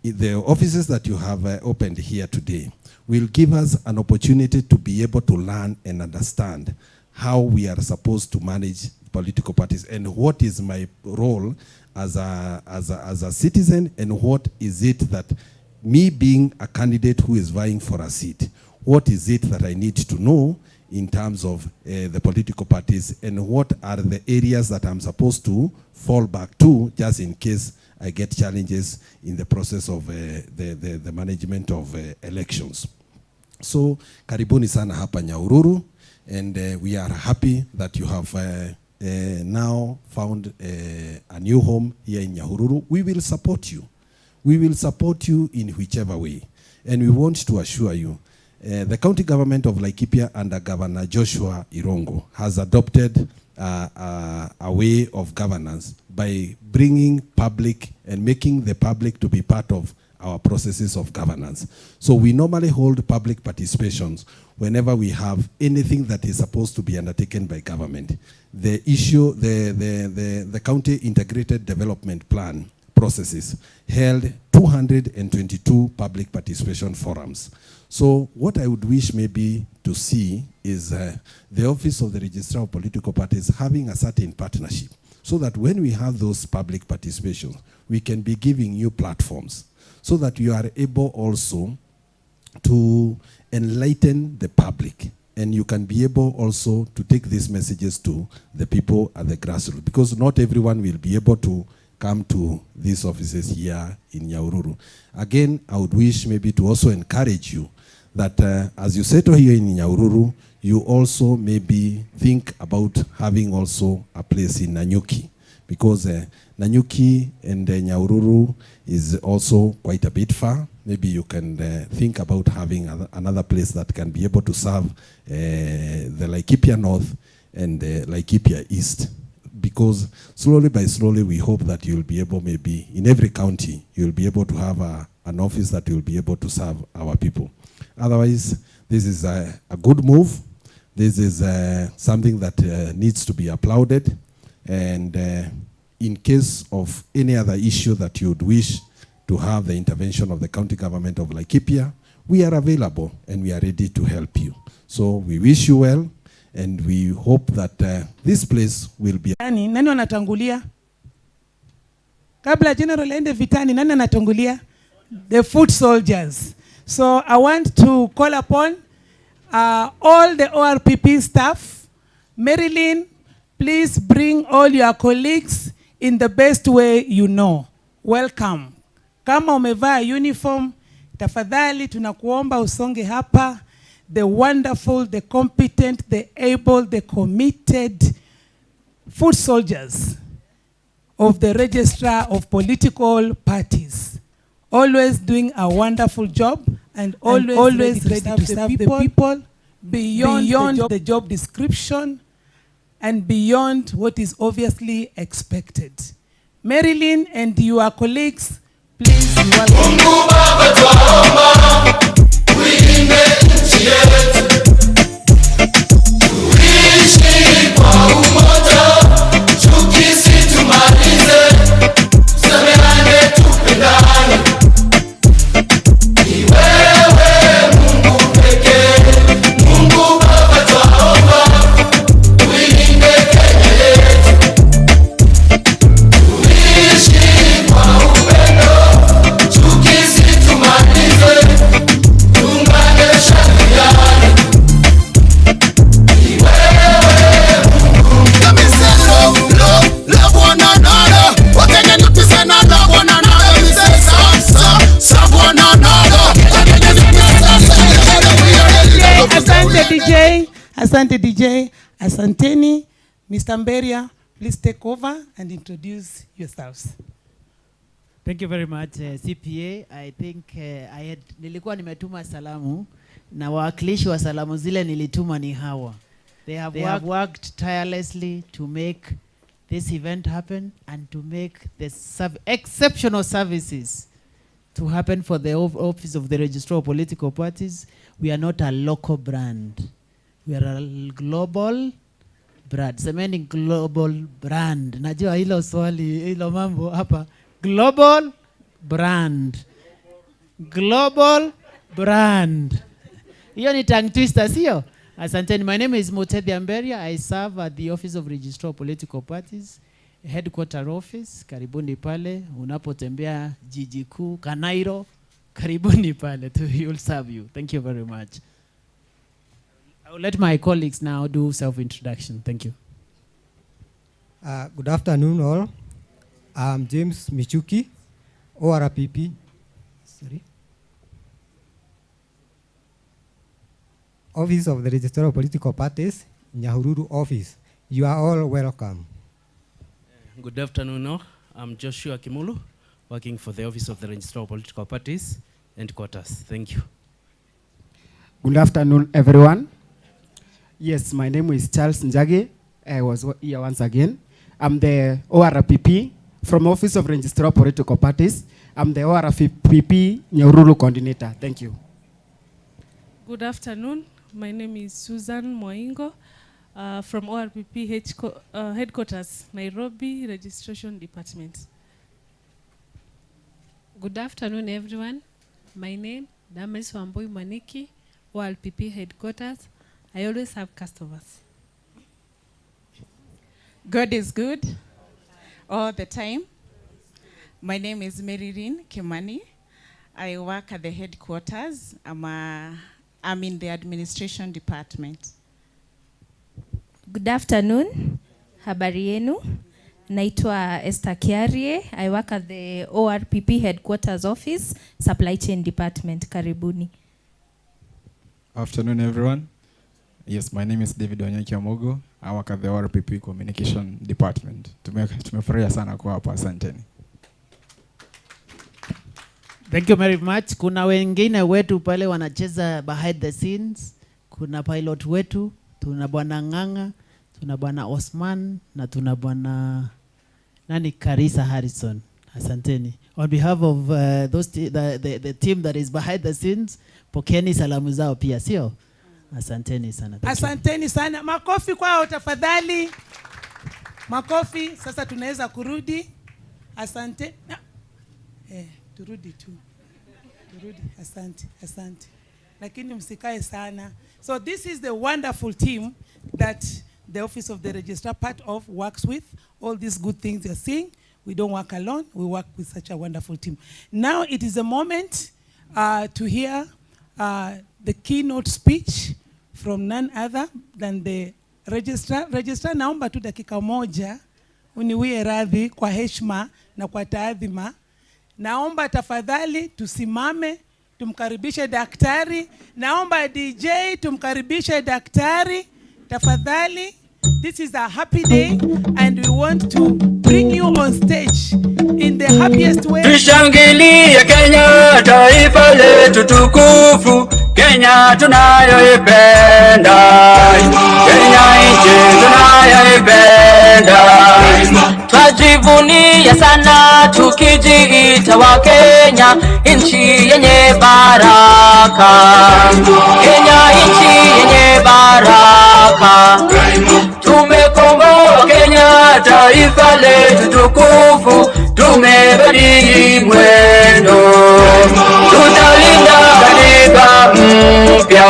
the offices that you have opened here today will give us an opportunity to be able to learn and understand how we are supposed to manage political parties and what is my role as a citizen, and what is it that me being a candidate who is vying for a seat, what is it that I need to know in terms of the political parties, and what are the areas that I'm supposed to fall back to just in case I get challenges in the process of the management of elections. So karibuni sana hapa Nyahururu, and we are happy that you have now found a new home here in Nyahururu. We will support you. We will support you in whichever way. And we want to assure you, the county government of Laikipia under Governor Joshua Irongo has adopted a way of governance by bringing public and making the public to be part of our processes of governance. So we normally hold public participations whenever we have anything that is supposed to be undertaken by government. The issue, the county integrated development plan processes held 222 public participation forums. So what I would wish maybe to see is the Office of the Registrar of Political Parties having a certain partnership, so that when we have those public participations, we can be giving you platforms, so that you are able also to enlighten the public, and you can be able also to take these messages to the people at the grassroots, because not everyone will be able to come to these offices here in Nyahururu. Again, I would wish maybe to also encourage you that as you settle here in Nyahururu, you also maybe think about having also a place in Nanyuki, because Nanyuki and Nyahururu is also quite a bit far. Maybe you can think about having another place that can be able to serve the Laikipia North and the Laikipia East. Because slowly by slowly, we hope that you'll be able, maybe in every county, you'll be able to have an office that will be able to serve our people. Otherwise, this is a good move. This is something that needs to be applauded. And in case of any other issue that you'd wish to have the intervention of the county government of Laikipia, we are available and we are ready to help you. So we wish you well. And we hope that this place will be... Nani wanatangulia? Kabla General ende vitani, nani anatangulia? The foot soldiers. So I want to call upon all the ORPP staff. Marilyn, please bring all your colleagues in the best way you know. Welcome. Kama umevaa uniform, tafadhali tunakuomba usonge hapa. The wonderful, the competent, the able, the committed foot soldiers of the Registrar of Political Parties, always doing a wonderful job and always ready to serve the people beyond the job description and beyond what is obviously expected. Marilyn and your colleagues, please welcome. Tuishi kwa umoja, chuki si tumalize, tuseme Asante DJ, asanteni. Mr. Mberia, please take over and introduce yourselves. Thank you very much, CPA. I think nilikuwa nimetuma salamu na wawakilishi wa salamu zile nilituma ni hawa. They have worked tirelessly to make this event happen and to make the exceptional services to happen for the Office of the Registrar of Political Parties. We are not a local brand. We are a global brand. Semeni global brand. Najua hilo swali, hilo mambo hapa. Global brand. Global brand. Hiyo ni tongue twister, sio? Asanteni. My name is Mutethia Mberia. I serve at the Office of Registrar of Political Parties, headquarter office. Karibuni pale. Unapotembea jiji kuu, Kanairo. Karibuni pale. We'll serve you. Thank you very much. I will let my colleagues now do self-introduction. Thank you. Good afternoon all. I'm James Michuki, ORPP. Office of the Registrar of Political Parties, Nyahururu office. You are all welcome. Good afternoon all. I'm Joshua Kimulu, working for the Office of the Registrar of Political Parties headquarters. Thank you. Good afternoon, everyone. Yes, my name is Charles Njagi. I was here once again. I'm the ORPP from Office of Registrar of Political Parties. I'm the ORPP Nyahururu coordinator. Thank you. Good afternoon. My name is Susan Moingo from ORPP headquarters, Nairobi Registration Department. Good afternoon, everyone. My name is Damaris Wambui Maniki, ORPP headquarters. I always have customers. God is good all the time. My name is Marilyn Kimani. I work at the headquarters. I'm in the administration department. Good afternoon. Habari yenu. Naitwa Esther Kiarie. I work at the ORPP headquarters office, supply chain department. Karibuni. Afternoon, everyone. Yes, my name is David Onyekiamogo. I work at the ORPP communication department. Tumefurahia sana kwa hapa, asanteni. Thank you very much. Kuna wengine wetu pale wanacheza behind the scenes. Kuna pilot wetu, tuna bwana Nganga, tuna bwana Osman na tuna bwana Garissa Harrison. Asanteni. On behalf of the team that is behind the scenes, pokeni salamu zao pia, sio? Asanteni sana. Asanteni sana. Makofi kwao tafadhali. Makofi. Sasa tunaweza kurudi. Asante. Turudi tu. Turudi. Asante. Asante. Lakini msikae sana. So this is the wonderful team that the Office of the Registrar part of works with. All these good things you're seeing. We don't work alone. We work with such a wonderful team. Now it is a moment to hear the keynote speech from none other than the registrar. Registrar, naomba tu dakika moja uniwie radhi kwa heshima na kwa taadhima. Naomba tafadhali tusimame tumkaribishe daktari. Naomba DJ tumkaribishe daktari. Tafadhali. This is a happy day and we want to bring you on stage in the happiest way. Tushangilie Kenya, taifa letu tukufu, Kenya tunayoipenda, Kenya nchi tunayoipenda. Twajivunia sana tukijiita wa Kenya, nchi yenye baraka, Kenya nchi yenye baraka. Tumekomboa Kenya, taifa letu tukufu, tumebadili mwendo, tutalinda katiba mpya.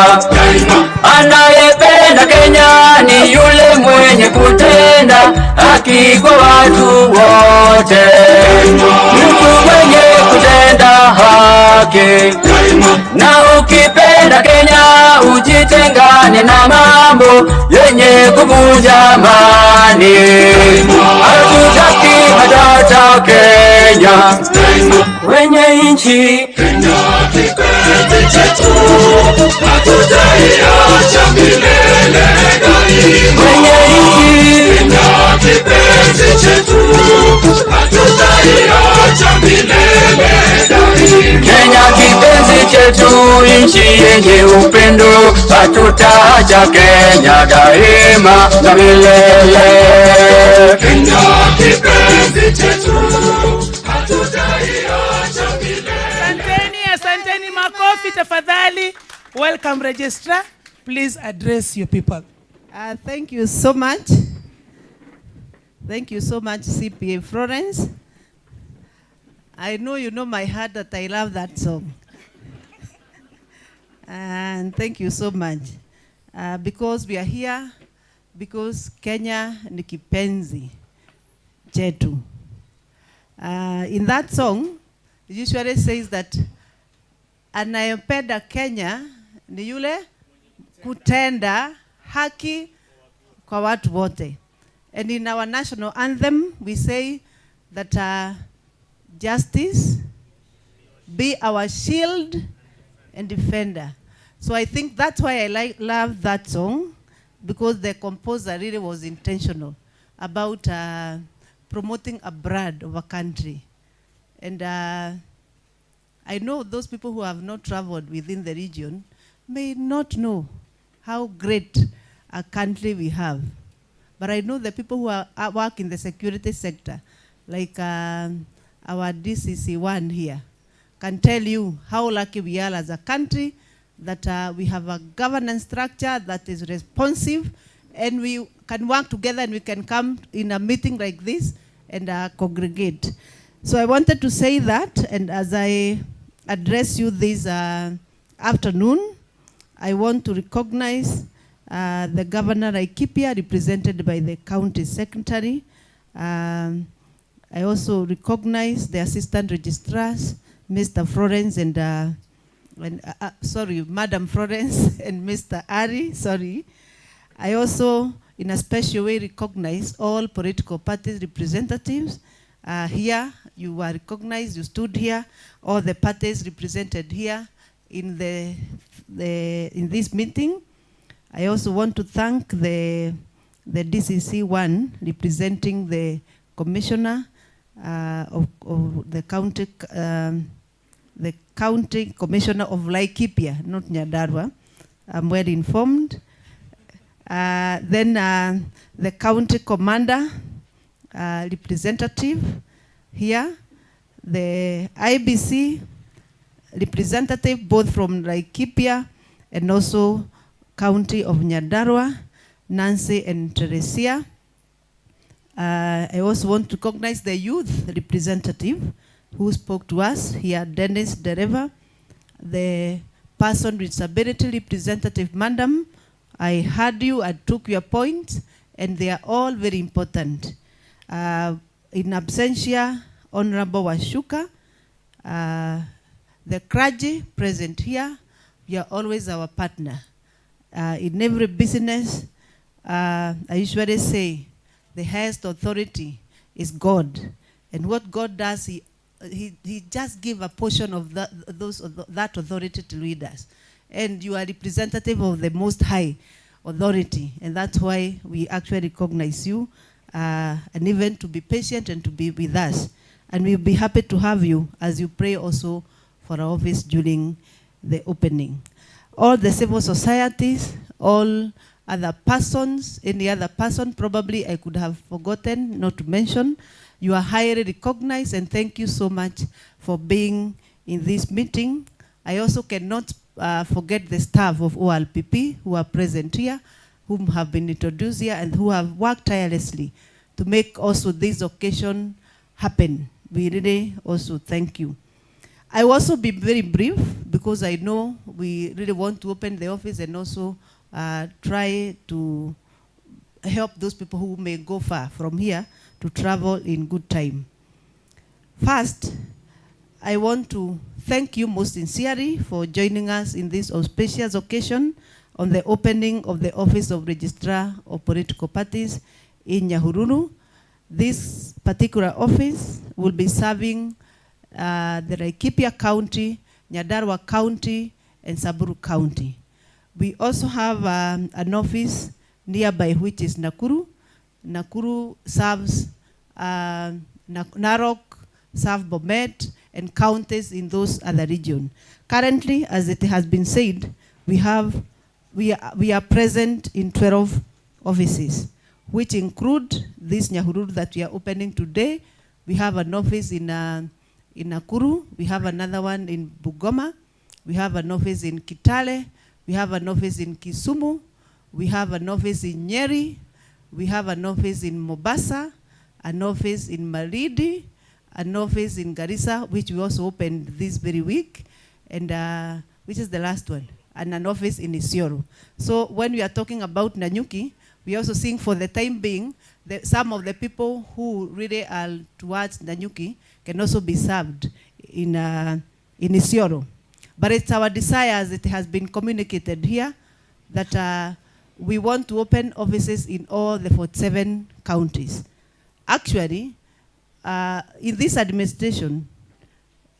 Anayependa Kenya ni yule mwenye kutenda haki kwa watu wote, mtu mwenye kutenda haki. Na ukipenda Kenya ujitengane na mambo yenye kuvunja amani. Hatutaki matata Kenya, wenye nchi Kenya kipenzi chetu, hatutaiacha milele. Kenya kipenzi chetu, nchi yenye upendo, hatutaacha Kenya daima na milele. Kenya kipenzi chetu, hatutaiacha milele. Asanteni makofi tafadhali. Welcome Registrar. Please address your people. Thank you so much. Thank you so much, CPA Florence. I know you know my heart that I love that song. And thank you so much. Because we are here, because Kenya ni kipenzi chetu. In that song, it usually says that anayempenda Kenya ni yule kutenda haki kwa watu wote. And in our national anthem, we say that justice be our shield and defender. So I think that's why I love that song, because the composer really was intentional about promoting a brand of a country. And I know those people who have not traveled within the region may not know how great a country we have. But I know the people who work in the security sector, like our DCC1 here, can tell you how lucky we are as a country that we have a governance structure that is responsive, and we can work together and we can come in a meeting like this and congregate. So I wanted to say that, and as I address you this afternoon, I want to recognize the Governor Laikipia, represented by the County Secretary. I also recognize the Assistant Registrars, Mr. Florence and Madam Florence and Mr. Ari, sorry. I also, in a special way, recognize all political parties representatives. Here, you were recognized, you stood here, all the parties represented here in this meeting. I also want to thank the DCC1 representing the Commissioner of the County Commissioner of Laikipia, not Nyandarua. I'm well informed. Then the County Commander representative here, the IBC representative both from Laikipia and also County of Nyandarua, Nancy and Teresia. I also want to recognize the youth representative who spoke to us here, Dennis Dereva, the person with disability representative, Madam. I heard you, I took your points, and they are all very important. In absentia, Honorable Washuka, the clergy present here, you are always our partner. In every business, I usually say, the highest authority is God. And what God does, he just give a portion of that authority to leaders. And you are representative of the Most High authority. And that's why we actually recognize you, and even to be patient and to be with us. And we'll be happy to have you as you pray also for our office during the opening. All the civil societies, all other persons, any other person probably I could have forgotten not to mention, you are highly recognized, and thank you so much for being in this meeting. I also cannot forget the staff of ORPP who are present here, whom have been introduced here, and who have worked tirelessly to make also this occasion happen. We really also thank you. I will also be very brief because I know we really want to open the office and also try to help those people who may go far from here to travel in good time. First, I want to thank you most sincerely for joining us in this auspicious occasion on the opening of the Office of Registrar of Political Parties in Nyahururu. This particular office will be serving the Laikipia County, Nyandarua County, and Samburu County. We also have an office nearby, which is Nakuru. Nakuru serves Narok, serve Bomet, and counties in those other regions. Currently, as it has been said, we are present in 12 offices, which include this Nyahururu that we are opening today. We have an office in Nakuru, we have another one in Bungoma, we have an office in Kitale, we have an office in Kisumu, we have an office in Nyeri, we have an office in Mombasa, an office in Malindi, an office in Garissa, which we also opened this very week, and which is the last one, and an office in Isiolo. So when we are talking about Nanyuki, we are also seeing for the time being that some of the people who really are towards Nanyuki can also be served in Isiolo. But it's our desire, as it has been communicated here, that we want to open offices in all the 47 counties. Actually, in this administration,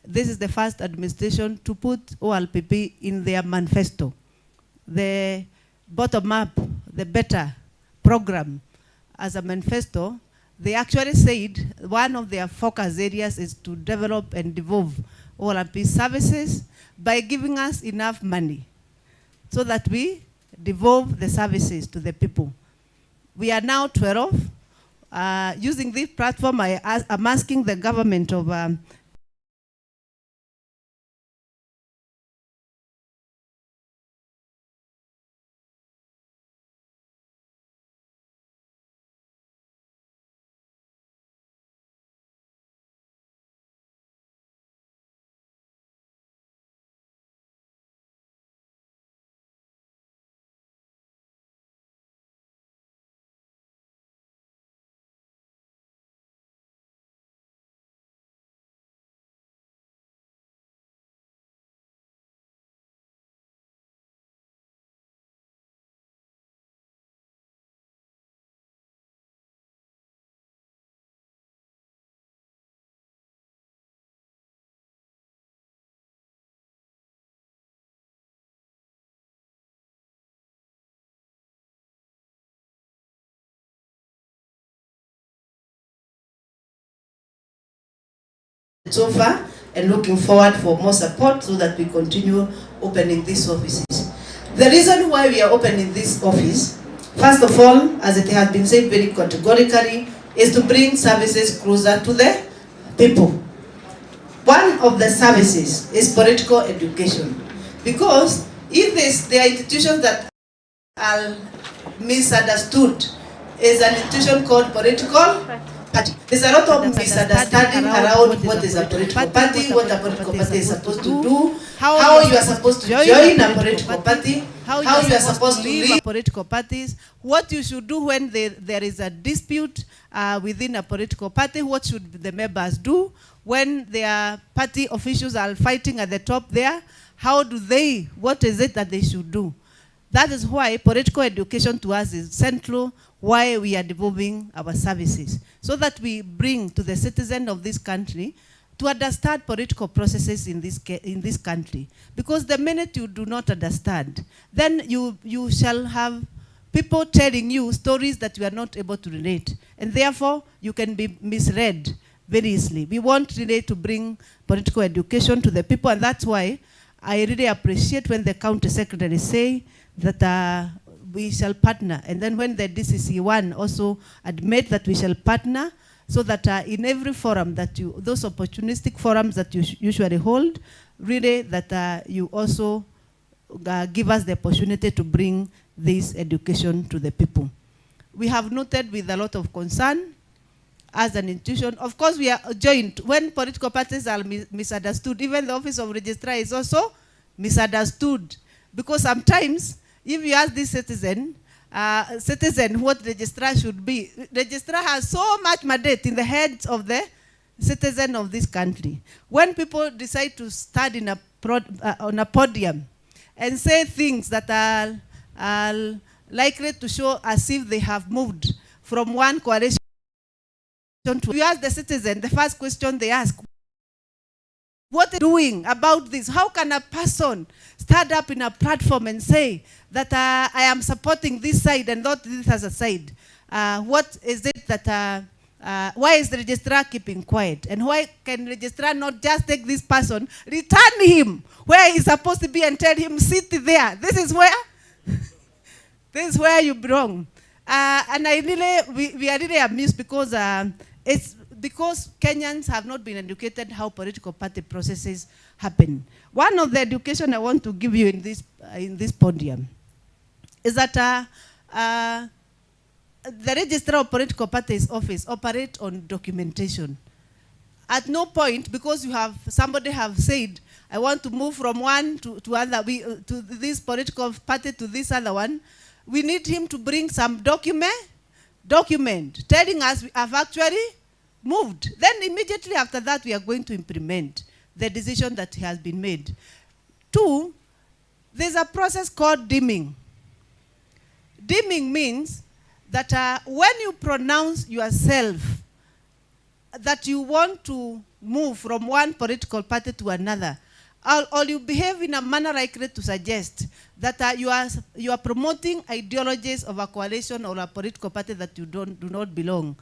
this is the first administration to put ORPP in their manifesto. The bottom-up, the better program as a manifesto, they actually said one of their focus areas is to develop and devolve ORP services by giving us enough money so that we devolve the services to the people. We are now 12. Using this platform, I'm asking the government of so far, and looking forward for more support so that we continue opening these offices. The reason why we are opening this office, first of all, as it has been said very categorically, is to bring services closer to the people. One of the services is political education, because if there are institutions that are misunderstood, is an institution called political party. There's a lot of misunderstanding around what is a political party, what a political party is supposed to do, how you are supposed to join a political party, how you are supposed to leave political parties, what you should do when there is a dispute within a political party, what should the members do when their party officials are fighting at the top there, what is it that they should do? That is why political education to us is central, why we are developing our services, so that we bring to the citizen of this country to understand political processes in this country. Because the minute you do not understand, then you shall have people telling you stories that you are not able to relate, and therefore you can be misled very easily. We want really to bring political education to the people, and that's why I really appreciate when the county secretary say that we shall partner. And then when the DCC1 also admit that we shall partner, so that in every forum that those opportunistic forums that you usually hold, really that you also give us the opportunity to bring this education to the people. We have noted with a lot of concern as an institution. Of course, we are joined when political parties are misunderstood. Even the office of registrar is also misunderstood, because sometimes if you ask this citizen what registrar should be, registrar has so much mandate in the heads of the citizen of this country. When people decide to stand on a podium and say things that are likely to show as if they have moved from one coalition to, if you ask the citizen, the first question they ask, what are you doing about this? How can a person stand up in a platform and say that I am supporting this side and not this as a side? What is it that why is the registrar keeping quiet? And why can the registrar not just take this person, return him where he's supposed to be and tell him, sit there. This is where you belong. And we are really amused because it's because Kenyans have not been educated how political party processes happen. One of the education I want to give you in this podium is that the Registrar of Political Parties Office operates on documentation. At no point, because somebody have said, I want to move from one to other, to this political party to this other one, we need him to bring some document telling us we have actually moved. Then immediately after that, we are going to implement the decision that has been made. 2, there's a process called dimming. Dimming means that when you pronounce yourself that you want to move from one political party to another, or you behave in a manner likely to suggest that you are promoting ideologies of a coalition or a political party that you do not belong,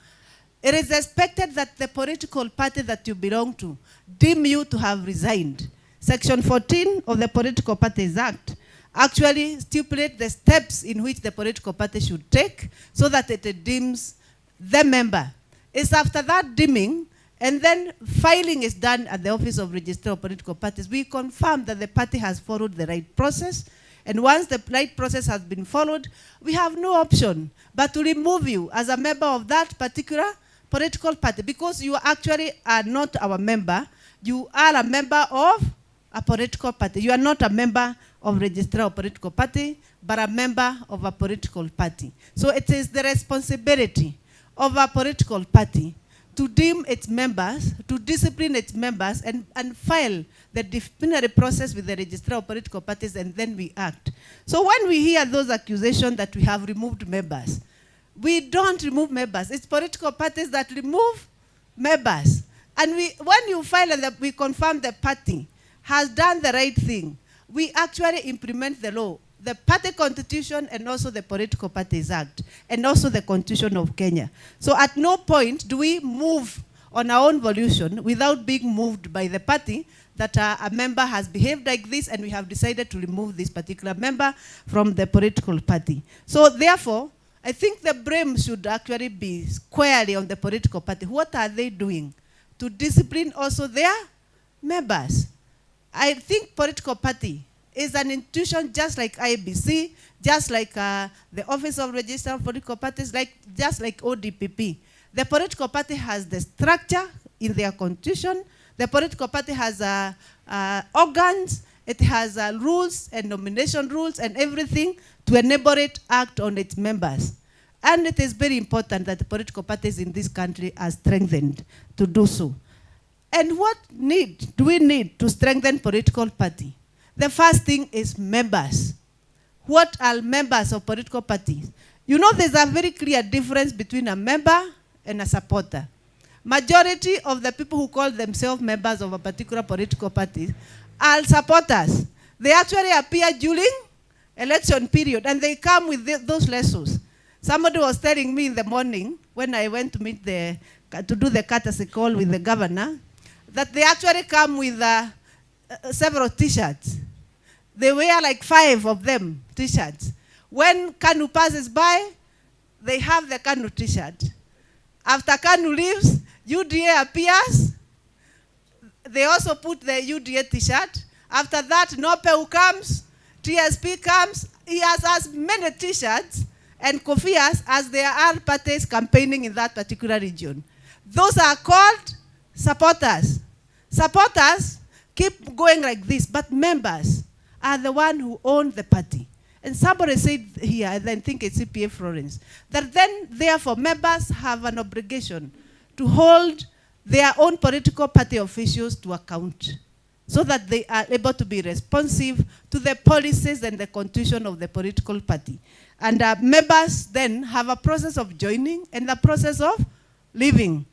it is expected that the political party that you belong to deem you to have resigned. Section 14 of the Political Parties Act actually stipulates the steps in which the political party should take so that it deems the member. It's after that deeming, and then filing is done at the Office of Registrar of Political Parties. We confirm that the party has followed the right process, and once the right process has been followed, we have no option but to remove you as a member of that particular political party, because you actually are not our member. You are a member of a political party. You are not a member of Registrar of Political Party, but a member of a political party. So it is the responsibility of a political party to deem its members, to discipline its members, and file the disciplinary process with the Registrar of Political Parties, and then we act. So when we hear those accusations that we have removed members, we don't remove members. It's political parties that remove members. And when you file and we confirm the party has done the right thing, we actually implement the law, the party constitution, and also the Political Parties Act, and also the Constitution of Kenya. So at no point do we move on our own volition without being moved by the party that a member has behaved like this, and we have decided to remove this particular member from the political party. So therefore, I think the blame should actually be squarely on the political party. What are they doing to discipline also their members? I think political party is an institution just like IBC, just like the Office of Registrar of Political Parties, just like ODPP. The political party has the structure in their constitution. The political party has organs. It has rules and nomination rules and everything to enable it act on its members. And it is very important that the political parties in this country are strengthened to do so. And what do we need to strengthen political party? The first thing is members. What are members of political parties? You know, there's a very clear difference between a member and a supporter. Majority of the people who call themselves members of a particular political party are supporters. They actually appear during election period, and they come with those lessons. Somebody was telling me in the morning when I went to meet to do the courtesy call with the governor, that they actually come with several T-shirts. They wear like 5 of them T-shirts. When KANU passes by, they have the KANU T-shirt. After KANU leaves, UDA appears. They also put the UDA T-shirt. After that, NOPEU comes, TSP comes. He has as many T-shirts and kofias as there are parties campaigning in that particular region. Those are called supporters. Supporters keep going like this, but members are the one who own the party. And somebody said here, and I think it's CPA Florence, that then, therefore, members have an obligation to hold their own political party officials to account, so that they are able to be responsive to the policies and the constitution of the political party. And members then have a process of joining and the process of leaving.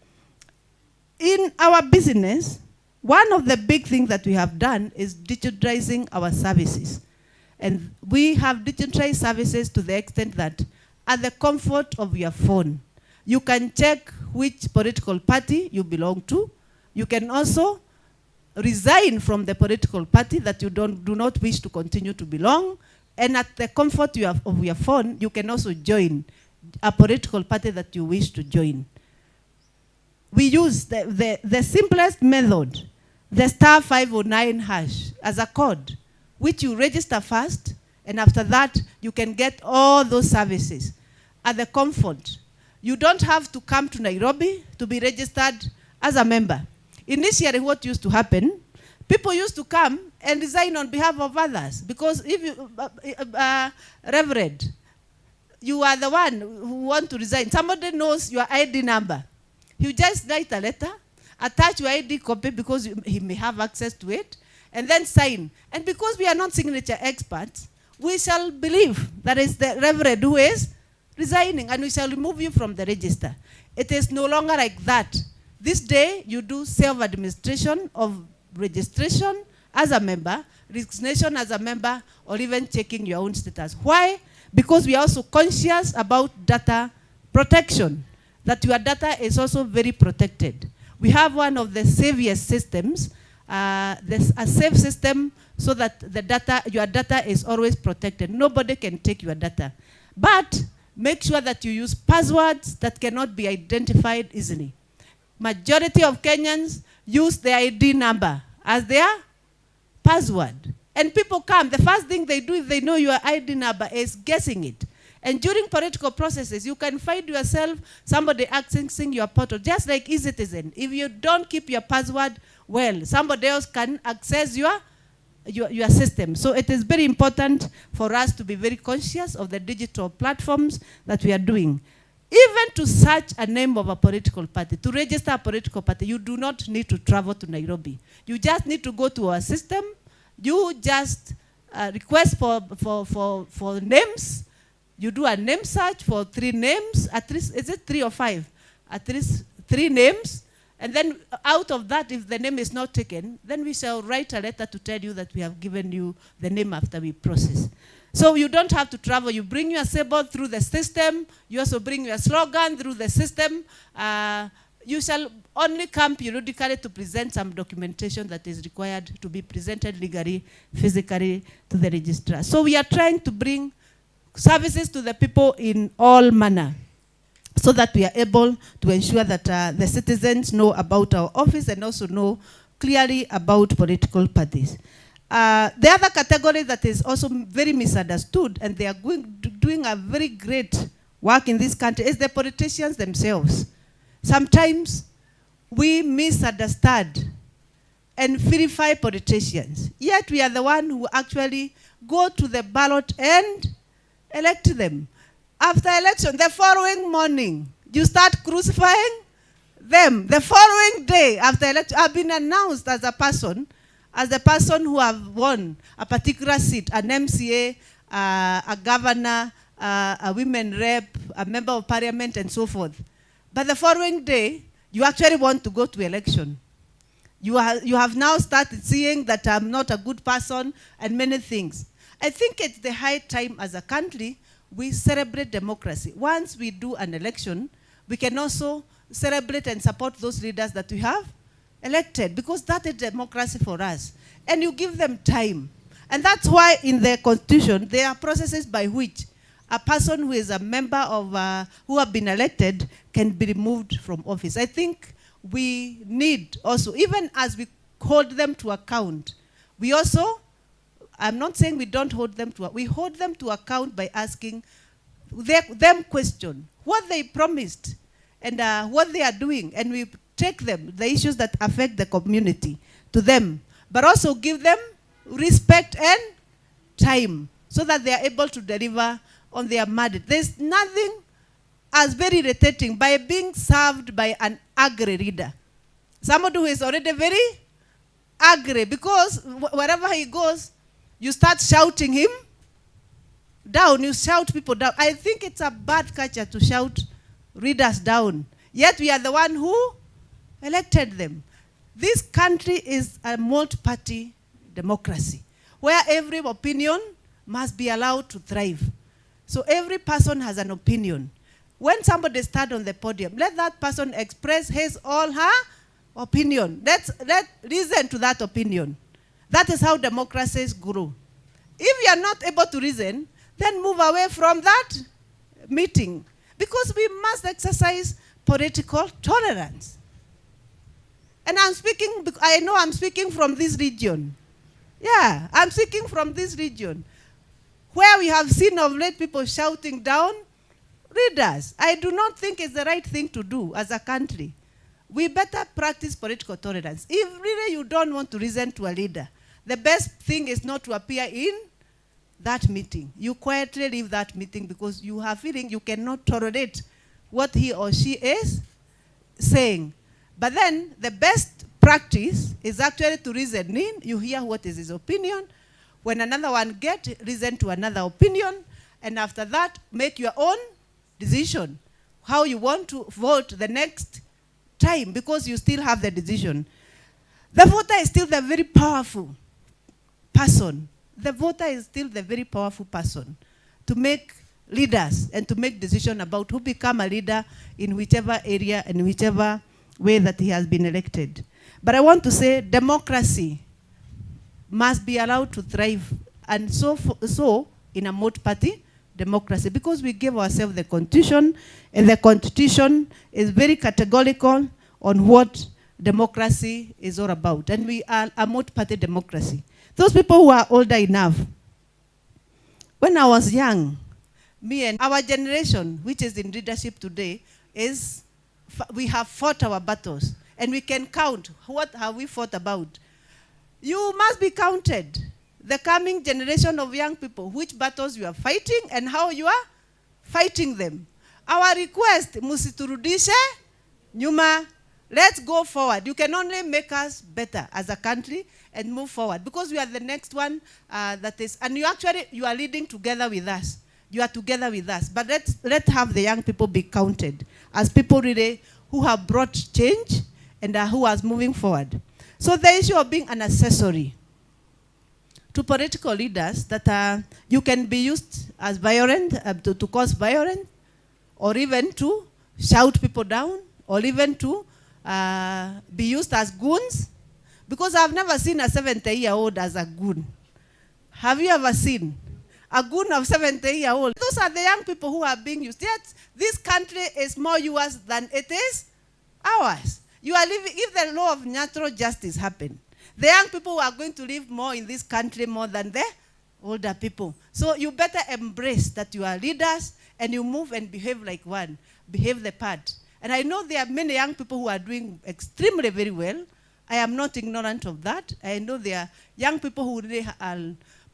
In our business, one of the big things that we have done is digitizing our services. And we have digitized services to the extent that at the comfort of your phone, You can check which political party you belong to. You can also resign from the political party that you do not wish to continue to belong. And at the comfort of your phone, you can also join a political party that you wish to join. We use the simplest method, the *509# as a code, which you register first, and after that, you can get all those services at the comfort. You don't have to come to Nairobi to be registered as a member. Initially, what used to happen, people used to come and resign on behalf of others, because if you, Reverend, you are the one who want to resign. Somebody knows your ID number. You just write a letter, attach your ID copy because he may have access to it, and then sign. And because we are not signature experts, we shall believe that it's the Reverend who is resigning, and we shall remove you from the register. It is no longer like that. This day, you do self-administration of registration as a member, resignation as a member, or even checking your own status. Why? Because we are also conscious about data protection, that your data is also very protected. We have one of the safest systems, there's a safe system so that the data, your data is always protected. Nobody can take your data. But make sure that you use passwords that cannot be identified easily. Majority of Kenyans use their ID number as their password. And people come, the first thing they do if they know your ID number is guessing it. And during political processes, you can find yourself somebody accessing your portal, just like eCitizen. If you don't keep your password well, somebody else can access your system. So it is very important for us to be very conscious of the digital platforms that we are doing. Even to search a name of a political party, to register a political party, you do not need to travel to Nairobi. You just need to go to our system. You just request for names. You do a name search for 3 names, at least, is it 3 or 5? At least 3 names. And then out of that, if the name is not taken, then we shall write a letter to tell you that we have given you the name after we process. So you don't have to travel. You bring your symbol through the system. You also bring your slogan through the system. You shall only come periodically to present some documentation that is required to be presented legally, physically to the registrar. So we are trying to bring services to the people in all manner, so that we are able to ensure that the citizens know about our office and also know clearly about political parties. The other category that is also very misunderstood, and they are doing a very great work in this country, is the politicians themselves. Sometimes we misunderstand and vilify politicians, yet we are the one who actually go to the ballot and elect them. After election, the following morning, you start crucifying them. The following day after election, I've been announced as a person, as the person who have won a particular seat, an MCA, a governor, a women rep, a member of parliament, and so forth. But the following day, you actually want to go to election. You have now started seeing that I'm not a good person and many things. I think it's the high time as a country we celebrate democracy. Once we do an election, we can also celebrate and support those leaders that we have elected, because that is democracy for us. And you give them time. And that's why in the Constitution, there are processes by which a person who is a member of, who have been elected can be removed from office. I think we need also, even as we hold them to account, we also, I'm not saying we don't hold them to, we hold them to account by asking them question, what they promised and what they are doing, and we take them, the issues that affect the community, to them, but also give them respect and time so that they are able to deliver on their mandate. There's nothing as very irritating by being served by an angry leader. Somebody who is already very angry, because wherever he goes, you start shouting him down, you shout people down. I think it's a bad culture to shout readers down. Yet we are the one who elected them. This country is a multi-party democracy, where every opinion must be allowed to thrive. So every person has an opinion. when somebody stands on the podium, let that person express his or her opinion. Let's listen to that opinion. That is how democracies grow. If you are not able to reason, then move away from that meeting, because we must exercise political tolerance. And I'm speaking, I know I'm speaking from this region. Yeah, I'm speaking from this region, where we have seen of late people shouting down leaders. I do not think it's the right thing to do as a country. We better practice political tolerance. If really you don't want to reason to a leader, the best thing is not to appear in that meeting. You quietly leave that meeting because you have feeling you cannot tolerate what he or she is saying. But then the best practice is actually to reason in. You hear what is his opinion. When another one gets, reason to another opinion. And after that, make your own decision. How you want to vote the next time, because you still have the decision. The voter is still the very powerful person. The voter is still the very powerful person to make leaders and to make decisions about who become a leader in whichever area and whichever way that he has been elected. But I want to say democracy must be allowed to thrive, and so in a multi-party democracy, because we gave ourselves the Constitution, and the Constitution is very categorical on what democracy is all about. And we are a multi-party democracy. Those people who are older enough, when I was young, me and our generation, which is in leadership today, is we have fought our battles. And we can count what have we fought about. You must be counted. The coming generation of young people, which battles you are fighting and how you are fighting them. Our request, musiturudishe nyuma, let's go forward. You can only make us better as a country and move forward, because we are the next one that is, and you are leading together with us. You are together with us. But let's have the young people be counted as people really who have brought change and who are moving forward. So the issue of being an accessory to political leaders, that you can be used as violent, to cause violence, or even to shout people down, or even to be used as goons. Because I've never seen a 70-year-old as a goon. Have you ever seen a goon of 70-year-old? Those are the young people who are being used. Yet this country is more yours than it is ours. You are living, if the law of natural justice happened, the young people are going to live more in this country more than the older people. So you better embrace that you are leaders and you move and behave like one, behave the part. And I know there are many young people who are doing extremely very well. I am not ignorant of that. I know there are young people who really are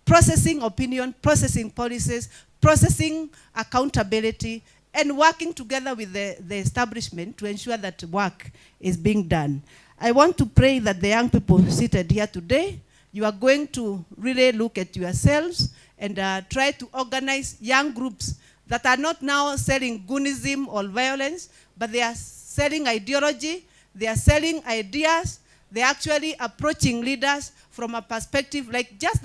processing opinion, processing policies, processing accountability, and working together with the establishment to ensure that work is being done. I want to pray that the young people seated here today, you are going to really look at yourselves and try to organize young groups that are not now selling goonism or violence, but they are selling ideology, they are selling ideas, they are actually approaching leaders from a perspective like just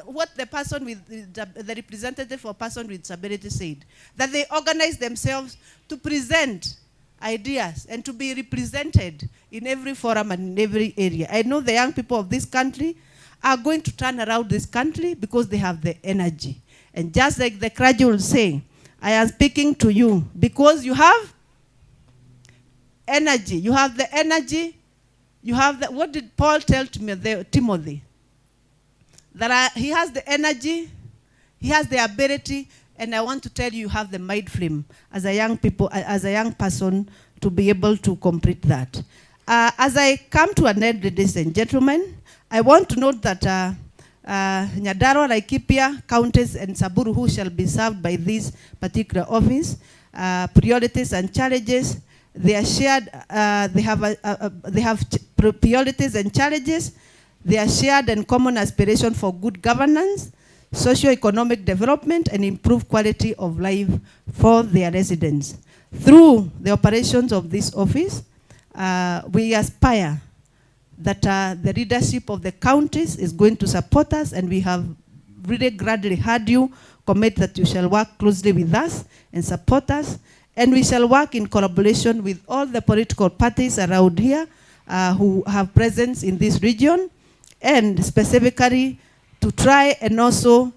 what the person with the representative for person with disability said, that they organize themselves to present ideas and to be represented in every forum and in every area. I know the young people of this country are going to turn around this country because they have the energy. And just like the clergy will say, I am speaking to you because you have energy. You have the energy. You have the, what did Paul tell Timothy? That he has the energy, he has the ability, and I want to tell you, you have the mind frame as a young person to be able to complete that. As I come to an end, ladies and gentlemen, I want to note that Nyandarua, Laikipia, counties, and Samburu, who shall be served by this particular office, priorities and challenges, they are shared. They have priorities and challenges. They are shared and common aspiration for good governance, socio-economic development, and improved quality of life for their residents. Through the operations of this office, we aspire that the leadership of the counties is going to support us, and we have really gladly heard you commit that you shall work closely with us and support us. And we shall work in collaboration with all the political parties around here who have presence in this region, and specifically to try and also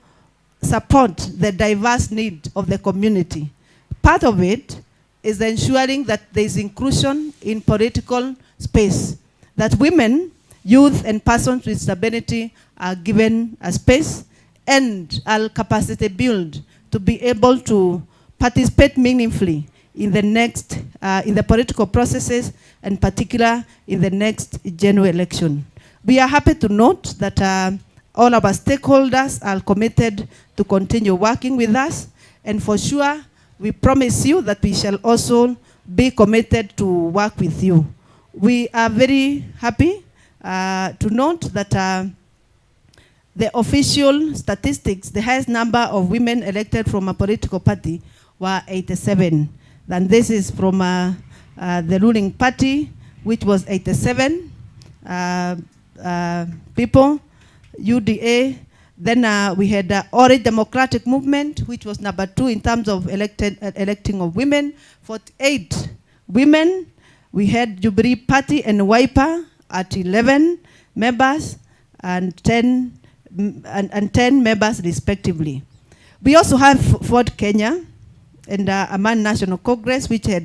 support the diverse need of the community. Part of it is ensuring that there is inclusion in political space, that women, youth, and persons with disability are given a space and are capacity build to be able to participate meaningfully in the next, in the political processes, and particular in the next general election. We are happy to note that all our stakeholders are committed to continue working with us, and for sure, we promise you that we shall also be committed to work with you. We are very happy to note that the official statistics, the highest number of women elected from a political party were 87. And this is from the ruling party, which was 87 people, UDA. Then we had the Orpp Democratic Movement, which was number 2 in terms of electing of women, 48 women. We had Jubilee Party and Wiper at 11 members and 10 members respectively. We also have Ford Kenya and Aman National Congress, which had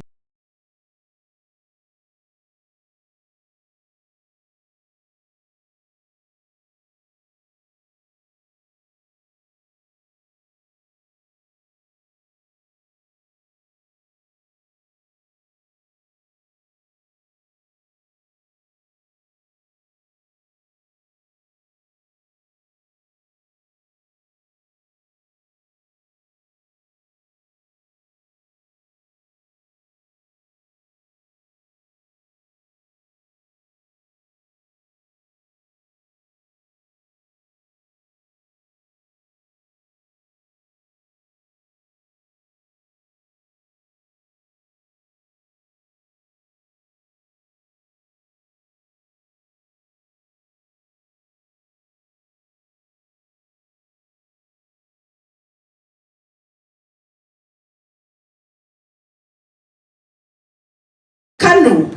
KANU,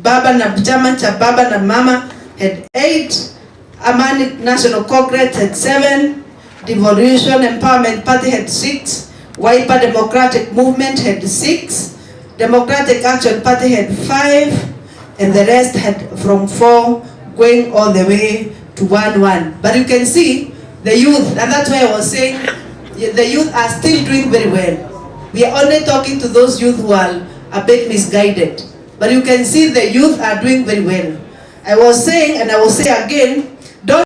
Baba na chama cha Baba na Mama had 8, Amani National Congress had 7, Devolution Empowerment Party had 6, Wiper Democratic Movement had 6, Democratic Action Party had 5, and the rest had from 4 going all the way to 1-1. But you can see the youth, and that's why I was saying the youth are still doing very well. We are only talking to those youth who are a bit misguided. But you can see the youth are doing very well. I was saying, and I will say again, don't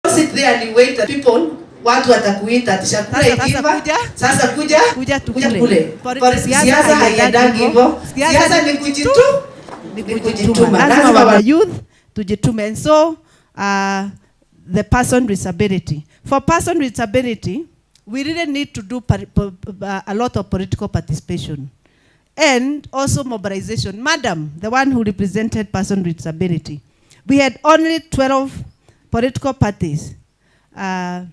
sit there and wait that people, watu watakuita chakula ikiva, sasa kuja kule. Siasa haiendagi hivyo. Siasa ni kujituma. Lazima wa youth tujitume. And so, the person with disability. For person with disability, we really need to do a lot of political participation and also mobilization. Madam, the one who represented person with disability, we had only 12 political parties that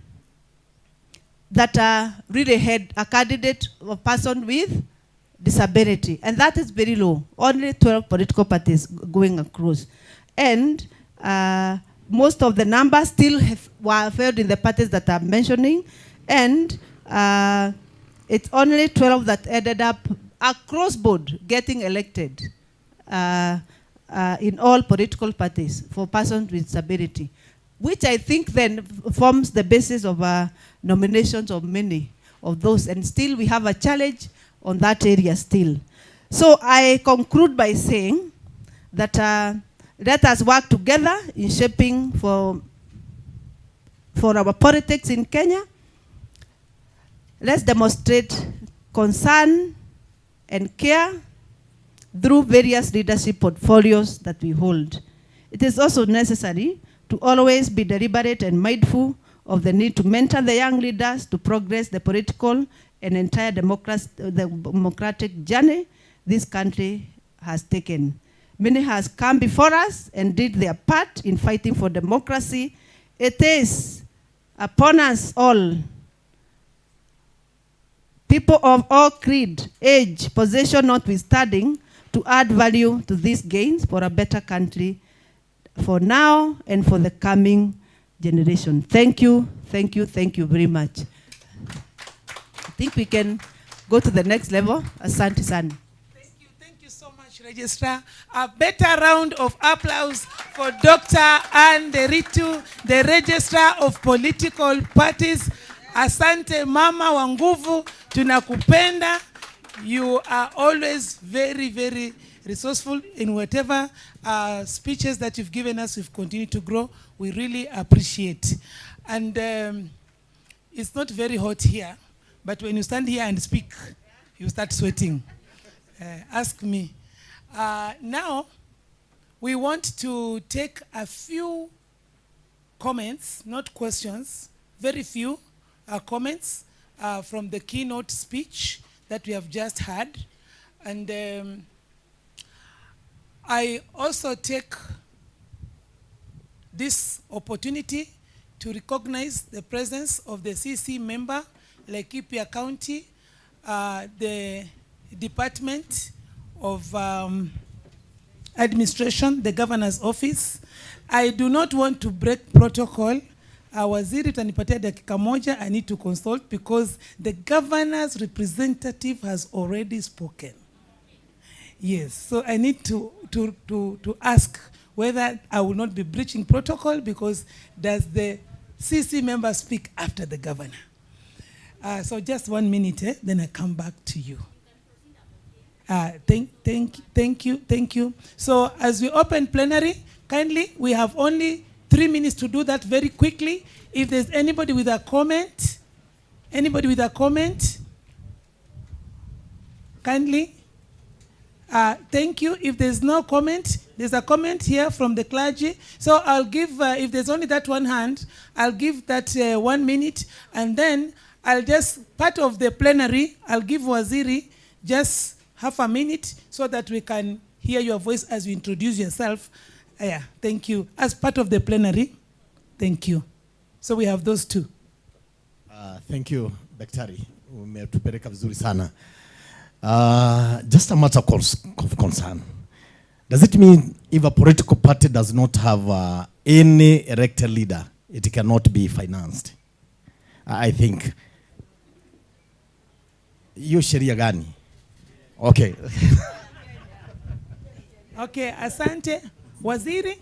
really had a candidate or person with disability, and that is very low. Only 12 political parties going across, and most of the numbers still were failed in the parties that I'm mentioning, and it's only 12 that ended up across board getting elected in all political parties for persons with disability, which I think then forms the basis of nominations of many of those, and still we have a challenge on that area still. So I conclude by saying that let us work together in shaping for our politics in Kenya. Let's demonstrate concern and care through various leadership portfolios that we hold. It is also necessary to always be deliberate and mindful of the need to mentor the young leaders to progress the political and entire democratic journey this country has taken. Many has come before us and did their part in fighting for democracy. It is upon us all people of all creed, age, possession notwithstanding, to add value to these gains for a better country for now and for the coming generation. Thank you, thank you, thank you very much. I think we can go to the next level. Asante sana. Registrar, a better round of applause for Dr. Ann Nderitu, the Registrar of Political Parties. Asante mama wa nguvu, tunakupenda. You are always very, very resourceful in whatever speeches that you've given us. We've continued to grow. We really appreciate. And it's not very hot here, but when you stand here and speak, you start sweating. Ask me. Now, we want to take a few comments, not questions, very few comments from the keynote speech that we have just had. And I also take this opportunity to recognize the presence of the CC member, Laikipia County, the Department of Administration, the Governor's Office. I do not want to break protocol. Waziri tanipatia dakika moja, I need to consult because the Governor's representative has already spoken. Yes, so I need to ask whether I will not be breaching protocol because does the CC member speak after the Governor? So just 1 minute, then I come back to you. Thank you. So as we open plenary, kindly, we have only 3 minutes to do that very quickly. If there's anybody with a comment, kindly. Thank you. If there's no comment, there's a comment here from the clergy. So I'll give, if there's only that one hand, I'll give that 1 minute, and then I'll just, part of the plenary, I'll give Waziri just half a minute so that we can hear your voice as you introduce yourself. Yeah, thank you. As part of the plenary, thank you. So we have those two. Thank you, Daktari. Umetupeleka vizuri sana. Just a matter of concern. Does it mean if a political party does not have any elected leader, it cannot be financed? I think. Hiyo sheria gani? Okay. Okay, asante. Waziri,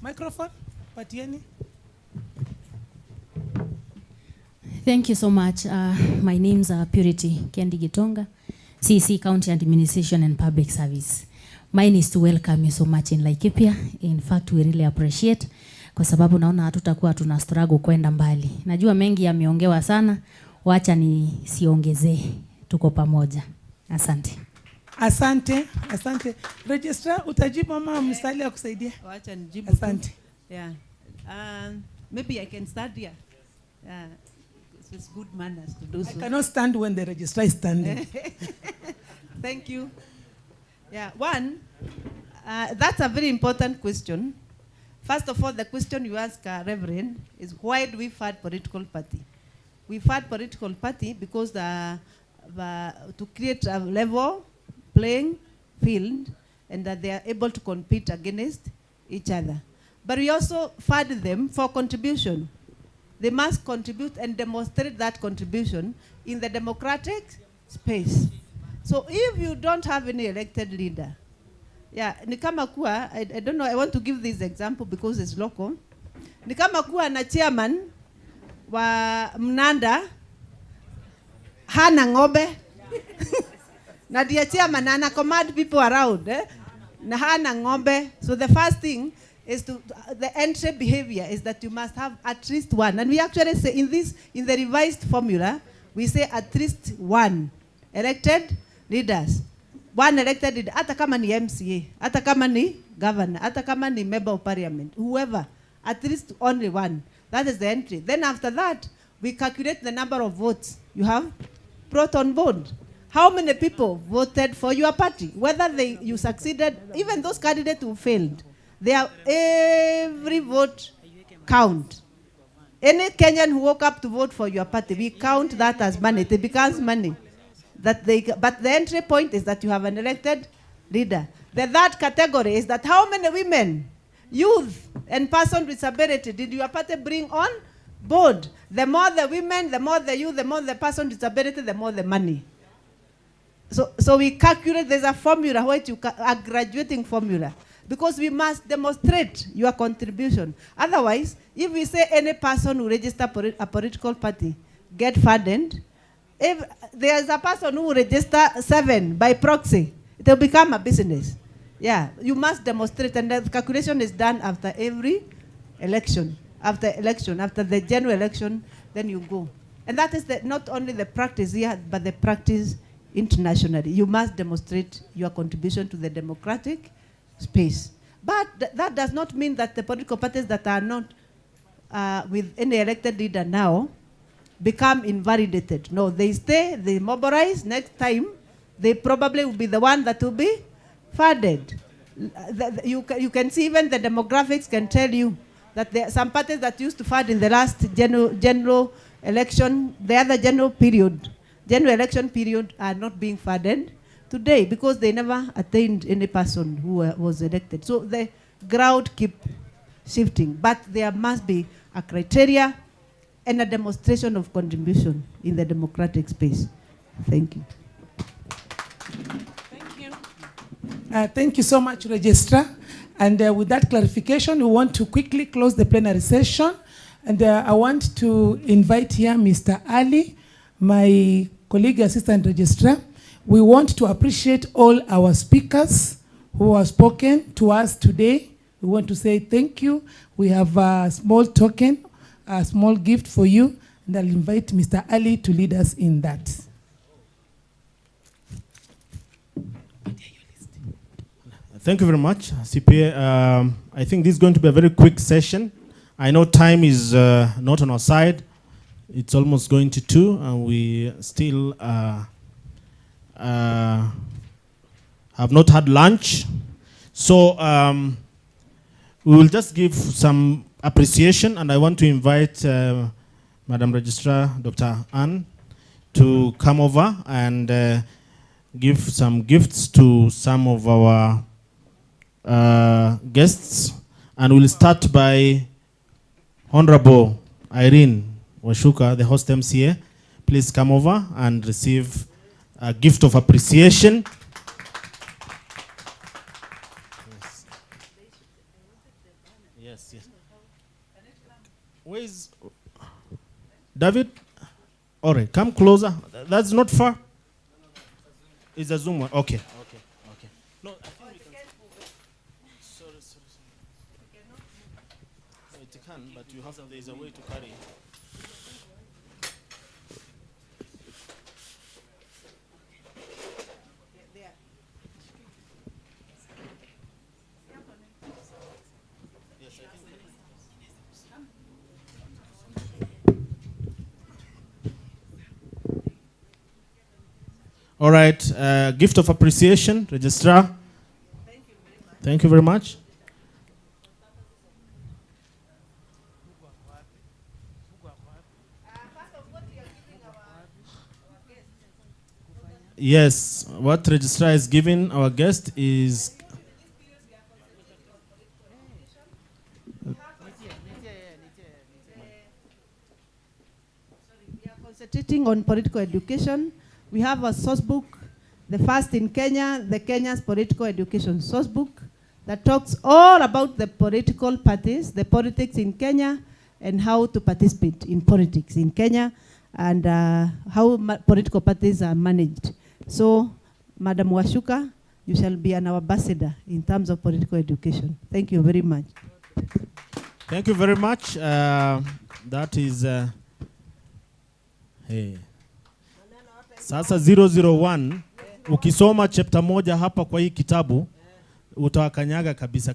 microphone, patieni. Thank you so much. My name's Purity Kendi Gitonga, CC County Administration and Public Service. Mine is to welcome you so much in Laikipia. In fact, we really appreciate kwa sababu naona hatutakuwa tuna struggle kwenda mbali. Najua mengi yameongewa sana, wacha nisiongezee. Tuko pamoja. Asante. Asante. Registrar, utajibu mama mstari ya kusaidia? Wacha nijibu. Asante. Yeah. Maybe I can start here. It's good manners to do so. I cannot stand when the registrar is standing. Thank you. Yeah, one, that's a very important question. First of all, the question you ask, Reverend, is why do we fund political party? We fund political party because to create a level playing field and that they are able to compete against each other. But we also fund them for contribution. They must contribute and demonstrate that contribution in the democratic space. So if you don't have any elected leader, yeah, ni kama kuwa, I don't know, I want to give this example because it's local. Ni kama kuwa na chairman wa Mnanda hana ng'ombe na dia chairman ana command people around na hana ng'ombe. So the first thing is the entry behavior is that you must have at least one, and we actually say in the revised formula we say at least one elected leaders. One elected leader, hata kama ni MCA, hata kama ni governor, hata kama ni member of parliament, whoever, at least only one. That is the entry. Then after that, we calculate the number of votes you have brought on board. How many people voted for your party? Whether you succeeded, even those candidates who failed, every vote count. Any Kenyan who woke up to vote for your party, we count that as money. It becomes money. But the entry point is that you have an elected leader. The third category is that how many women, youth, and persons with disability did your party bring on board? The more the women, the more the youth, the more the person with disability, the more the money. So we calculate, there's a formula, a graduating formula. Because we must demonstrate your contribution. Otherwise, if we say any person who register a political party get funded, if there's a person who register 7 by proxy, it will become a business. Yeah, you must demonstrate, and the calculation is done after every election. After the general election, then you go. And that is not only the practice here, but the practice internationally. You must demonstrate your contribution to the democratic space. But that does not mean that the political parties that are not with any elected leader now become invalidated. No, they stay, they mobilize. Next time, they probably will be the one that will be funded. You can see even the demographics can tell you that there are some parties that used to fund in the last general election, the other general election period are not being funded today because they never attained any person who was elected. So the ground keep shifting, but there must be a criteria and a demonstration of contribution in the democratic space. Thank you. Thank you. Thank you so much, Registrar. And with that clarification, we want to quickly close the plenary session. And I want to invite here Mr. Ali, my colleague assistant registrar. We want to appreciate all our speakers who have spoken to us today. We want to say thank you. We have a small token, a small gift for you, and I'll invite Mr. Ali to lead us in that. Thank you very much, CPA. I think this is going to be a very quick session. I know time is not on our side. It's almost going to 2, and we still have not had lunch. So we will just give some appreciation, and I want to invite Madam Registrar, Dr. Ann, to come over and give some gifts to some of our guests. And we'll start by Honorable Irene Washuka, the host MCA. Please come over and receive a gift of appreciation. Yes, yes. Where is David? All right, come closer. That's not far. It's a Zoom one. Okay. Okay. Okay. No, I think we can. Sorry. No, it can, but you have. There is a way to carry it. All right, gift of appreciation, Registrar. Thank you very much. Yes, what Registrar is giving our guest is we are concentrating on political education. We have a source book, the first in Kenya, the Kenya's Political Education Source Book, that talks all about the political parties, the politics in Kenya, and how to participate in politics in Kenya, and how political parties are managed. So, Madam Washuka, you shall be an ambassador in terms of political education. Thank you very much. Thank you very much. That is... hey. Sasa 001 ukisoma chapter moja hapa kwa hii kitabu utawakanyaga kabisa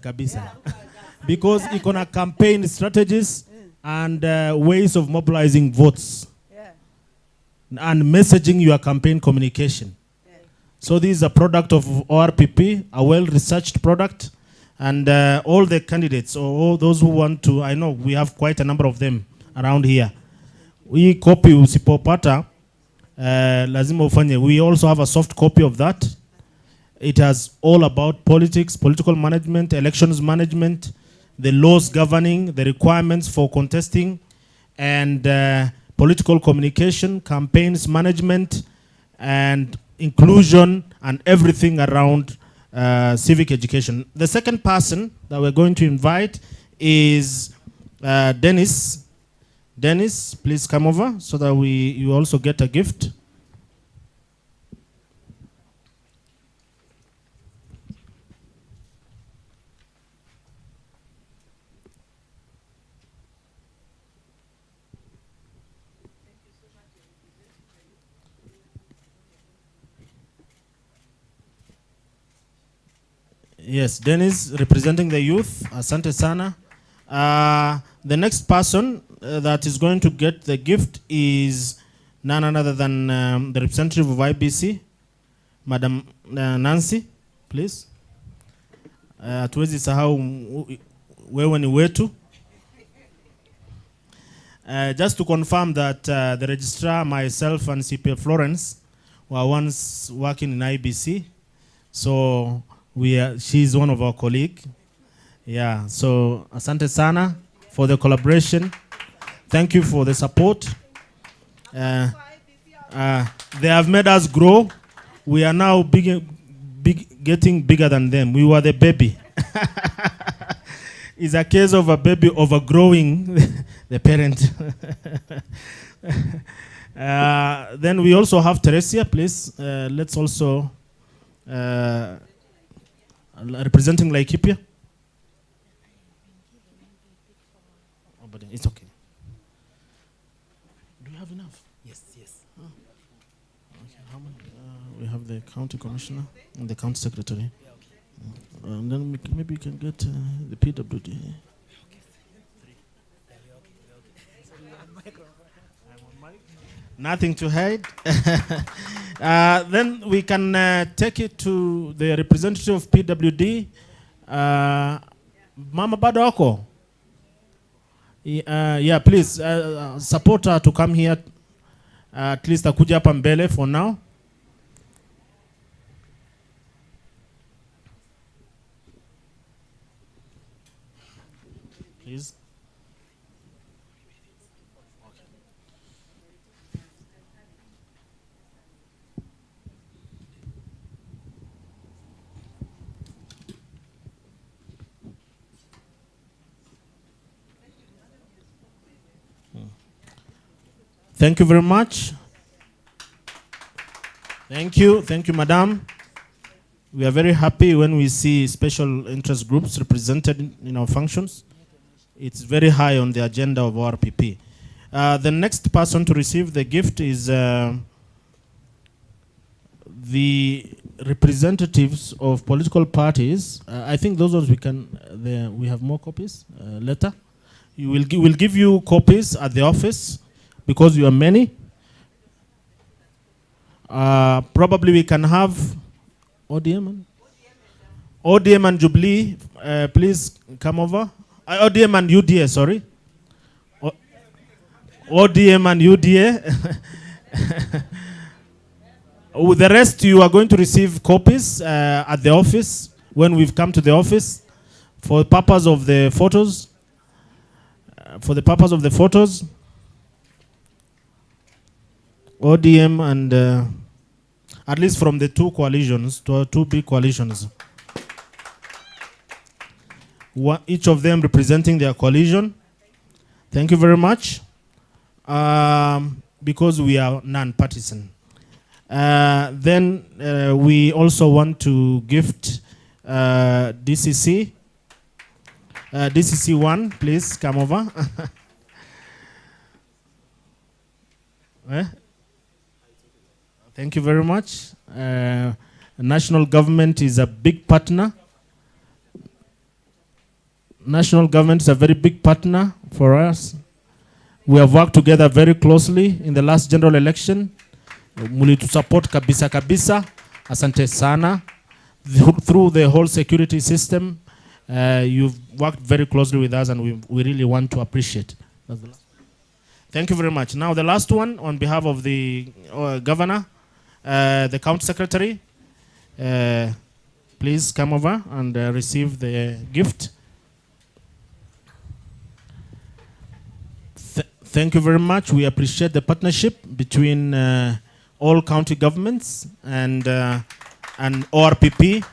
because iko na campaign strategies and ways of mobilizing votes and messaging your campaign communication. So this is a product of ORPP, a well-researched product, and all the candidates or all those who want to, I know we have quite a number of them around here. Hii copy usipopata lazima ufanye. We also have a soft copy of that. It has all about politics, political management, elections management, the laws governing, the requirements for contesting, and political communication, campaigns management, and inclusion, and everything around civic education. The second person that we're going to invite is Dennis. Dennis, please come over so that you also get a gift. Yes, Dennis representing the youth. Asante sana. The next person that is going to get the gift is none other than the representative of IBC, Madam Nancy, please. Hatuwezi sahau wewe ni wetu. Just to confirm that the registrar, myself, and CPA Florence were once working in IBC, so she's one of our colleagues. Yeah, so asante sana for the collaboration. Thank you for the support. They have made us grow. We are now getting bigger than them. We were the baby. It's a case of a baby overgrowing the parent. Then we also have Teresia, please. Let's also representing Laikipia. Oh, but it's okay. Do you have enough? Yes, yes. Oh. Okay. How many? We have the county commissioner and the county secretary. Yeah, okay. And then maybe you can get the PWD. Nothing to hide. Then we can take it to the representative of PWD. Mama bado wako? Yeah, please support her to come here. At least akuja hapa mbele for now. Please. Thank you very much. Thank you, madam. We are very happy when we see special interest groups represented in our functions. It's very high on the agenda of ORPP. The next person to receive the gift is the representatives of political parties. I think those ones we have more copies later. We'll give you copies at the office because you are many. Probably we can have ODM and Jubilee, please come over. ODM and UDA, sorry. ODM and UDA. With the rest, you are going to receive copies at the office when we've come to the office for the purpose of the photos. ODM and at least from the two coalitions, two big coalitions. Each of them representing their coalition. Thank you very much. Because we are non-partisan. Then we also want to gift DCC. DCC 1, please come over. Thank you very much. National government is a big partner. National government is a very big partner for us. We have worked together very closely in the last general election. Mulitu support kabisa kabisa. Asante sana. Through the whole security system, you've worked very closely with us and we really want to appreciate. That's the last. Thank you very much. Now the last one on behalf of the governor, the county secretary. Please come over and receive the gift. Thank you very much. We appreciate the partnership between all county governments and ORPP.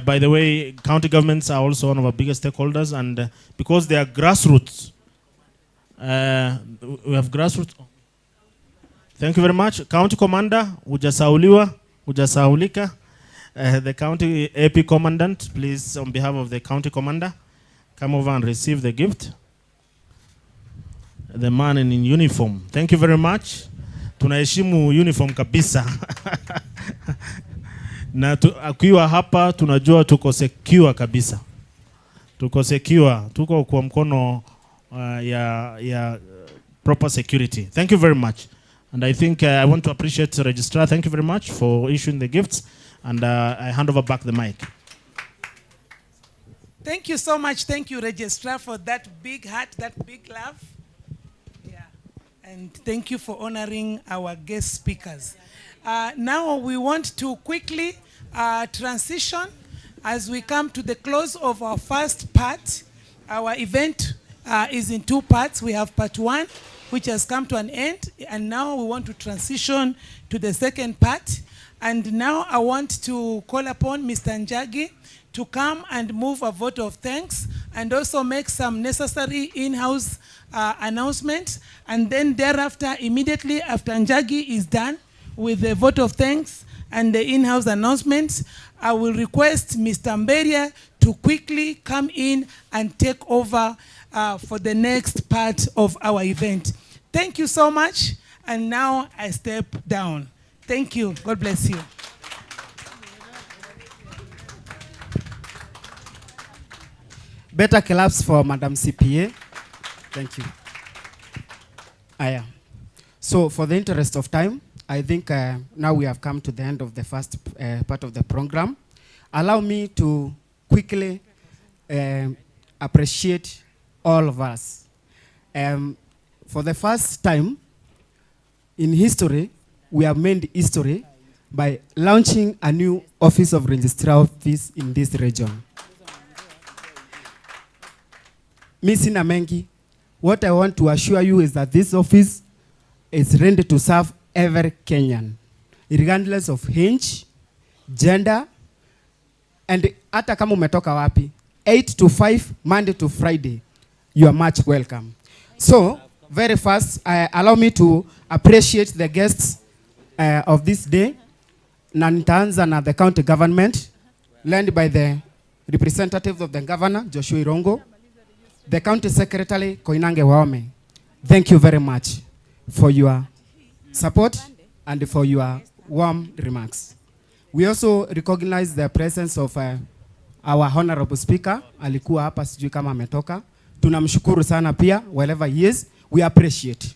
By the way, county governments are also one of our biggest stakeholders, and because they are grassroots, we have grassroots. Thank you very much. County Commander, hujasaulika. The county AP commandant, please, on behalf of the county commander, come over and receive the gift. The man in uniform. Thank you very much. Tunaheshimu uniform kabisa. Na akiwa hapa tunajua tuko secure kabisa. Tuko secure. Tuko kwa mkono ya proper security. Thank you very much. And I think I want to appreciate the registrar. Thank you very much for issuing the gifts. And I hand over back the mic. Thank you so much. Thank you, Registrar, for that big heart, that big love. Yeah. And thank you for honoring our guest speakers. Now we want to quickly transition as we come to the close of our first part. Our event is in two parts. We have part one, which has come to an end. And now we want to transition to the second part. And now I want to call upon Mr. Njagi to come and move a vote of thanks and also make some necessary in-house announcements. And then thereafter, immediately after Njagi is done with the vote of thanks and the in-house announcements, I will request Mr. Mberia to quickly come in and take over for the next part of our event. Thank you so much. And now I step down. Thank you. God bless you. Better claps for Madam CPA. Thank you. So for the interest of time, I think now we have come to the end of the first part of the program. Allow me to quickly appreciate all of us. For the first time in history, we have made history by launching a new Office of Registrar Office in this region. Missina Mengi, what I want to assure you is that this office is ready to serve every Kenyan, regardless of age, gender, and hata kama umetoka wapi, 8 to 5, Monday to Friday, you are much welcome. So, very fast, allow me to appreciate the guests of this day. Na nitaanza na the county government, led by the representative of the governor, Joshua Irongo, the county secretary, Koinange Waome. Thank you very much for your support and for your warm remarks. We also recognize the presence of our honorable speaker, alikuwa hapa sijui kama ametoka. Tunamshukuru sana pia, wherever he is, we appreciate.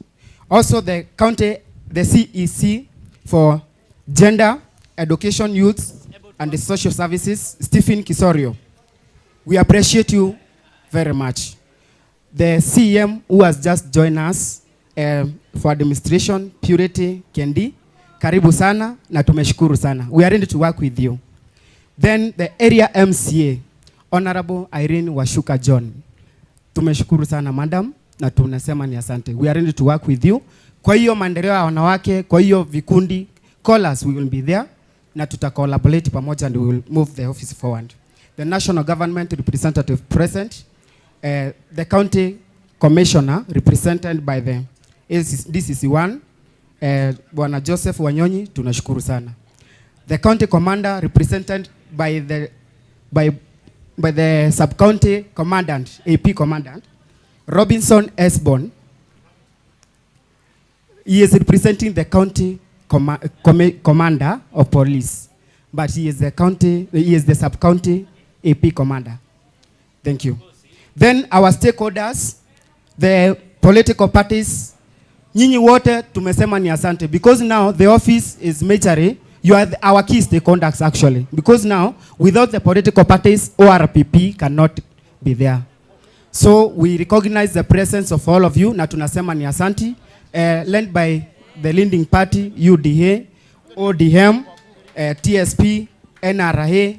Also the county, the CEC for Gender, Education, Youth, and the Social Services, Stephen Kisorio. We appreciate you very much. The CM who has just joined us for administration, Purity Kendi, karibu sana na tumeshukuru sana. We are ready to work with you. Then the area MCA, Honorable Irene Washuka John. Tumeshukuru sana madam na tunasema ni asante. We are ready to work with you. Kwa hiyo maendeleo ya wanawake, kwa hiyo vikundi, call us, we will be there. Na tuta-collaborate pamoja and we will move the office forward. The national government representative present, the county commissioner represented by the DCC1, Bwana Joseph Wanyonyi, tunashukuru sana. The county commander represented by the sub-county commandant, AP commandant, Robinson Esbon. He is representing the county commander of police, but he is the sub-county AP commander. Thank you. Then our stakeholders, the political parties, nyinyi wote tumesema ni asante, because now the office is majorly, you are our key stakeholders actually, because now without the political parties, ORPP cannot be there. So we recognize the presence of all of you na tunasema ni asanti. Led by the leading party, UDA, ODM, TSP, NRA,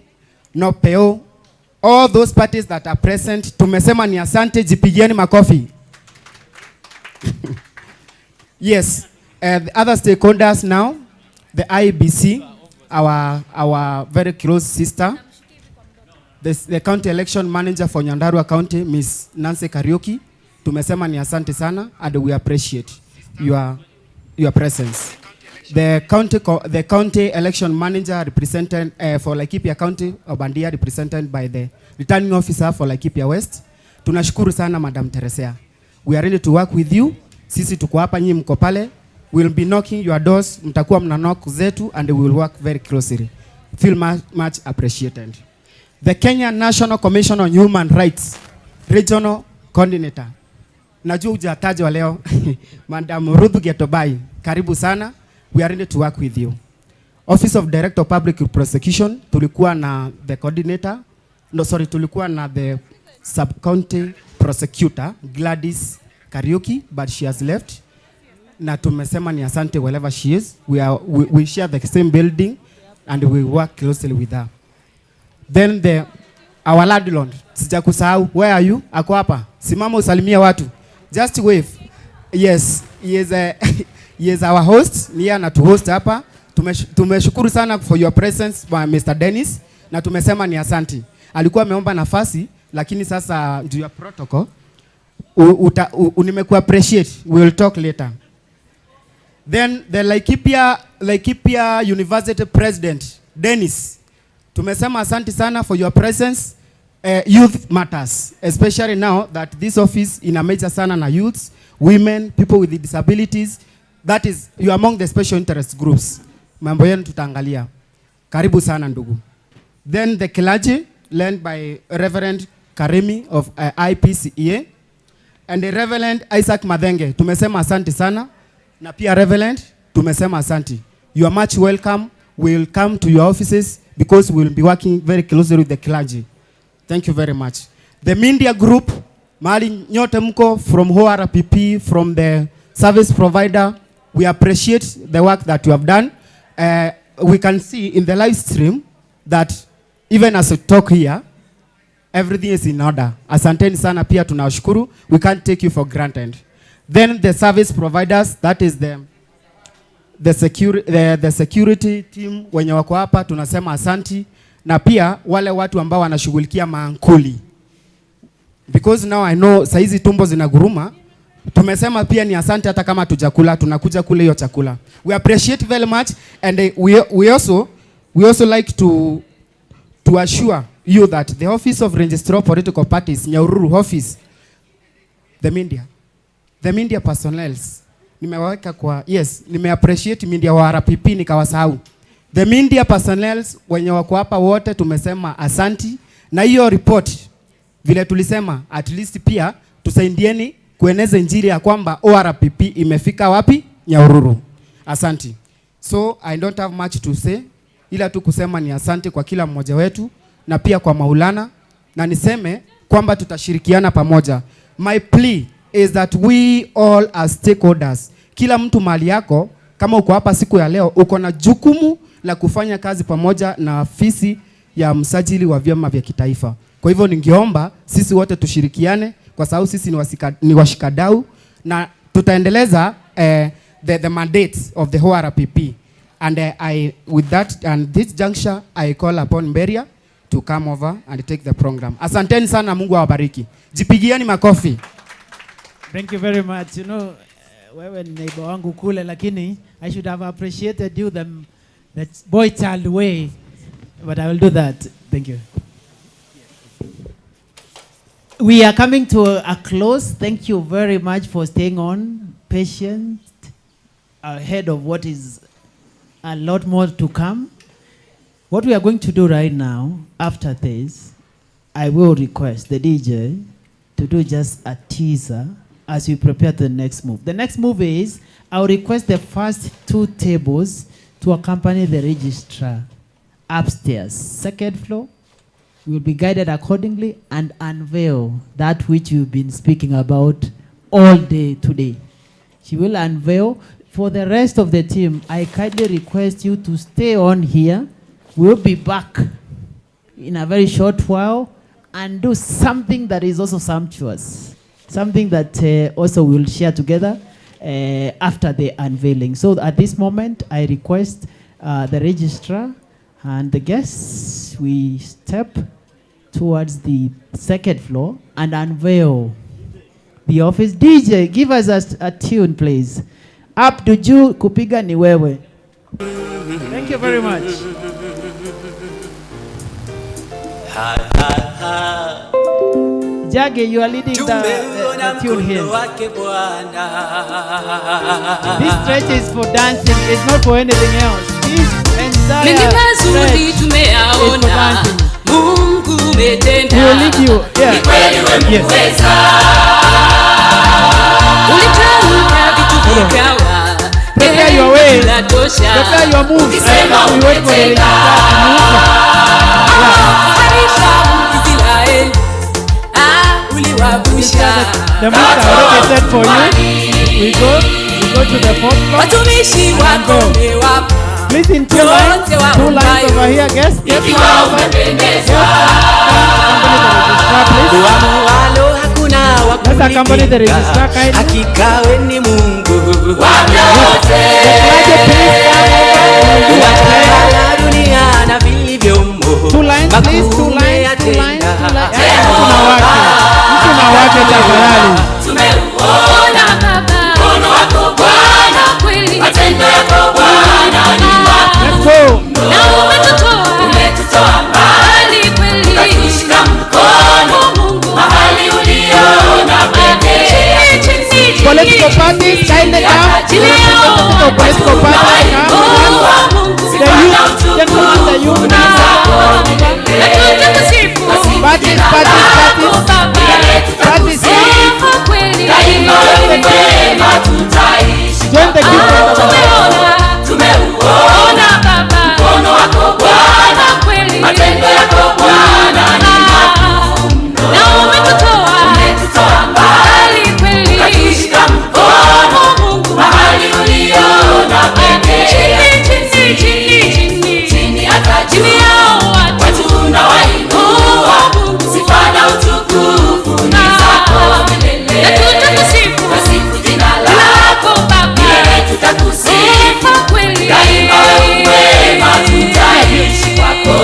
NOPEO, all those parties that are present, tumesema ni asante, jipigieni makofi. Yes, the other stakeholders now, the IBC, our very close sister, the county election manager for Nyandarua County, Miss Nancy Kariuki, tumesema ni asante sana, and we appreciate your presence. The county election manager represented for Laikipia County, Obandia, represented by the returning officer for Laikipia West. Tunashukuru sana Madam Teresia. We are ready to work with you. Sisi tuko hapa, nyinyi mko pale. We'll be knocking your doors, mtakuwa mna knock zetu, and we will work very closely. Feel much appreciated. The Kenya National Commission on Human Rights Regional Coordinator. Najua hujatajwa leo. Madam Ruth Getobai, karibu sana. We are ready to work with you. Office of Director of Public Prosecution, tulikuwa na the coordinator. Tulikuwa na the sub-county prosecutor, Gladys Kariuki, but she has left. Na tumesema ni asante wherever she is. We share the same building and we work closely with her. Then our landlord, sijakusahau, where are you? Ako hapa. Simama usalimia watu. Just wave. Yes, he is our host. Ni anatu host hapa. Tumeshukuru sana for your presence by Mr. Dennis, na tumesema ni asante. Alikuwa ameomba nafasi, lakini sasa due to protocol nimeku appreciate. We will talk later. Then the Laikipia University President Dennis, tumesema asante sana for your presence. Youth matters, especially now that this office ina major sana na youths, women, people with disabilities. That is, you are among the special interest groups. Mambo yenu tutaangalia. Karibu sana ndugu. Then the clergy, led by Reverend Karimi of IPCEA, and the Reverend Isaac Madenge. Tumesema asante sana. Na pia Reverend, tumesema asante. You are much welcome. We will come to your offices because we will be working very closely with the clergy. Thank you very much. The media group, mahali nyote mko, from ORPP, from the service provider, we appreciate the work that you have done. We can see in the live stream that even as we talk here, everything is in order. Asanteni sana, pia tunashukuru. We can't take you for granted. Then the service providers, that is the security team wenye wako hapa, tunasema asanti. Na pia wale watu ambao wanashughulikia maankuli. Because now I know saizi tumbo zinaguruma, tumesema pia ni asante hata kama tujakula, tunakuja kule hiyo chakula. We appreciate very much, and we also like to assure you that the Office of Registrar of Political Parties, Nyahururu office, the media personnels, nimewaweka kwa, yes, appreciate media wa RPP nikawasahau. The media personnels wenye wako hapa wote tumesema asanti, na hiyo report vile tulisema at least pia tusaidieni kueneza injili ya kwamba ORPP imefika wapi? Nyahururu. Asanti. So I don't have much to say, ila tu kusema ni asanti kwa kila mmoja wetu na pia kwa Maulana, na niseme kwamba tutashirikiana pamoja. My plea is that we all as stakeholders, kila mtu mali yako, kama uko hapa siku ya leo, uko na jukumu la kufanya kazi pamoja na afisi ya msajili wa vyama vya kitaifa. Kwa hivyo ningeomba sisi wote tushirikiane, kwa sababu sisi ni washikadau, na tutaendeleza the mandates of the ORPP. And with that and this juncture, I call upon Beria to come over and take the program. Asanteni sana, Mungu awabariki. Jipigieni makofi. Thank you very much. You know, wewe ni neighbor wangu kule, lakini I should have appreciated you the boy child way, but I will do that. Thank you. We are coming to a close. Thank you very much for staying on, patient, ahead of what is a lot more to come. What we are going to do right now, after this, I will request the DJ to do just a teaser as we prepare the next move. The next move is, I will request the first two tables to accompany the registrar upstairs, second floor, We will be guided accordingly and unveil that which you've been speaking about all day today. She will unveil. For the rest of the team, I kindly request you to stay on here. We'll be back in a very short while and do something that is also sumptuous. Something that also we'll share together after the unveiling. So at this moment, I request the registrar and the guests, we step towards the second floor and unveil the office. DJ, give us a tune, please. Up to juu kupiga ni wewe. Thank you very much. Jage, you are leading the tune here. This stretch is for dancing, it's not for anything else. This entire stretch is for dancing. We will lead you. Yeah. Yes. Prepare your way. Prepare your moves. We wait for the The moves are already set for you. We go to the fourth floor. Please in two lines over here, guys. Let's accompany the registrar kindly. Two lines, please. Two lines. Mtunawake tafadhali. Tumeona Baba, mkono wako Bwana kweli, matendo yako Bwana ni makuu. Na umetutoa mbali kweli, ukatushika mkono Mungu mahali uliona pekee. Political parties, kindly come. Political parties, come. The youth. Parties. Join the Tumeuona Baba, mkono wako Bwana kweli, matendo yako Bwana ni makuu. Na umetutoa mbali kweli, ukatushika mkono Mungu mahali uliona pekee. Chini hata juu watu unawainua, sifa na utukufu ni zako milele. Na tutakusifu jina lako Baba, tutakusifu kweli, daima wewe mwema, tutaishi kwako.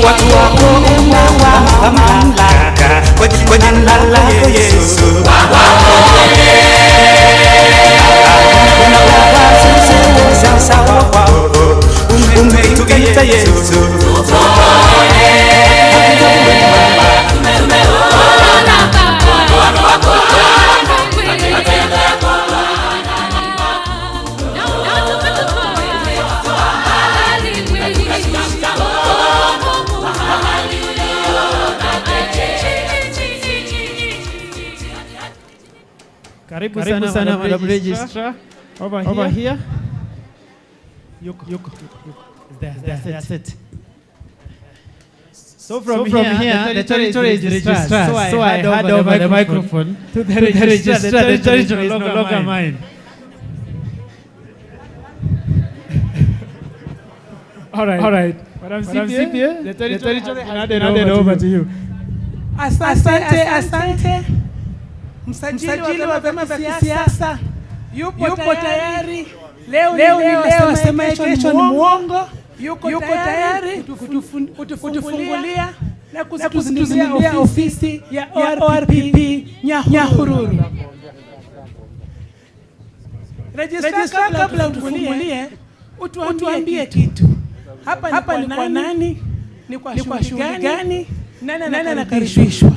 Watu wako umewa mamlaka kwa jina la Yesu. Unaweza sawa kwao, umetuita Yesu. Karibu sana Madam Registrar. Over here. Yuko. That's it. So from here, the territory is registered. So I hand over the microphone to the registrar. The territory is no longer mine. All right. Madam CPA, the territory handed over to you. Asante. msajili wa vyama vya kisiasa yupo tayari. Leo asema kesho ni muongo. Yuko tayari kutufungulia na kutuzindulia ofisi ya ORPP Nyahururu. Registrar, kabla utufungulie, utuambie kitu. Hapa ni kwa nani? Ni kwa shughuli gani? Nani anakaribishwa?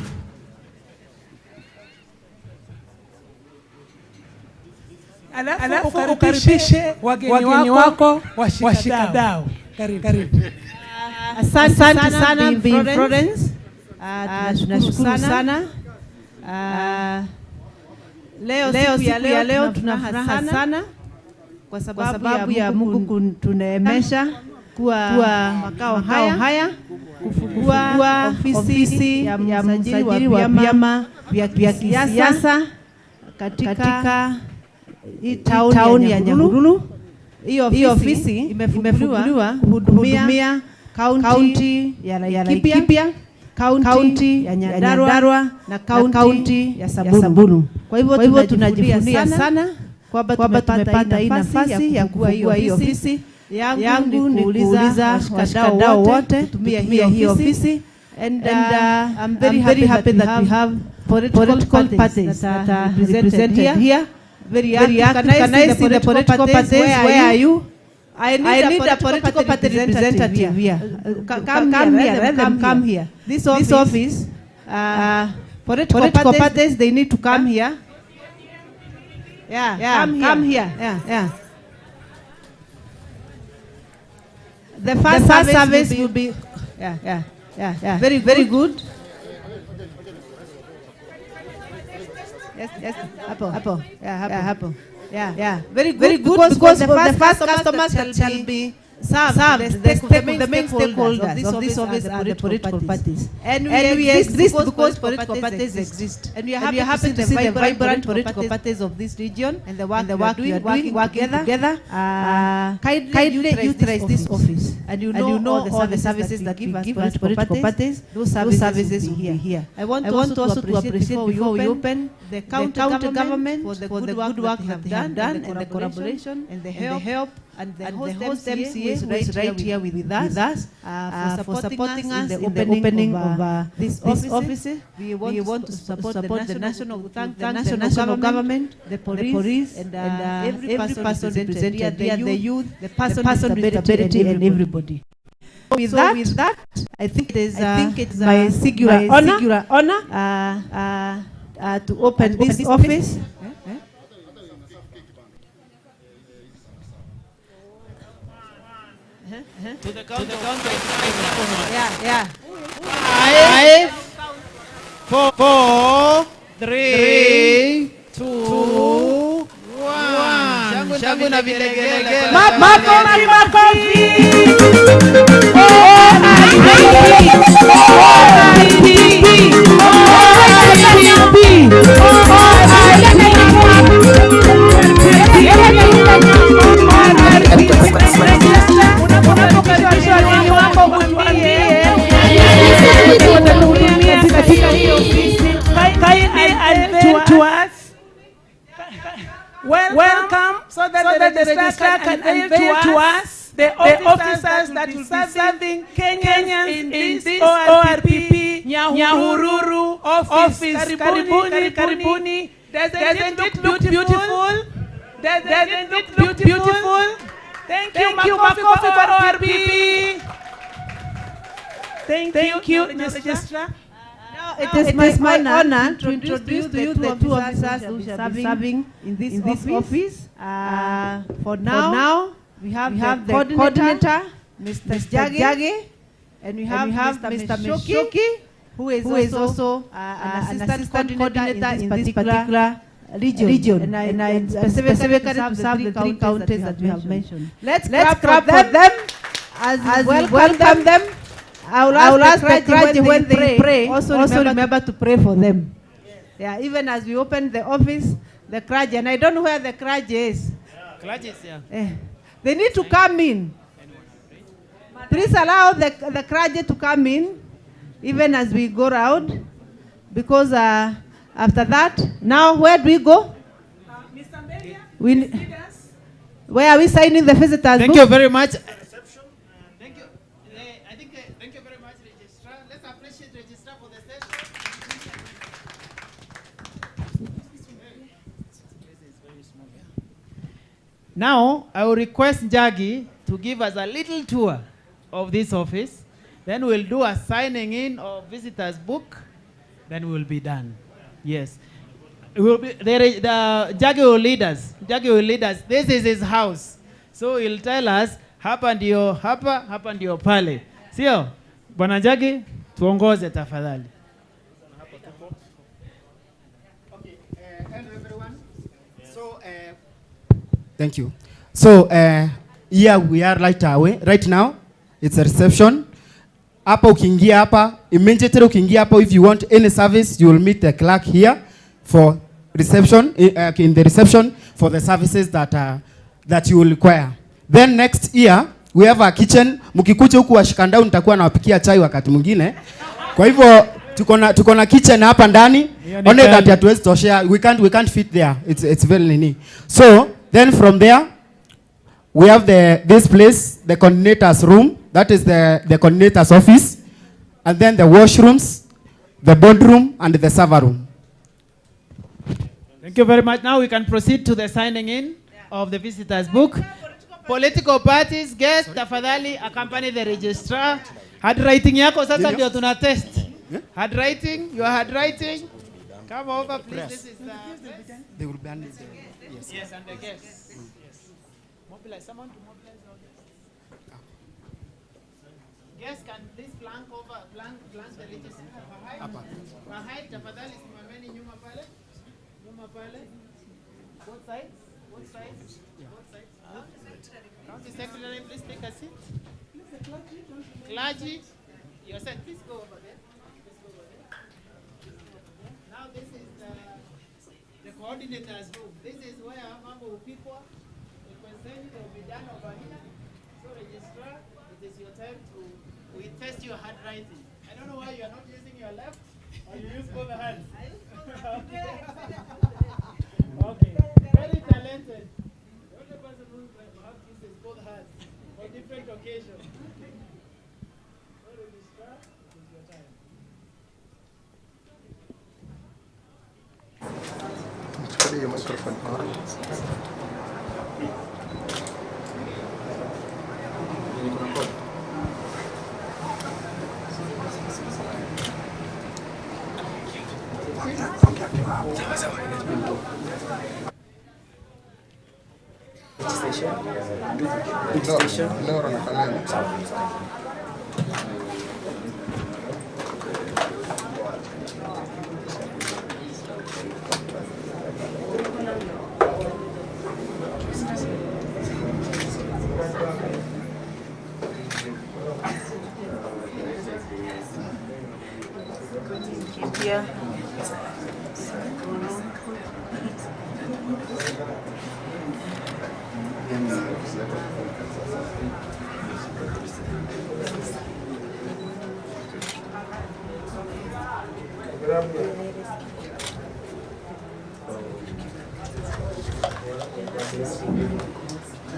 Alafu ukaribishe wageni wako washikadau. Karibu. Asante sana Bi Florence. Tunashukuru sana. Siku ya leo tuna furaha sana kwa sababu ya Mungu kutuneemesha kuwa makao haya kufungua ofisi ya msajili wa vyama vya kisiasa katika town ya Nyahururu. Hiyo ofisi imefunguliwa kuhudumia kaunti ya Laikipia, kaunti ya Nyandarua na kaunti ya Samburu. Kwa hivyo tunajivunia sana kwamba tumepata hii nafasi ya kufungua hii ofisi. Yangu ni kuuliza washikadau wote kutumia hii ofisi, and I'm very happy that we have political parties that are represented here. Very active. Can I see the political parties? Where are you? I need a political party representative here. Come here. Let them come here. This office, political parties, they need to come here. Yeah, come here. Yeah. The first service will be, yeah. Very good. Yes. Hapo. Yeah. Very good. Because the first customers shall be served. The main stakeholders of this office are the political parties. And we exist because political parties exist. And we are happy to see the vibrant political parties of this region and the work we are doing working together. Kindly utilize this office. And you know all the services that we give as political parties. Those services will be here. I want also to appreciate before we open the county government for the good work that they have done and the collaboration and the help and the host MCA who is right here with us for supporting us in the opening of this office. We want to support the national government, the police, and every person represented here, the youth, the person with disability, and everybody. With that, I think it's my singular honor to open this office. To the count of 5. Yeah. 5, 4, 3, 2, 1. Shangwe na vigelegele. Makofi. Welcome, so that the registrar can unveil to us the officers that will be serving Kenyans in this ORPP Nyahururu office. Karibuni. Doesn't it look beautiful? Doesn't it look beautiful? Thank you, Makofi for ORPP. Thank you, Registrar. It is my honor to introduce to you the two officers who shall be serving in this office. For now, we have the coordinator, Mr. Jage, and we have Mr. Meshoki, who is also an assistant coordinator in this particular region. And I specifically serve the three counties that we have mentioned. Let's clap for them as we welcome them. I will ask the clergy when they pray, also remember to pray for them. Yeah, even as we open the office, the clergy, and I don't know where the clergy is. Clergy is here. They need to come in. Please allow the clergy to come in, even as we go around, because After that, now where do we go? Where are we signing the visitors Thank book? you very much. Thank you. I think thank you very much, Registrar. Let's appreciate Registrar for the session. Now, I will request Njagi to give us a little tour of this office. Then we'll do a signing in of visitors book. Then we'll be done. Yes. Will be, the Jackie will lead us. Jackie will lead us. This is his house. So he'll tell us, hapa ndio pale. Sio? Bwana Jackie, tuongoze tafadhali. Thank you. So here we are right now. It's a reception. Hapa ukiingia hapa, immediately ukiingia hapa, if you want any service, you will meet the clerk here for reception, in the reception for the services that you will require. Then next year we have a kitchen. Mkikuja huku washikandau nitakuwa nawapikia chai wakati mwingine. Kwa hivyo tuko na kitchen hapa ndani. Only that hatuwezi toshea. We can't fit there. It's very neat. So then from there we have this place, the coordinator's room. That is the coordinator's office. And then the washrooms, the boardroom, and the server room. Thank you very much. Now we can proceed to the signing in of the visitors book. Political parties, guests, tafadhali accompany the registrar. Handwriting yako sasa ndio tuna test. Handwriting, your handwriting. Come over, please. This is They will be under yes, and the guests. Yes. Mobilize someone to mobilize all this. Guests can please flank the registrar. Mahai, tafadhali simameni nyuma pale. Both sides. Both sides. County Secretary, please take a seat. Clergy, yourself, please go over there. Now this is the coordinator's room. This is where mambo people, the consent will be done over here. So registrar, it is your time we test your handwriting. I don't know why you are not using your left or you use both hands. Okay, very talented. The only person who uses both hands for different occasions. So registrar, it is your time. Your microphone. Yeah.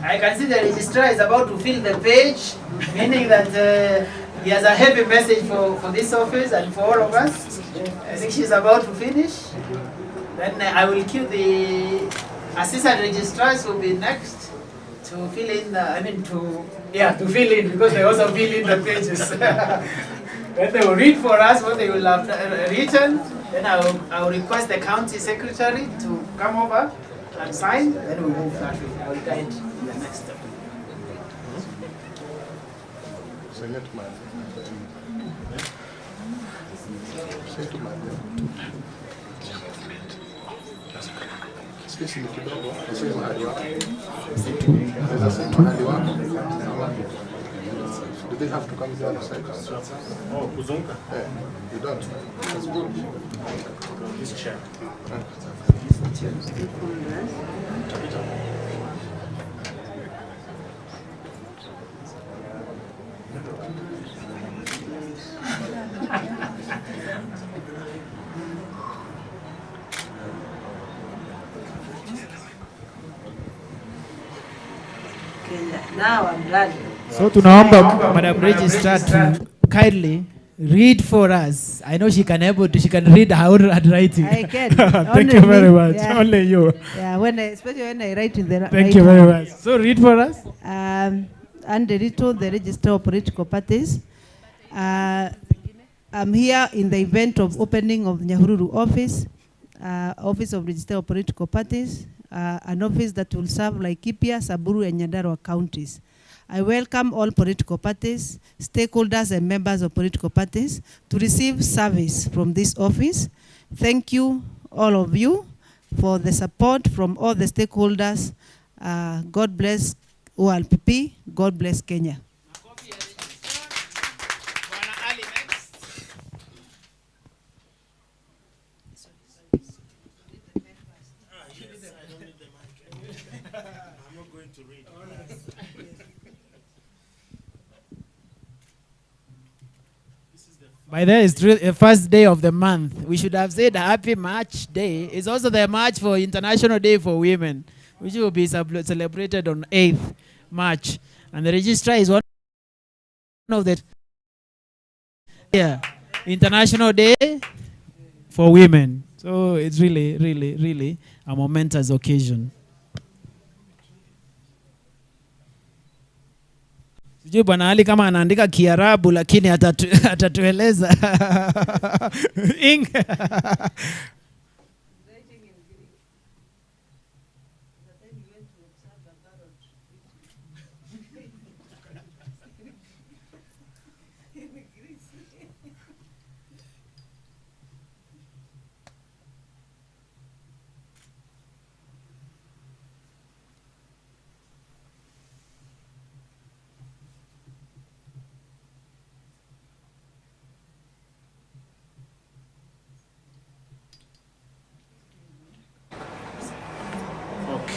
I can see the registrar is about to fill the page, meaning that he has a heavy message for this office and for all of us. I think she's about to finish. Then I will cue the assistant registrars who will be next to fill in to fill in, because they also fill in the pages. Then they will read for us what they will have written. Then I will request the county secretary to come over and sign. Then we move that way. I will guide the next step. Space ni kidogo, sio mahali wako. Unaweza sema mahali wako. Do they have to come to the other side? Oh, kuzunguka? Yeah, you don't. That's good. This chair. Kenya. Now I'm learning. So tunaomba Madam Registrar to kindly read for us. I know she can read her own handwriting. I can. Thank you very much. Yeah. Only you. Yeah, especially when I write in the right Thank you very hand. much. So read for us. Anderito, the Register of Political Parties. I'm here in the event of opening of Nyahururu office, Office of Register of Political Parties, an office that will serve Laikipia, Samburu, and Nyandarua counties. I welcome all political parties, stakeholders, and members of political parties to receive service from this office. Thank you, all of you, for the support from all the stakeholders. God bless ORPP. God bless Kenya. By the way, it's the first day of the month. We should have said Happy March Day. It's also the March for International Day for Women, which will be celebrated on 8th March. And the registrar is one of the International Day for Women. So it's really, really, really a momentous occasion. Sijui Bwana Ali kama anaandika Kiarabu lakini atatueleza.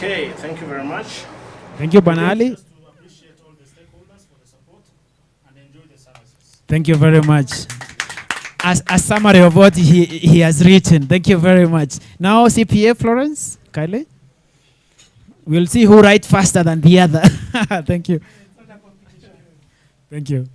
Okay, thank you very much. Thank you, Bwana Ali. Thank you very much. As a summary of what he has written. Thank you very much. Now, CPA Florence, kindly. We'll see who writes faster than the other. Thank you. Thank you.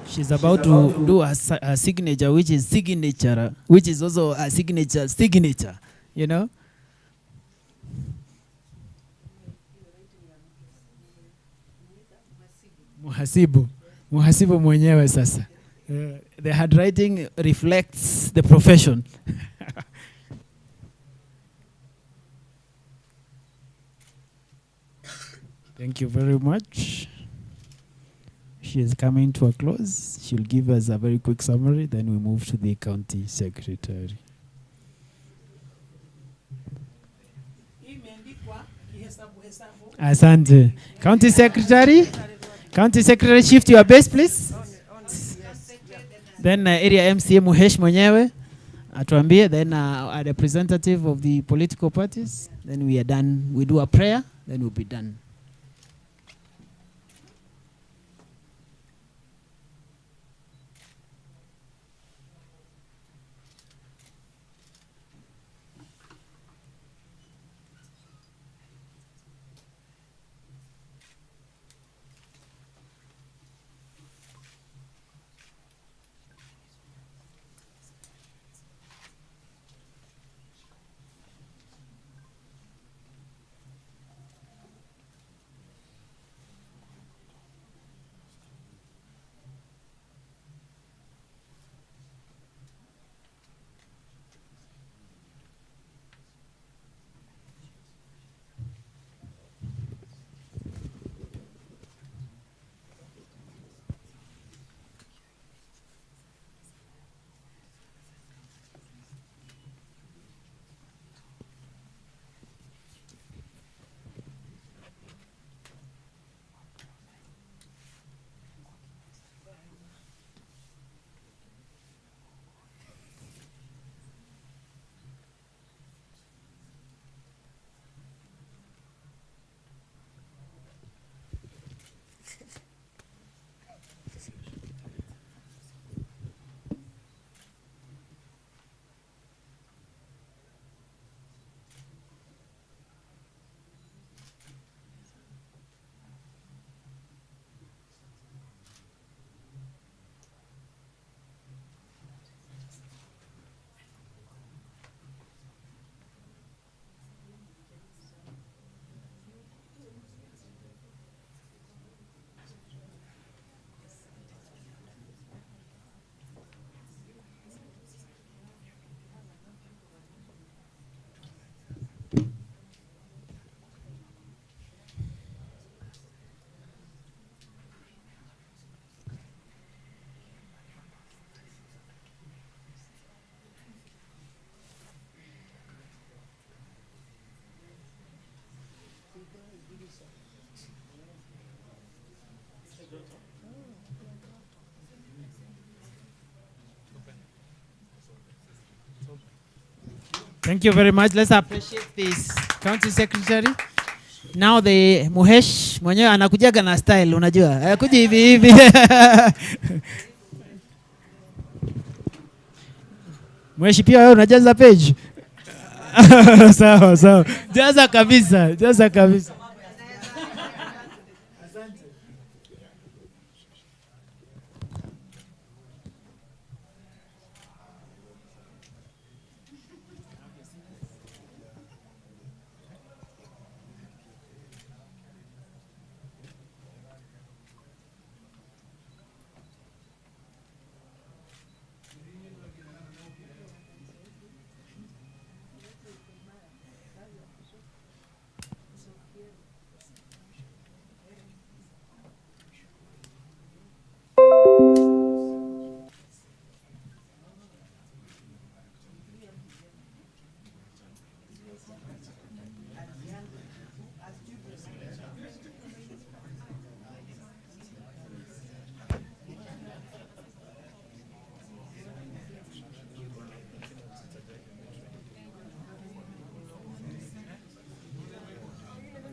She's about to do a signature, which is also a signature, you know? Muhasibu mwenyewe sasa. The handwriting reflects the profession. Thank you very much. She is coming to a close. She'll give us a very quick summary, then we move to the county secretary. Asante. County secretary, shift your base, please. Then area MCA Muhesh mwenyewe atuambie, then a representative of the political parties. Then we are done. We do a prayer, then we'll be done. Thank you very much. Let's appreciate this county secretary. Now the Muhesh mwenyewe anakujaga na style, unajua. Hakuji hivi hivi. Muhesh pia wewe unajaza page. Sawa sawa. Jaza kabisa, jaza kabisa.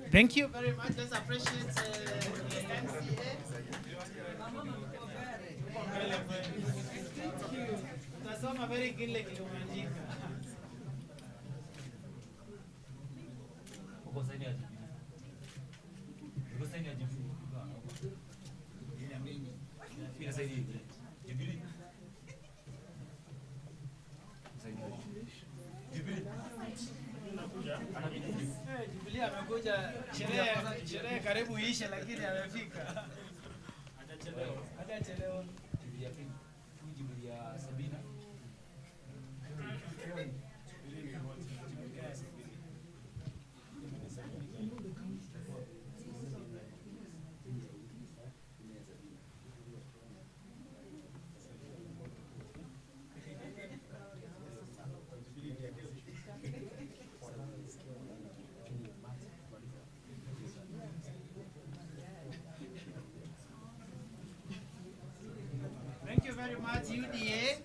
Thank you very much. Let's appreciate Utasoma very kile kilichoandika. Jubilee amekuja, sherehe karibu ishe lakini amefika. Hajachelewa. Thank you very much, UDA.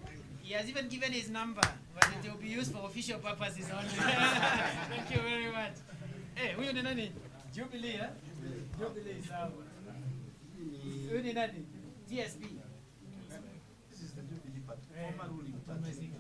He has even given his number, but it will be used for official purposes only. Thank you very much. Hey, huyu ni nani? Jubilee, eh? Jubilee, sawa. Huyu ni nani? TSB. This is the Jubilee party, former ruling party.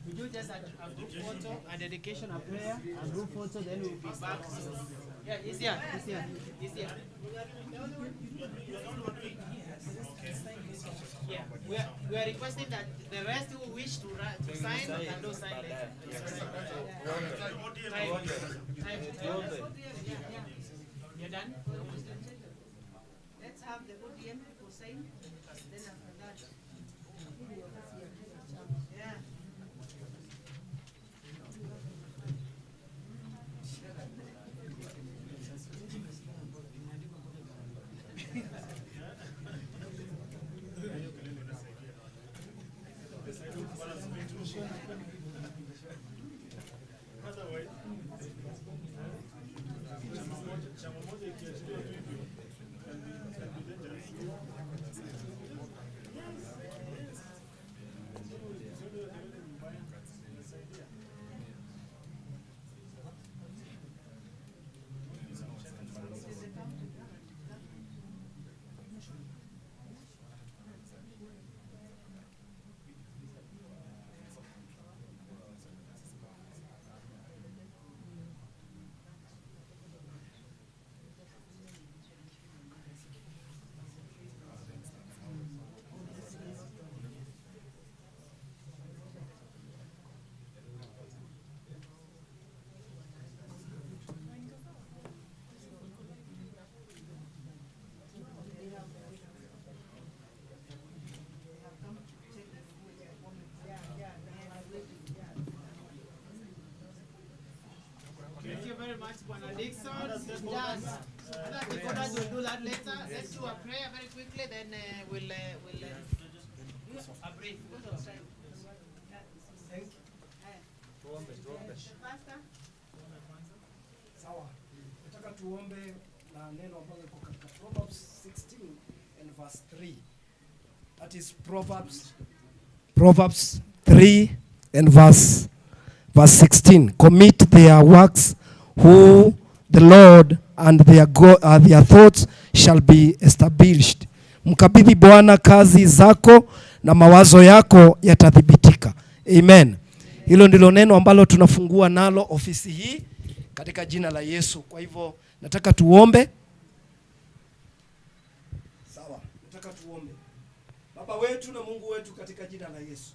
We do just a group photo, a dedication, a prayer, a group photo, then we'll be back. So, yeah, he's here, he's here, he's here. Yeah, we are requesting that the rest who wish to sign can do sign later. You're done? Let's have the ODM for sign, then after that. Yeah. Thank you very much, Bwana Dixon. Other people that will do that later. Let's do a prayer very quickly, then we'll Sawa. Nataka tuombe na neno ambalo liko katika Proverbs 16 and verse 3. That is Proverbs 3 and verse 16. Commit their works who the Lord and their thoughts shall be established. Mkabidhi Bwana kazi zako na mawazo yako yatathibitika. Amen. Hilo ndilo neno ambalo tunafungua nalo ofisi hii katika jina la Yesu. Kwa hivyo nataka tuombe. Sawa, nataka tuombe. Baba wetu na Mungu wetu, katika jina la Yesu,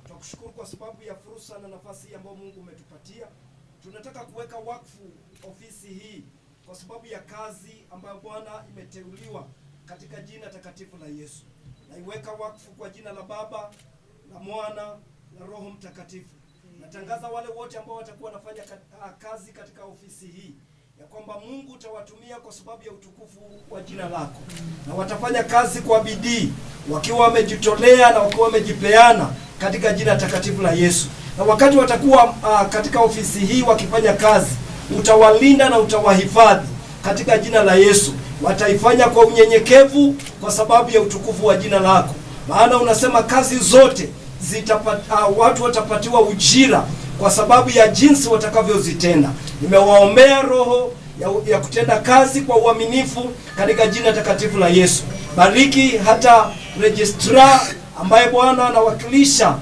tunakushukuru kwa sababu ya fursa na nafasi hii ambayo Mungu umetupatia. Tunataka kuweka wakfu ofisi hii kwa sababu ya kazi ambayo Bwana imeteuliwa katika jina takatifu la Yesu. Naiweka wakfu kwa jina la Baba, la Mwana, na Roho Mtakatifu. Natangaza wale wote ambao watakuwa wanafanya kazi katika ofisi hii ya kwamba Mungu utawatumia kwa sababu ya utukufu wa jina lako, na watafanya kazi kwa bidii wakiwa wamejitolea na wakiwa wamejipeana katika jina takatifu la Yesu. Na wakati watakuwa katika ofisi hii wakifanya kazi, utawalinda na utawahifadhi katika jina la Yesu. Wataifanya kwa unyenyekevu kwa sababu ya utukufu wa jina lako, maana unasema kazi zote watu watapatiwa ujira kwa sababu ya jinsi watakavyozitenda. Nimewaombea roho ya kutenda kazi kwa uaminifu katika jina takatifu la Yesu. Bariki hata registrar ambaye Bwana anawakilisha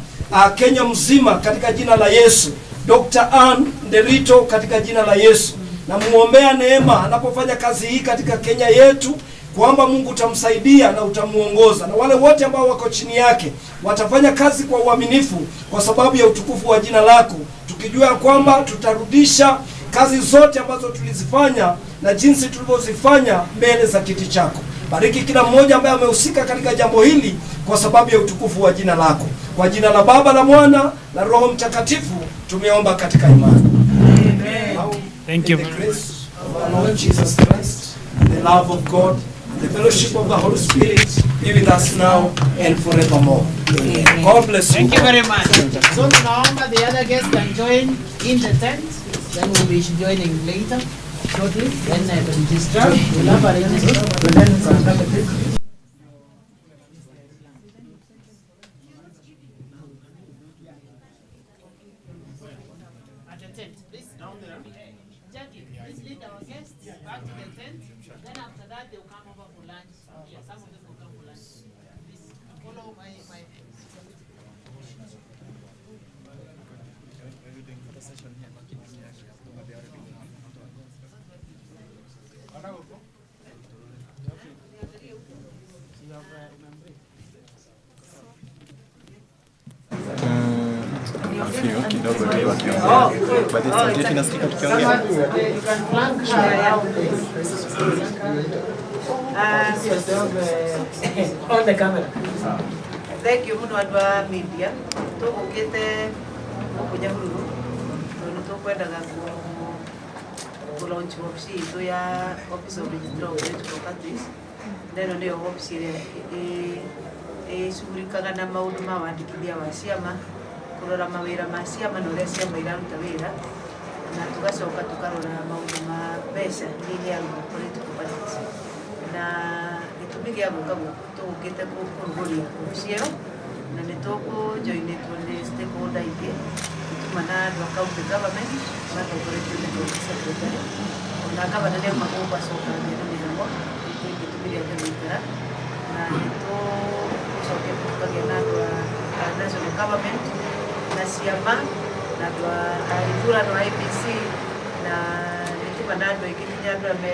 Kenya mzima katika jina la Yesu, Dr. Ann Nderito, katika jina la Yesu. Na muombea neema anapofanya kazi hii katika Kenya yetu, kwamba Mungu utamsaidia na utamuongoza, na wale wote ambao wako chini yake watafanya kazi kwa uaminifu kwa sababu ya utukufu wa jina lako, tukijua kwamba tutarudisha kazi zote ambazo tulizifanya na jinsi tulivyozifanya mbele za kiti chako. Bariki kila mmoja ambaye amehusika katika jambo hili kwa sababu ya utukufu wa jina lako. Kwa jina la Baba, la Mwana, na Roho Mtakatifu tumeomba katika imani. Amen. Thank you. The grace of our Lord Jesus Christ, the love of God, the fellowship of the Holy Spirit be with us now and forevermore. Amen. God bless you. Thank you very much. So tunaomba the other guests can join in the tent. Then we'll be joining later, shortly. Then the registrar will have arranged to then at the tent, please, down there. Jackie, please lead our guests back to the tent. Then after that, they'll come over for lunch. Yeah, some of them will come for lunch. Please follow my kidogo tu wakiongea. Baadhi ya sauti inasikika tukiongea. On the camera. Thank you muno andũ a media. Tũgũkĩte gũkũ Nyahururu, tondũ tũkwendaga launch office itũ ya Office of Registrar of Political Parties. Na ĩno nĩyo office ĩrĩa ĩcugurikaga na maũndũ ma wandĩkithia wa ciama, kũrora mawĩra ma ciama na ũrĩa ciama iraruta wĩra, na tũgacoka tũkarora maũndũ ma mbeca iria iheagwo political parties. Na gĩtũmi gĩa gũka gũkũ tũgũkĩte kũrugũria office ĩyo, na nĩ tũkũjoinĩtwo nĩ stakeholder ingĩ, gũtuma na andũ a county government matongoretio nĩ county secretary, na gavana nĩ magũgacokanĩria na mĩhang'o gĩtũmi gĩa gũikara, na nĩ tũgũcokia tũkagĩa na andũ a national government na ciama na andũ a ithurano a IEBC, na nĩ tũma na andũ aingĩ nginya andũ arĩa me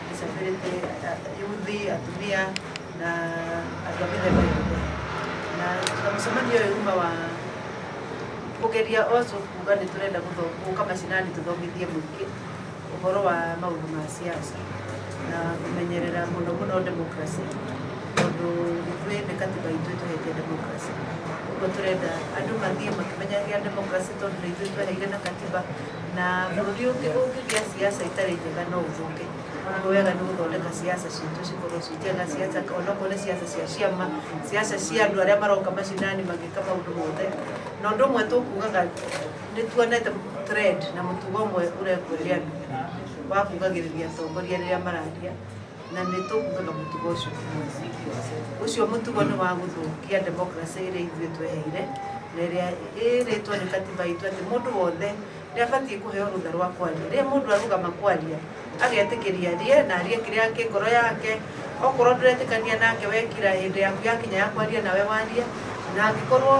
disability, yuthi, atumia na andũ a mĩthemba yothe. Na mũcemanio ũyũ uma wa kũgeria also kuga nĩ tũrenda gũka macinani tũthomithie mũingĩ ũhoro wa maũndũ ma siasa na kũmenyerera mũno mũno democracy, tondũ ithuĩ nĩ katiba itũ ĩtũhete democracy. Ũguo tũrenda andũ mathiĩ makĩmenyagia democracy, tondũ nĩ ithuĩ tweheire na katiba, na bũrũri ũngĩgĩa siasa itarĩ njega no ũthũke. wega nä gå thondeka ciaca citå cikorwo citena ciaca onokorwo nä ciaca cia ciama ciaca cia andå arä a maroka macinani magä ka maå ndå mothe na å ndå å mwe tå kugaga nä tuonete trend na må tugo å mwe å rekweria andå wa kugagä rä ria atongoria rä rä a mararia na nä tå kugaga må tugo å cio må tugo nä wa gå thå kia democracy ä rä a ithuä tweheire na ä rä a ä rä two nä katiba itå atä må ndå wothe nä abatiä kå heo rå tha rwa kwaria rä a må ndå arugama kwaria agetä kä ria rie na arie kä rä a kä ngoro yake okorwo ndå retä kania nake wekira hä ndä yaku yakinya ya kwaria nawe waria na angä korwo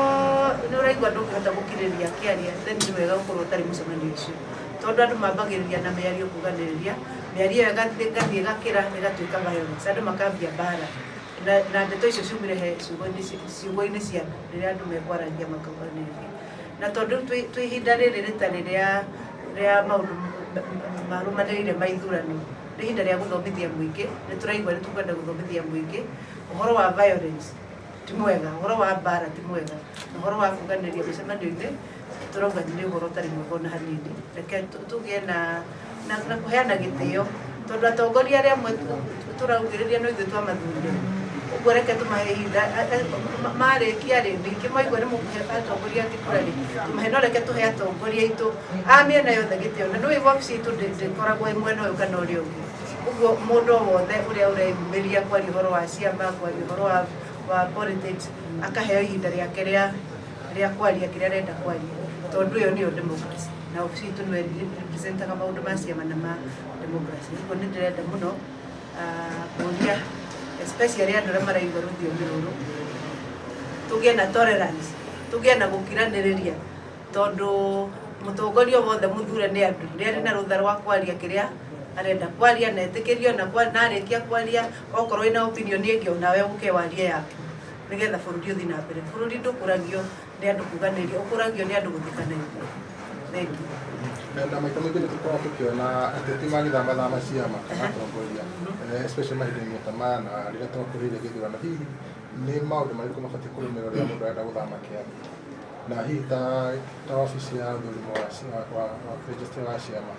nä å raigua ndå ngä hota gå kirä ria kä aria nä wega gå korwo å tarä må cemanio å cio tondå andå mambagä rä ria na mä ario kuganä rä ria mä ario ä gathiä gakä ra ä gatuä ka violence andå makambia mbara na ndeto icio ciumire he ciugo-inä cia rä rä a andå mekwaragia makauganä rä ria na tondå twä ihinda rä rä rä ta rä rä a maå ndå marå manä rä ire ma ithurano nä ihinda rä a gå thomithia må ingä nä tå raigua nä tå kwenda gå thomithia må ingä å horo wa violence ti mwega å horo wa mbara ti mwega å horo wa kuganä ria mä cemanio-inä tå rauga nä å horo tarä mwega ona hanini reke tå gä na kå heana gä tä o tondå atongoria arä amwe tå raugä rä ria no ithuä twamathurire ũguo reke tũmahe ihinda marĩkia rĩ ningĩ maigua nĩ mũkũhe atongoria angĩ kura rĩ tũmahe no reke tũhe atongoria aitũ a mĩena yothe gĩtĩo na nĩũĩ wabici itũ ndĩkoragwo ĩ mwena ũyũ kana ũrĩa ũngĩ ũguo mũndũ o wothe ũrĩa ũreyumĩria kwaria ũhoro wa ciama kwaria ũhoro wa politics akaheo ihinda rĩake rĩa kwaria kĩrĩa arenda kwaria tondũ ĩyo nĩyo democracy na wabici itũ nĩwe representaga maũndũ ma ciama na ma democracy ũguo nĩ ndĩrenda mũno kũria especially andå arä a maraigua rå thiomi rå rå tå gä na tolerance tå gä na gå kiranä rä ria tondå må tongoria wothe må thure nä andå nä arä na rå tha rwa kwaria kä rä a arenda kwaria na etä kä rio narä kia kwaria okorwo ä na opinion ä ngä onawe å ke warie yaku nä getha bå rå ri å thiä na mbere bå rå ri ndå kå ragio nä andå kuganä ria å kå ragio nä andå gå thikanä na maita maingĩ nĩ tũkoragwo tũkĩona ateti magĩthamathama ciama kana atongoria especially mahinda-inĩ ta maya na rĩrĩa twakuhĩrĩirie gĩthurano hihi nĩ maũndũ marĩkũ mabatiĩ kũrũmĩrĩrwo rĩrĩa mũndũ arenda gũthama kĩama na hihi ta wabici ya ũthũrimo wa registry wa ciama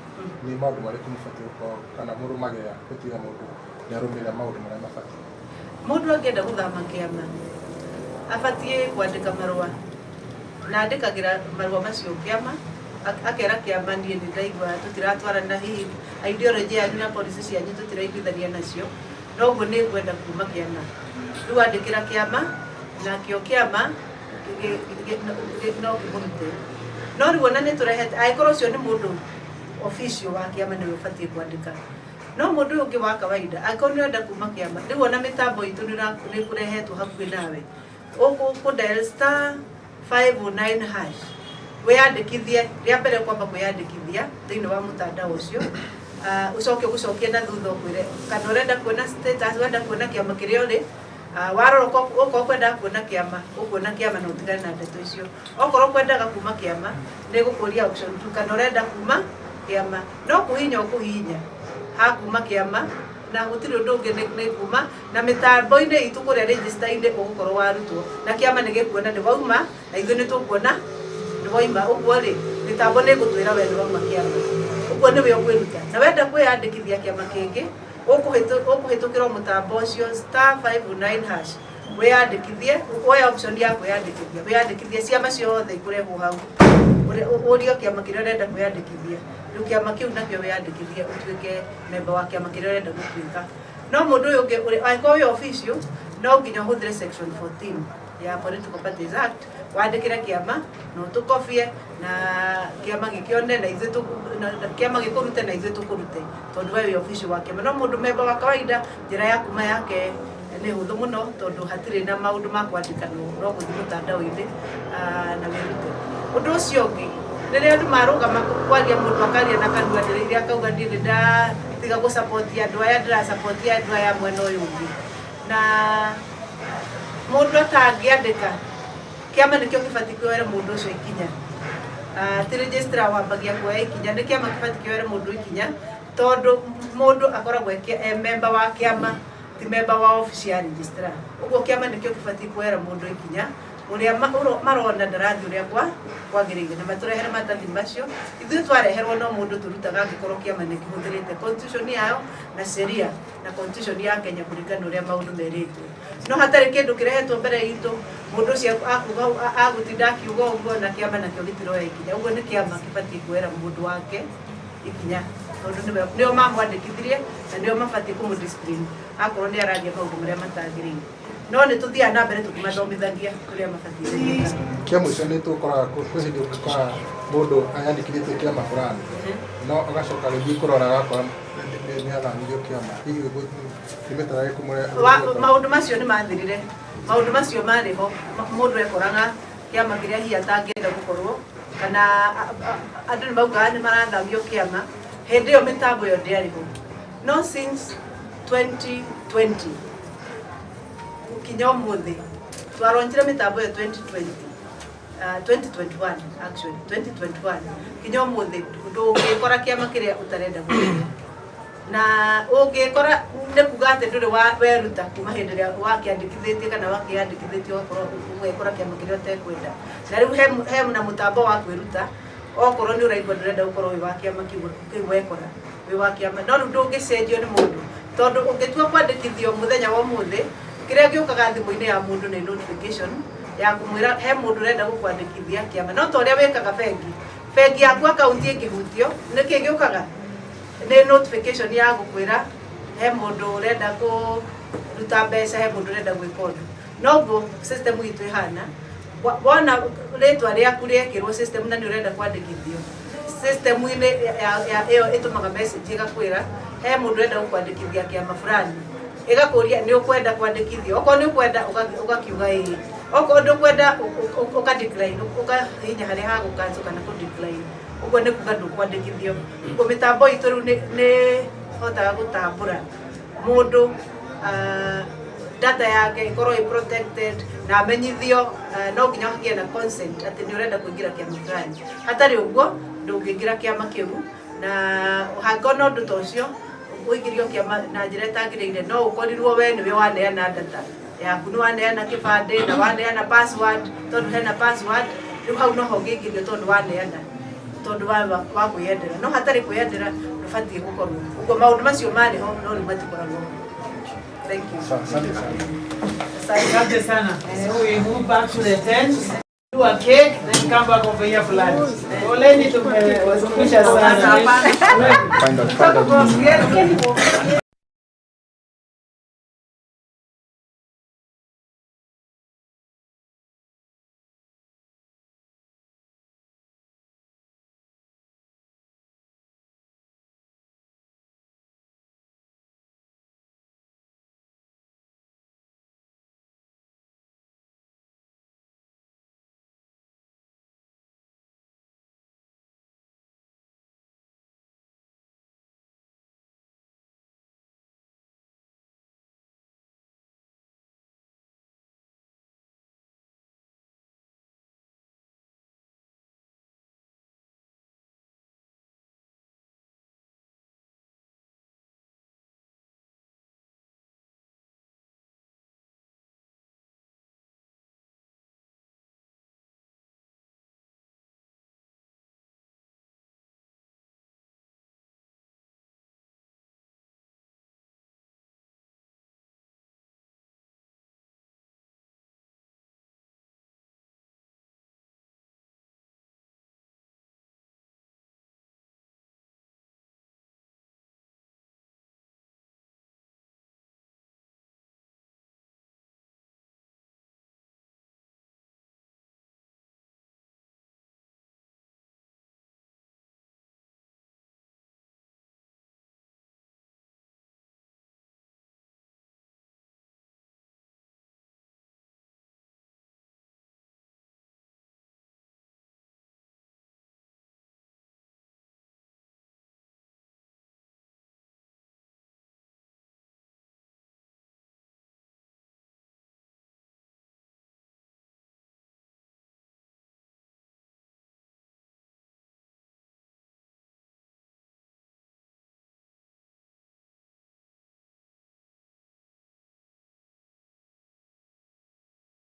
nĩ maũndũ marĩkũ mabatiĩ gũkorwo kana mũrũmagĩrĩra gũtiga mũndũ nĩ arũmĩrĩra maũndũ marĩa mabatiĩ mũndũ angĩenda gũthama kĩama abatiĩ kwandĩka marũa na andĩkagĩra marũa macio kĩama akera kĩama niĩ nĩ ndaigua tũtiratwarana hihi ideology yanyu na policy cianyu tũtiraiguithania nacio noguo nĩ ngwenda kuma kĩama rĩu andĩkĩra kĩama nakĩo kĩama no kĩmũrute no rĩu ona nĩ tũrehete angĩkorwo ũcio nĩ mũndũ official wa kĩama nĩwe ũbatiĩ kwandĩka no mũndũ ũyũ ũngĩ wa kawaida angĩkorwo nĩ ũrenda kuma kĩama rĩu ona mĩtambo itũ nĩ kũrehetwo hakuhĩ nawe ũkũ star 509 hash wĩyandĩkithie rĩa mbere kwamba kwĩyandĩkithia thĩinĩ wa mũtandao ũcio ũcoke ũgũcokie na thutha ũkwĩre kana ũrenda kuona status wenda kuona kĩama kĩrĩa ũrĩ warora ũkorwo kwendaga kuona kĩama ũkuona kĩama na ũtigane na ndeto icio okorwo kwendaga kuma kĩama nĩ gũkũria option tu kana ũrenda kuma kĩama no kũhihinya ũkũhihinya ha kuma kĩama na gũtirĩ ũndũ ũngĩ nĩ kuma na mĩtambo-inĩ itũ kũrĩa register-inĩ ũgũkorwo warutwo na kĩama nĩ gĩkuona nĩ wauma na ithuĩ nĩ tũkuona nĩ waima ũguo rĩ mĩtambo nĩ ĩgũtwĩra we nĩ wauma kĩama ũguo nĩwe ũkwĩruta na wenda kwĩyandĩkithia kĩama kĩngĩ ũkũhĩtũkĩrwo mũtambo ũcio star 509 hash wĩyandĩkithie woya option ya kwĩyandĩkithia wĩyandĩkithie ciama ciothe ikũrehwo hau ũrio kĩama kĩrĩa ũrenda kwĩyandĩkithia rĩu kĩama kĩu nakĩo wĩyandĩkithie ũtuĩke member wa kĩama kĩrĩa ũrenda gũtuĩka no mũndũ ũyũ ũngĩ angĩkorwo wĩ official no nginya ũhũthĩre section 14 ya Political Parties Act wandĩkĩre kĩama na ũtũkobie na kĩama gĩkĩone na ithuĩ kĩama gĩkũrute na ithuĩ tũkũrute tondũ we wĩ official wa kĩama no mũndũ member wa kawaida njĩra ya kuma yake nĩ hũthũ mũno tondũ hatirĩ na maũndũ ma kwandĩka no gũthiĩ mũtandao-inĩ na wĩrute ũndũ ũcio ũngĩ rĩrĩa andũ marũgama kwaria mũndũ akaria na kanua ndĩrĩire akauga ndirĩ ndatiga gũcapotia andũ aya ndĩracapotia andũ aya mwena ũyũ ũngĩ na mũndũ atangĩandĩka kĩama nĩkĩo gĩbatiĩ kuoera mũndũ ũcio ikinya ti registrar wambagia kuoya ikinya nĩ kĩama gĩbatiĩ kuoera mũndũ ikinya tondũ mũndũ akoragwo member wa kĩama ti member wa office ya registrar ũguo kĩama nĩkĩo gĩbatiĩ kuoera mũndũ ikinya uria marona ndarathi uria kwagirire na maturehere matathi macio ithuĩ twareherwo no mũndũ tũrutaga angĩkorwo kĩama nĩ kĩhũthĩrĩte constitution yao na sheria na constitution ya Kenya kũringana ũrĩa maũndũ merĩtwo no hatarĩ kĩndũ kĩrehetwo mbere itũ mũndũ ũcio agũtinda akiuga ũguo na kĩama nakĩo gĩtiroya ikinya ũguo nĩ kĩama kĩbatiĩ kuoera mũndũ wake ikinya tondũ nĩo mamwandĩkithirie na nĩo mabatiĩ kũmũdiscipline akorwo nĩ aragia maũndũ marĩa matagĩrĩire no nĩ tũthiaga na mbere tũkĩmathomithagia kũrĩa mabatiĩ kia mũico nĩ tũkoraga kwĩ hĩndĩ ũgĩkora mũndũ ayandĩkithĩtie kĩama fulani no agacoka gũthiĩ kũrora agakora nĩathamirio kĩama hihi nĩmetaraga kũmũre maũndũ macio nĩ mathirire maũndũ macio marĩ ho mũndũ ekoraga kĩama kĩrĩa hihi atangĩenda gũkorwo kana andũ nĩ maugaga nĩ marathamio kĩama hĩndĩ ĩyo mĩtambo ĩyo ndĩarĩ ho no since 2020 kinya ũmũthĩ twaronjire mĩtambo ĩyo 2021 actually 2021 kinya ũmũthĩ ndũngĩkora kĩama kĩrĩa ũtarenda gũkorwo na ũngĩkora nĩ kuga atĩ ndũrĩ weruta kuma hĩndĩ ĩrĩa wakĩandĩkithĩtie kana wakĩandĩkithĩtie ũgekora kĩama kĩrĩa ũtekwenda na rĩu he na mũtambo wa kwĩruta okorwo nĩ ũraigua ndũrenda gũkorwo wĩ wa kĩama kĩu wekora wĩ wa kĩama no rĩu ndũngĩcenjio nĩ mũndũ tondũ ũngĩtua kwandĩkithio mũthenya wa ũmũthĩ kĩrĩa gĩũkaga thimũ-inĩ ya mũndũ nĩ notification ya kũmwĩra he mũndũ ũrenda gũkwandĩkithia kĩama no ta ũrĩa wĩkaga bengi yaku akaunti ĩngĩhutio nĩkĩ gĩũkaga nĩ notification ya gũkwĩra he mũndũ ũrenda kũruta mbeca he mũndũ ũrenda gwĩka ũndũ noguo system itũ ĩhana wona rĩtwa rĩaku rĩekĩrwo system na nĩ ũrenda kwandĩkithio system-inĩ ĩyo ĩtũmaga message ĩgakwĩra he mũndũ ũrenda gũkwandĩkithia kĩama fulani ĩgakũria nĩ ũkwenda kwandĩkithio okorwo nĩ ũkwenda ũgakiuga ĩĩ okorwo ndũkwenda ũka-decline ũkahihinya harĩa ha gũ-cancel kana kũ-decline ũguo nĩ kuga ndũkwandĩkithio ũguo mĩtambo itũ rĩu nĩ hotaga gũtambũra mũndũ data yake ikorwo ĩ protected na amenyithio no nginya hagĩe na consent atĩ nĩ ũrenda kũingĩra kĩama fulani hatarĩ ũguo ndũngĩingĩra kĩama kĩu na hangĩkorwo na ũndũ ta ũcio ũingĩrio kĩama na njĩra ĩtagĩrĩire no ũkorirwo we nĩwe waneana data yaku nĩ waneana kĩbandĩ na waneana password tondũ hena password rĩu hau noho ũngĩingĩrio tondũ waneana tondũ wa kwĩyendera no hatarĩ kwĩyendera ndũbatiĩ gũkorwo ũguo maũndũ macio marĩ ho no rĩu matikoragwo thank you Asante sana. So we move back to the tent, do a cake, then come back over here for lunch. Poleni tumewazungusha sana.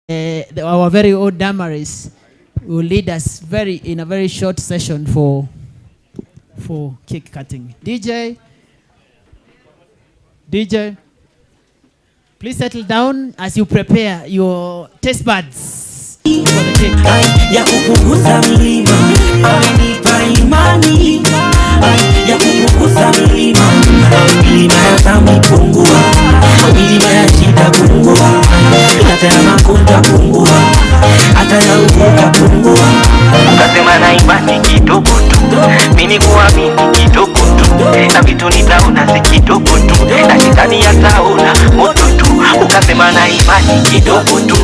our very own Damaris will lead us in a very short session for cake cutting. DJ, please settle down as you prepare your taste buds for the cake. Ya kupunguza milima, amenipa imani. Ya kupunguza milima, milima ya dhambi pungua, milima ya shida pungua, hata ya magonjwa pungua, hata ya ugonjwa pungua. Ukasema na imani kidogo tu, mimi kuamini kidogo tu, na vitu nitaona si kidogo tu, na shetani ataona moto tu. Ukasema na imani kidogo tu,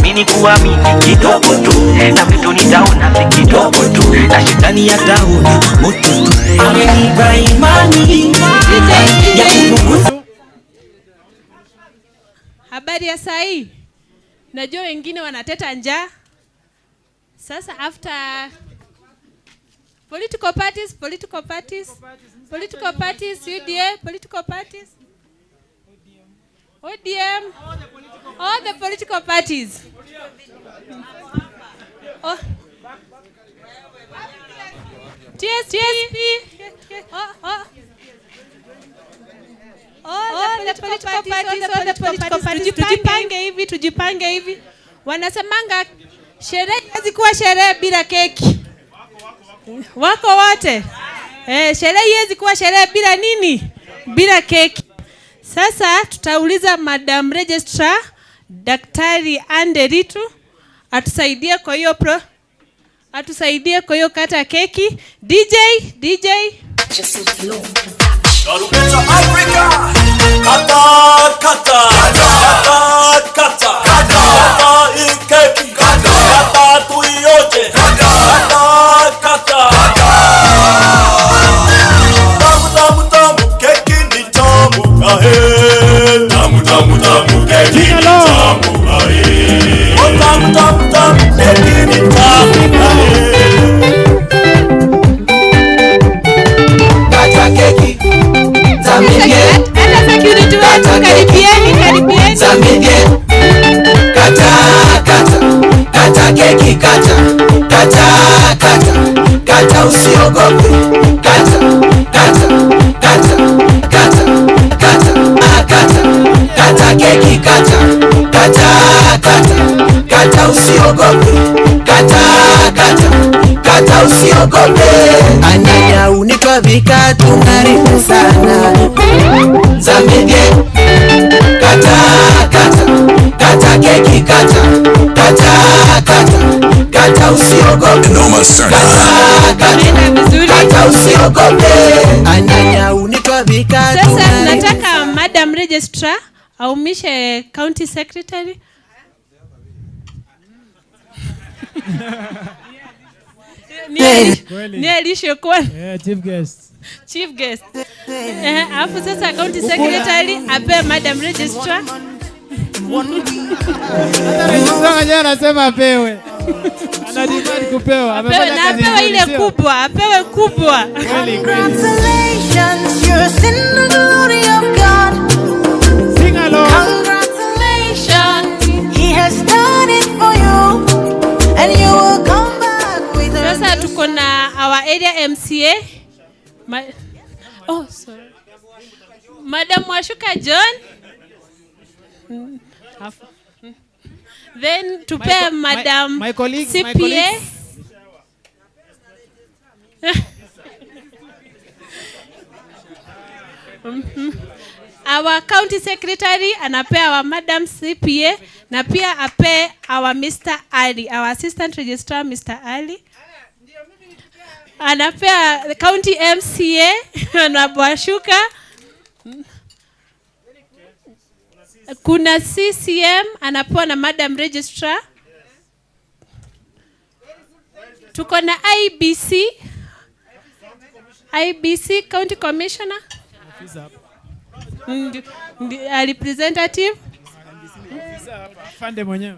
mimi kuamini kidogo tu, na vitu nitaona si kidogo tu, na shetani ataona moto tu. Amenipa imani ya kupunguza. Habari ya saa hii. Najua wengine wanateta njaa. Sasa after political parties, UDA, political parties, ODM, all the political parties. Oh. TSP, all the political parties. Tujipange hivi. Wanasemanga sherehe hazikuwa sherehe bila keki. Wako wote. Sherehe hizi kuwa sherehe bila nini? Bila keki. Sasa tutauliza Madam Registrar Daktari Anderitu atusaidie kwa hiyo kata keki. DJ Garupeta Africa. Kata ikeki. Kata tuioje. Kata. Tamu keki ni tamu ahe. Tamu keki ni tamu ahe. Oh tamu keki ni tamu ahe. Kata keki. Kata keki kata usiogope kata keki kata usiogope kata usiogope. Anyanya unitwa vikatu ngarifu sana Zambie kata keki kata usiogope kata usiogope. Anyanya unitwa vikatu. Sasa nataka Madam Registrar aumishe County Secretary. Ni alishokuwa chief guest. Alafu sasa County Secretary ape Madam Registrar. Registrar anasema apewe. Anademand kupewa. Apewe ile kubwa, apewe kubwa. Congratulations, you're in the glory of God. Sing along. Congratulations, He has done it for you, and you will come back with us. Sasa tuko na our area MCA. Sorry. Madam Washuka John. Then to pay Madam my colleague, CPA. Our county secretary anapea our Madam CPA na pia ape our Mr. Ali, our assistant registrar Mr. Ali. Anapea the county MCA anabwashuka. Kuna CCM anapewa na Madam Registrar. Tuko na IBC County Commissioner. Representative. Fande mwenyewe.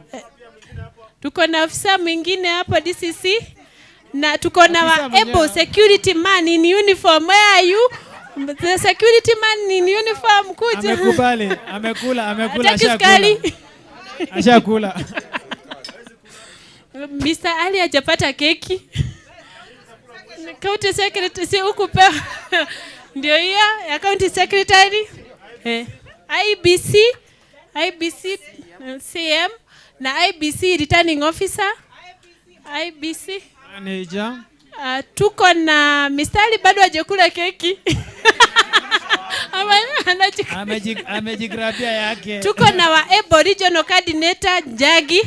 Tuko na ofisa mwingine hapo DCC. Na tuko na wa able security man in uniform. Where are you? The security man in uniform kuja. Amekubali, amekula Ashakula. Ashakula. Mr. Ali hajapata keki. County secretary si ukupewa. Ndio hiyo ya county secretary. IBC CM na IBC returning officer. IBC manager. Tuko na Mr. Ali bado hajakula keki. Amejigrabia yake. Tuko na wa Ebo regional coordinator Njagi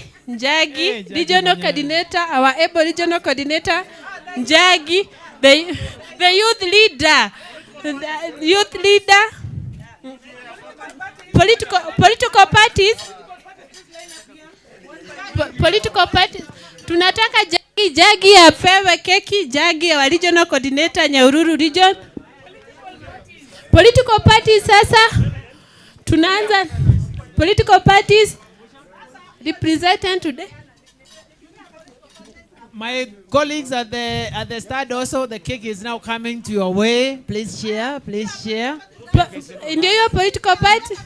regional coordinator, our Ebo regional coordinator Njagi, the youth leader, political parties. Tunataka Jagi apewe keki, Jagi wa regional coordinator Nyahururu region. Political parties sasa tunaanza political parties represented today. My colleagues at the stand also, the cake is now coming to your way. Please share, please share. Ndio hiyo political party.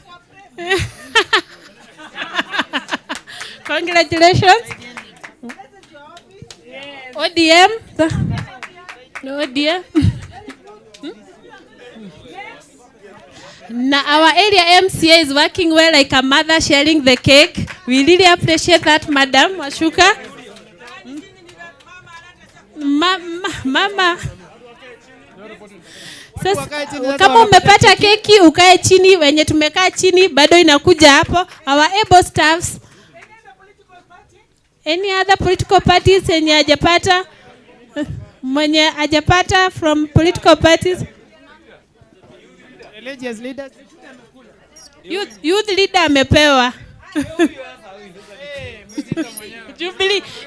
Congratulations. ODM. Now our area MCA is working well like a mother sharing the cake. We really appreciate that, Madam Washuka. Mama. Sasa kama umepata keki ukae chini, wenye tumekaa chini bado inakuja hapo. Our able staffs. Any other political parties yenye hajapata? Mwenye hajapata from political parties? Religious leaders. Youth leader amepewa.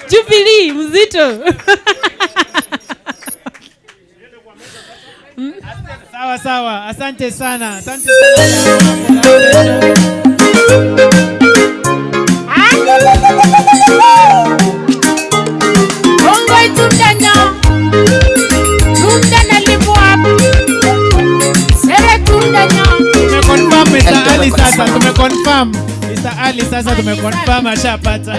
Jubilee mzito. Sawa, asante sana. Tumeconfirm Mr. Ali sasa tumeconfirm ashapata.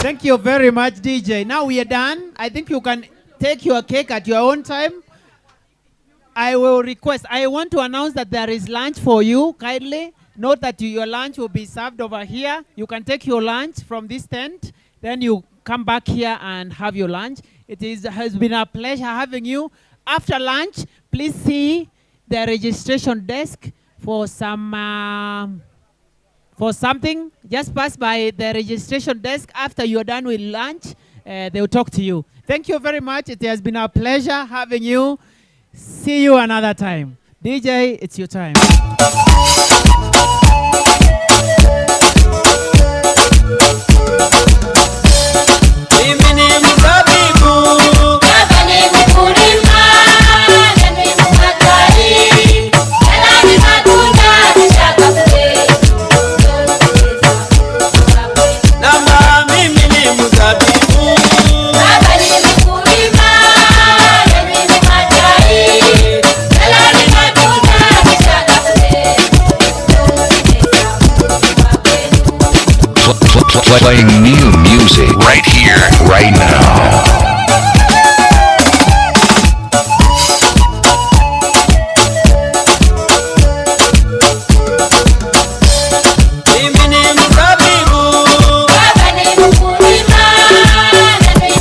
Thank you very much, DJ. Now we are done. I think you can take your cake at your own time. I will request, I want to announce that there is lunch for you, kindly. Note that your lunch will be served over here. You can take your lunch from this tent, then you come back here and have your lunch. Has been a pleasure having you. After lunch, please see the registration desk for something. Just pass by the registration desk after you're done with lunch. They'll talk to you. Thank you very much. It has been a pleasure having you. See you another time. DJ, it's your time. Playing new music right here, right now.